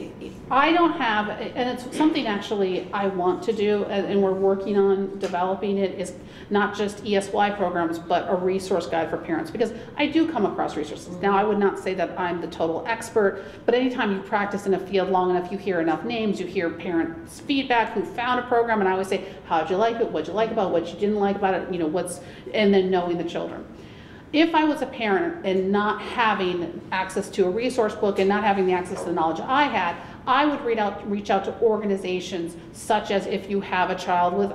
I don't have, and it's something actually I want to do, and we're working on developing it, is not just ESY programs, but a resource guide for parents, because I do come across resources. Mm-hmm. Now, I would not say that I'm the total expert, but anytime you practice in a field long enough, you hear enough names, you hear parents' feedback who found a program, and I always say, how'd you like it? What'd you like about it? What you didn't like about it? You know, and then knowing the children. If I was a parent and not having access to a resource book and not having the access to the knowledge I had, I would reach out to organizations such as, if you have a child with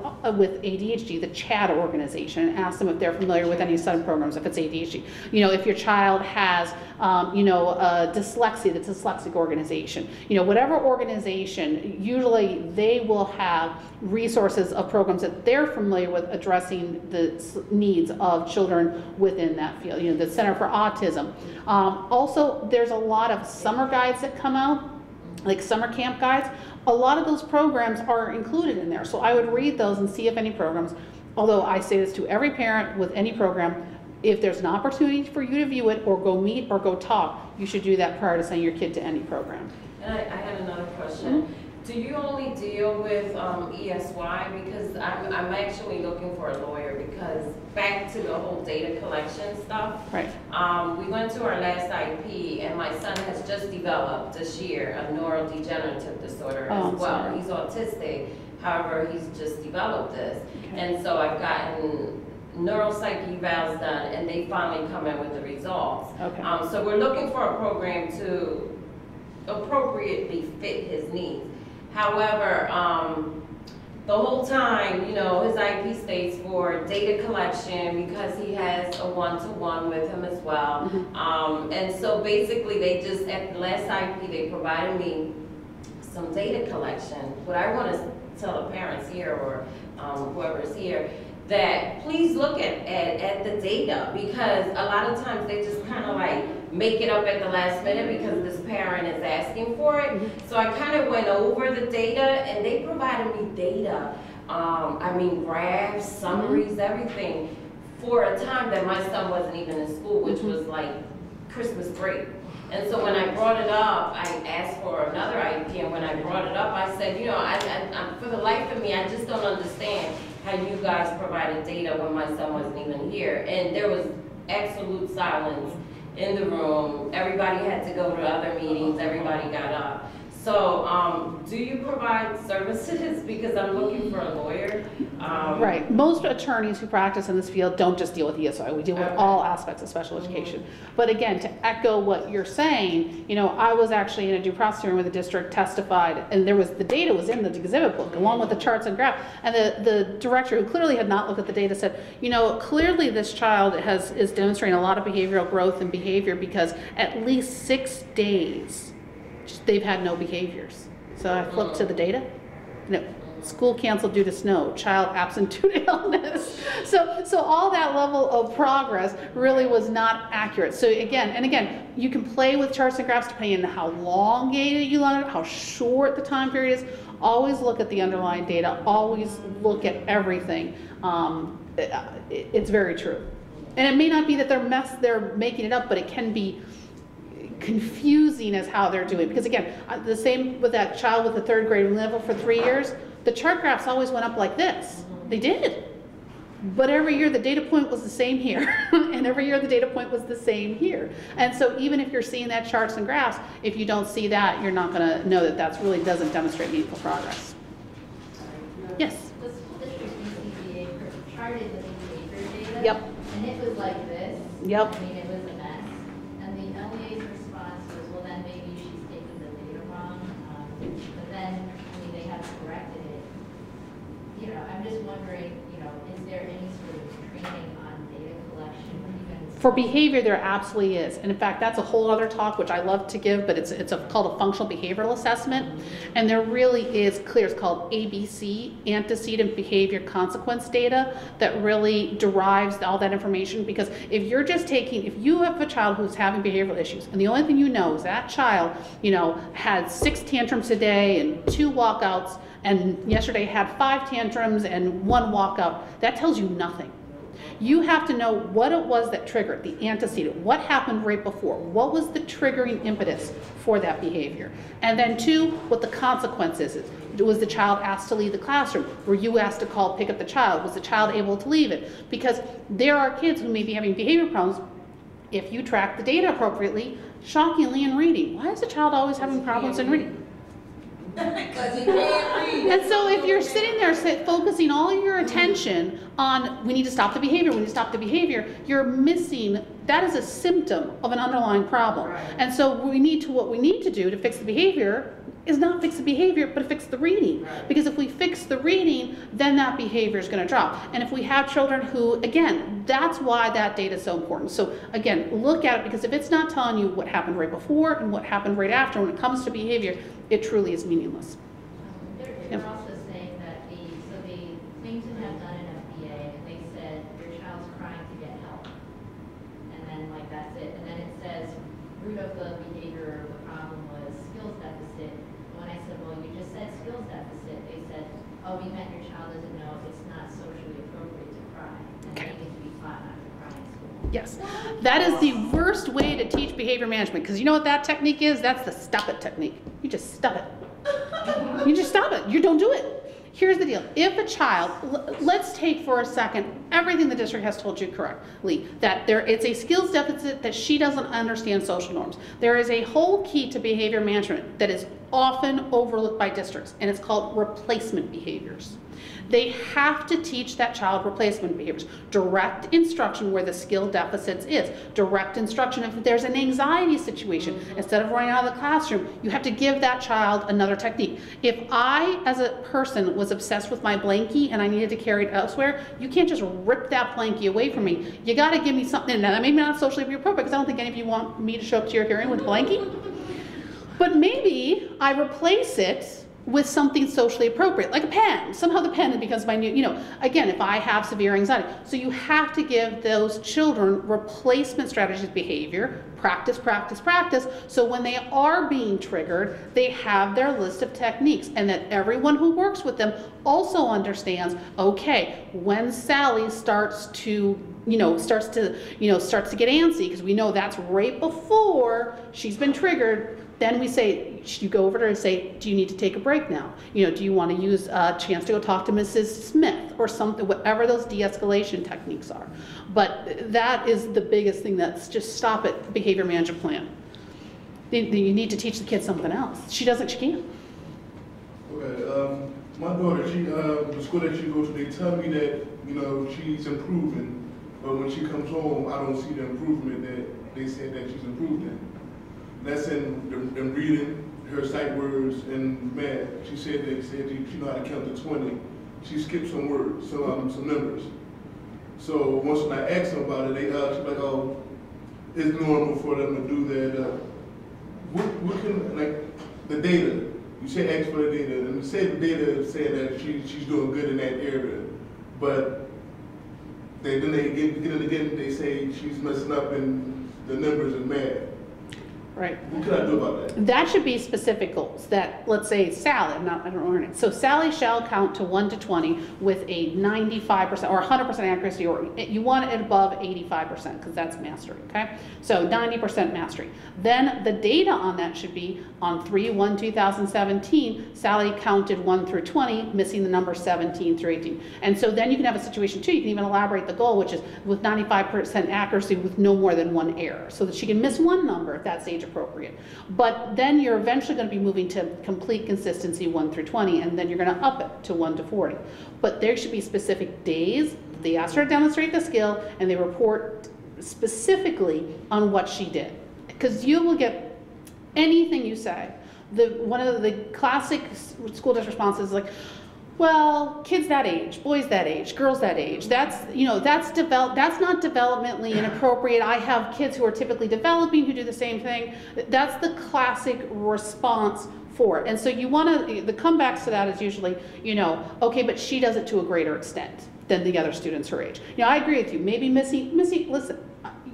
ADHD, the CHAD organization, and ask them if they're familiar with any study programs if it's ADHD. You know, if your child has, dyslexia, the dyslexic organization. You know, whatever organization, usually they will have resources of programs that they're familiar with addressing the needs of children within that field. You know, the Center for Autism. Also, there's a lot of summer guides that come out, like summer camp guides. A lot of those programs are included in there. So I would read those and see if any programs, although I say this to every parent with any program, if there's an opportunity for you to view it or go meet or go talk, you should do that prior to sending your kid to any program. And I had another question. Mm-hmm. Do you only deal with ESY? Because I'm actually looking for a lawyer, because back to the whole data collection stuff. Right. We went to our last IEP, and my son has just developed this year a neurodegenerative disorder as well. Sorry. He's autistic, however, he's just developed this. Okay. And so I've gotten neuropsych evals done, and they finally come in with the results. Okay. So we're looking for a program to appropriately fit his needs. However, the whole time, you know, his IEP states for data collection, because he has a one-to-one with him as well. Mm-hmm. And so basically they just, at the last IEP, they provided me some data collection. What I want to tell the parents here, or whoever's here, that please look at the data, because a lot of times they just kind of like make it up at the last minute because this parent is asking for it. Mm-hmm. So I kind of went over the data, and they provided me data, I mean graphs, summaries, mm-hmm. everything, for a time that my son wasn't even in school, which mm-hmm. was like Christmas break. And so when I brought it up, I asked for another IEP, and when I brought it up, I said, you know, I'm for the life of me, I just don't understand how you guys provided data when my son wasn't even here. And there was absolute silence in the room. Everybody had to go to other meetings, everybody got up. So, do you provide services? Because I'm looking for a lawyer. Right. Most attorneys who practice in this field don't just deal with ESY. We deal with all aspects of special education. But again, to echo what you're saying, you know, I was actually in a due process hearing where the district testified, and there was, the data was in the exhibit book along with the charts and graphs. And the director, who clearly had not looked at the data, said, you know, clearly this child is demonstrating a lot of behavioral growth and behavior because at least 6 days they've had no behaviors. So I flipped to the data. No, school canceled due to snow, child absent due to illness. So all that level of progress really was not accurate. So again, you can play with charts and graphs depending on how long data you learn, how short the time period is. Always look at the underlying data. Always look at everything. It's very true. And it may not be that they're making it up, but it can be confusing as how they're doing, because again, the same with that child with the 3rd grade level for 3 years, the chart graphs always went up like this. They did, but every year the data point was the same here and every year the data point was the same here. And so even if you're seeing that charts and graphs, if you don't see that, you're not going to know that that really doesn't demonstrate meaningful progress. Yes? The school district ECBA charted the behavior data. Yep. And it was like this. Yep. I mean, it was a mess. And the LEA's response was, well, then maybe she's taking the data wrong. But then, I mean, they have corrected it. You know, I'm just wondering, you know, is there any sort of training on data collection? For behavior, there absolutely is. And in fact, that's a whole other talk, which I love to give, but it's called a functional behavioral assessment. And there really is clear, it's called ABC, antecedent behavior consequence data, that really derives all that information. Because if you're just if you have a child who's having behavioral issues, and the only thing you know is that child, you know, had 6 tantrums a day and 2 walkouts, and yesterday had 5 tantrums and 1 walkout, that tells you nothing. You have to know what it was that triggered, the antecedent, what happened right before, what was the triggering impetus for that behavior. And then 2, what the consequences is. Was the child asked to leave the classroom? Were you asked to pick up the child? Was the child able to leave it? Because there are kids who may be having behavior problems. If you track the data appropriately, shockingly in reading. Why is the child always having problems in reading? Because he can't read. And so if you're sitting there focusing all your attention on, we need to stop the behavior, we need to stop the behavior, you're missing, that is a symptom of an underlying problem. Right. And so what we need to do to fix the behavior is not fix the behavior, but fix the reading. Right. Because if we fix the reading, then that behavior is going to drop. And if we have children who, again, that's why that data is so important. So again, look at it, because if it's not telling you what happened right before and what happened right after when it comes to behavior, it truly is meaningless. They're also saying that the things that have done an FBA, they said your child's crying to get help. And then like that's it. And then it says root of the behavior or the problem was skills deficit. When I said, well, you just said skills deficit, they said, oh, we meant your child doesn't know it's not socially appropriate to cry. And they need to be taught not to cry in school. Yes, that is the worst way to teach behavior management, because you know what that technique is? That's the stop it technique. You just stop it. You just stop it. You don't do it. Here's the deal. If a child, let's take for a second everything the district has told you correctly, that it's a skills deficit, that she doesn't understand social norms. There is a whole key to behavior management that is often overlooked by districts, and it's called replacement behaviors. They have to teach that child replacement behaviors. Direct instruction where the skill deficits is. Direct instruction if there's an anxiety situation. Instead of running out of the classroom, you have to give that child another technique. If I, as a person, was obsessed with my blankie and I needed to carry it elsewhere, you can't just rip that blankie away from me. You got to give me something. Now, that may not socially be appropriate, because I don't think any of you want me to show up to your hearing with a blankie. But maybe I replace it with something socially appropriate, like a pen. Somehow the pen becomes my new, again, if I have severe anxiety. So you have to give those children replacement strategies behavior, practice, practice, practice, so when they are being triggered, they have their list of techniques, and that everyone who works with them also understands, okay, when Sally starts to get antsy, because we know that's right before she's been triggered, then we say, you go over to her and say, do you need to take a break now? Do you want to use a chance to go talk to Mrs. Smith or something, whatever those de-escalation techniques are. But that is the biggest thing, that's just stop it, behavior management plan. You need to teach the kid something else. She can't. Okay, my daughter, the school that she goes to, they tell me that, she's improving, but when she comes home, I don't see the improvement that they said that she's improved in. That's in reading, her sight words, and math. She said she know how to count to 20. She skipped some words, some numbers. So once when I asked them about it, she's like, oh, it's normal for them to do that. What can, like, the data, you say ask for the data, and say the data saying that she's doing good in that area, but then they get it again, they say she's messing up in the numbers and math. Right. What can I do about that? That should be specific goals. That, let's say Sally, I don't learn it. So Sally shall count to 1 to 20 with a 95% or 100% accuracy, or you want it above 85% because that's mastery, okay? So 90% mastery. Then the data on that should be on 3/1/2017, Sally counted 1 through 20, missing the number 17 through 18. And so then you can have a situation too, you can even elaborate the goal, which is with 95% accuracy with no more than 1 error, so that she can miss 1 number if that's age appropriate. But then you're eventually going to be moving to complete consistency 1 through 20, and then you're going to up it to 1 to 40. But there should be specific days they ask her to demonstrate the skill, and they report specifically on what she did. Because you will get anything you say. One of the classic school district responses is like, well, kids that age, boys that age, girls that age, that's not developmentally inappropriate. I have kids who are typically developing who do the same thing. That's the classic response for it. And so you want to, the comebacks to that is usually, okay, but she does it to a greater extent than the other students her age. I agree with you. Maybe Missy, listen,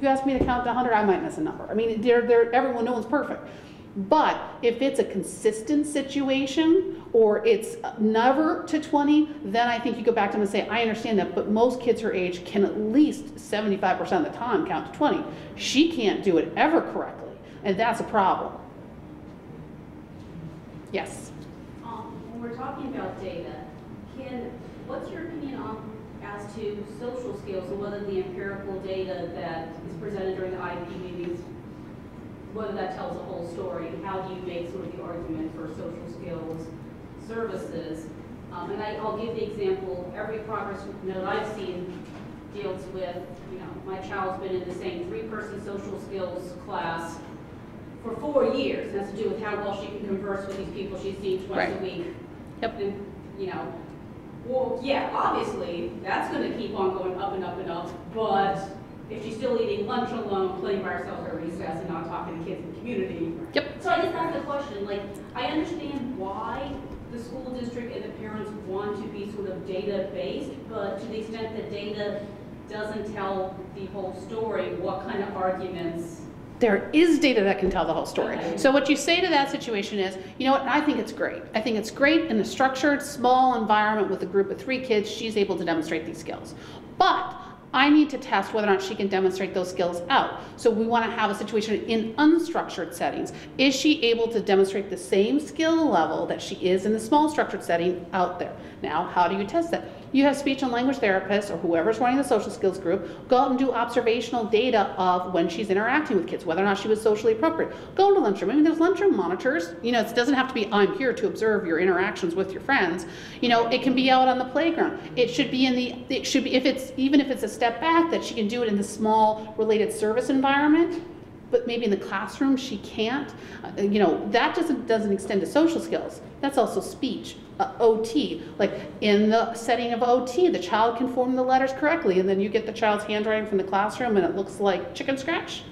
you ask me to count to 100, I might miss a number. I mean, everyone, no one's perfect. But if it's a consistent situation or it's never to 20, then I think you go back to them and say, I understand that, but most kids her age can at least 75% of the time count to 20. She can't do it ever correctly, and that's a problem. Yes? When we're talking about data, what's your opinion as to social skills and whether the empirical data that is presented during the IEP meetings, whether that tells the whole story? How do you make sort of the argument for social skills services? And I'll give the example, every progress note I've seen deals with, my child's been in the same 3-person social skills class for 4 years. It has to do with how well she can converse with these people she's seen twice a week. Yep. And, well, yeah, obviously, that's going to keep on going up and up and up, but if she's still eating lunch alone, playing by herself at recess, and not talking to kids in the community. Yep. So I guess that's the question. Like, I understand why the school district and the parents want to be sort of data-based, but to the extent that data doesn't tell the whole story, what kind of arguments? There is data that can tell the whole story. Okay. So what you say to that situation is, you know what, I think it's great. I think it's great in a structured, small environment with a group of 3 kids, she's able to demonstrate these skills. But I need to test whether or not she can demonstrate those skills out. So we want to have a situation in unstructured settings. Is she able to demonstrate the same skill level that she is in the small structured setting out there? Now, how do you test that? You have speech and language therapists or whoever's running the social skills group go out and do observational data of when she's interacting with kids, whether or not she was socially appropriate. Go to lunchroom. I mean, there's lunchroom monitors. It doesn't have to be, I'm here to observe your interactions with your friends. It can be out on the playground. It should be even if it's a step back, that she can do it in the small related service environment, but maybe in the classroom she can't. That doesn't extend to social skills. That's also speech. OT, like in the setting of OT, the child can form the letters correctly, and then you get the child's handwriting from the classroom and it looks like chicken scratch.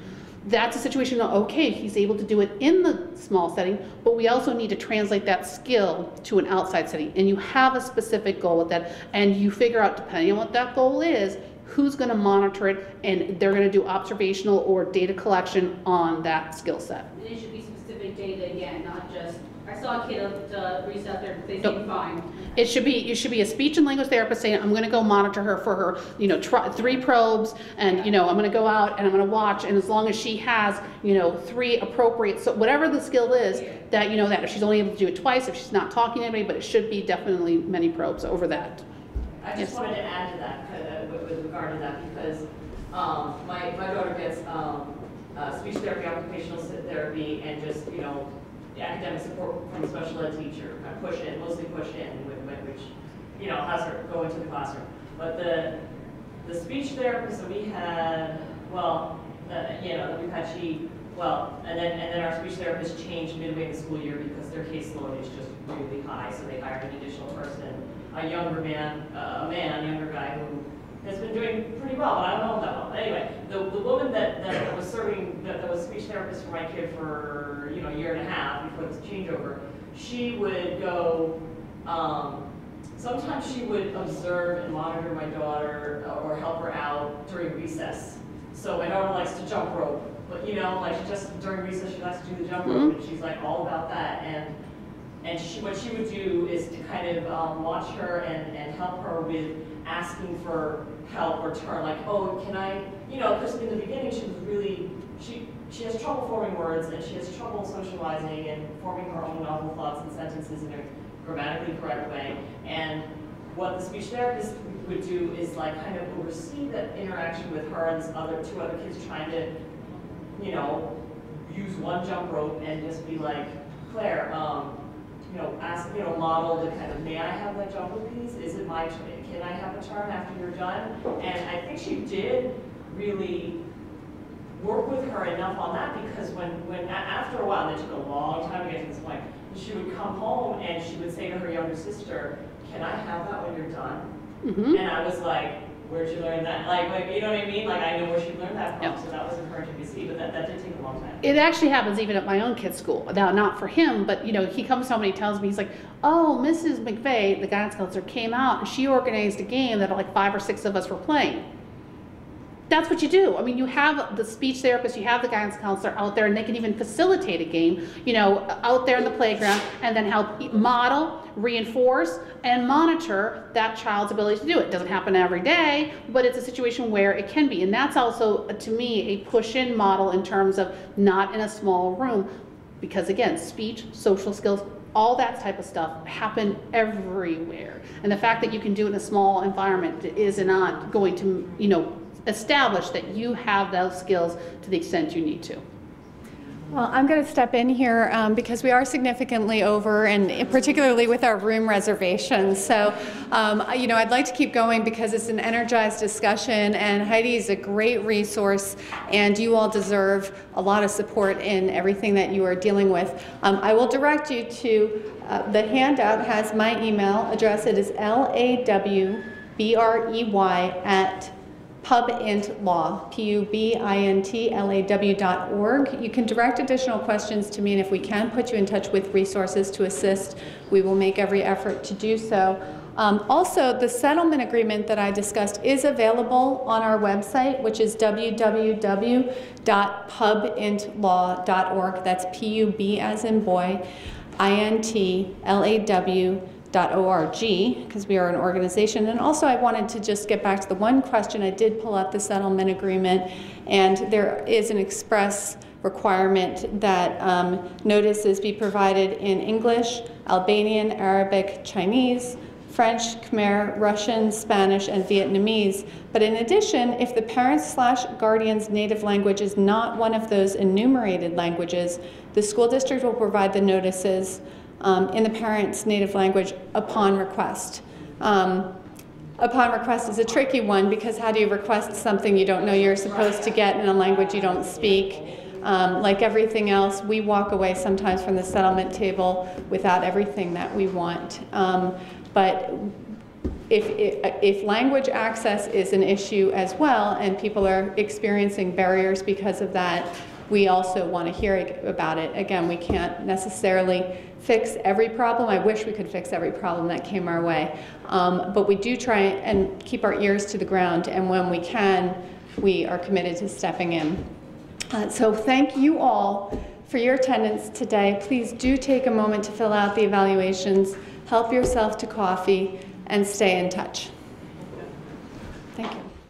That's a situation, okay, he's able to do it in the small setting, but we also need to translate that skill to an outside setting. And you have a specific goal with that, and you figure out, depending on what that goal is, who's going to monitor it, and they're going to do observational or data collection on that skill set. And it should be specific data again, not just, I saw a kid at recess there, they seem fine. It should be a speech and language therapist saying, I'm going to go monitor her for her, 3 probes, and I'm going to go out and I'm going to watch, and as long as she has, 3 appropriate, so whatever the skill is, that that if she's only able to do it twice, if she's not talking to anybody, but it should be definitely many probes over that. I just wanted to add to that with regard to that, because my daughter gets speech therapy, occupational therapy, and just academic support from a special ed teacher. I mostly push in, which has her go into the classroom. But the speech therapist that we had, that we've had, and then our speech therapist changed midway in the school year because their caseload is just really high, so they hired an additional person, a younger guy who has been doing pretty well, but I don't know him that well. Anyway, the woman that was serving, that was speech therapist for my kid for a year and a half before this changeover, she would go, sometimes she would observe and monitor my daughter or help her out during recess. So my daughter likes to jump rope, but just during recess she likes to do the jump rope, and she's like all about that. And what she would do is to kind of watch her and help her with asking for help or turn, like, oh, can I, because in the beginning she was really, she has trouble forming words, and she has trouble socializing and forming her own novel thoughts and sentences in a grammatically correct way. And what the speech therapist would do is like kind of oversee that interaction with her and 2 other kids trying to, use one jump rope and just be like, Claire, ask, model the kind of, may I have that jump rope, please? Is it my turn? Can I have a turn after you're done? And I think she did really work with her enough on that, because when after a while, and it took a long time to get to this point, she would come home and she would say to her younger sister, can I have that when you're done? Mm-hmm. And I was like, where'd you learn that? Like, you know what I mean? Like, I know where she learned that from, so that was encouraging to see, but that did take a long time. It actually happens even at my own kid's school. Now, not for him, but he comes home and he tells me, he's like, oh, Mrs. McVeigh, the guidance counselor, came out and she organized a game that like 5 or 6 of us were playing. That's what you do. I mean, you have the speech therapist, you have the guidance counselor out there, and they can even facilitate a game, out there in the playground, and then help model, reinforce, and monitor that child's ability to do it. It doesn't happen every day, but it's a situation where it can be. And that's also, to me, a push-in model in terms of not in a small room, because again, speech, social skills, all that type of stuff happen everywhere. And the fact that you can do it in a small environment is not going to, establish that you have those skills to the extent you need to. Well, I'm going to step in here because we are significantly over, and particularly with our room reservations. So, I'd like to keep going because it's an energized discussion, and Heidi is a great resource, and you all deserve a lot of support in everything that you are dealing with. I will direct you to the handout has my email address. It is lawbrey@pubintlaw, pubintlaw.org. You can direct additional questions to me, and if we can put you in touch with resources to assist, we will make every effort to do so. Also, the settlement agreement that I discussed is available on our website, which is www.pubintlaw.org. That's P-U-B as in boy, I-N-T-L-A-W .org, because we are an organization. And also I wanted to just get back to the one question. I did pull up the settlement agreement, and there is an express requirement that notices be provided in English, Albanian, Arabic, Chinese, French, Khmer, Russian, Spanish, and Vietnamese. But in addition, if the parent/guardian's native language is not one of those enumerated languages, the school district will provide the notices in the parent's native language upon request. Upon request is a tricky one, because how do you request something you don't know you're supposed to get in a language you don't speak? Like everything else, we walk away sometimes from the settlement table without everything that we want. But if language access is an issue as well, and people are experiencing barriers because of that, we also want to hear about it. Again, we can't necessarily fix every problem. I wish we could fix every problem that came our way. But we do try and keep our ears to the ground, and when we can, we are committed to stepping in. So thank you all for your attendance today. Please do take a moment to fill out the evaluations, help yourself to coffee, and stay in touch. Thank you.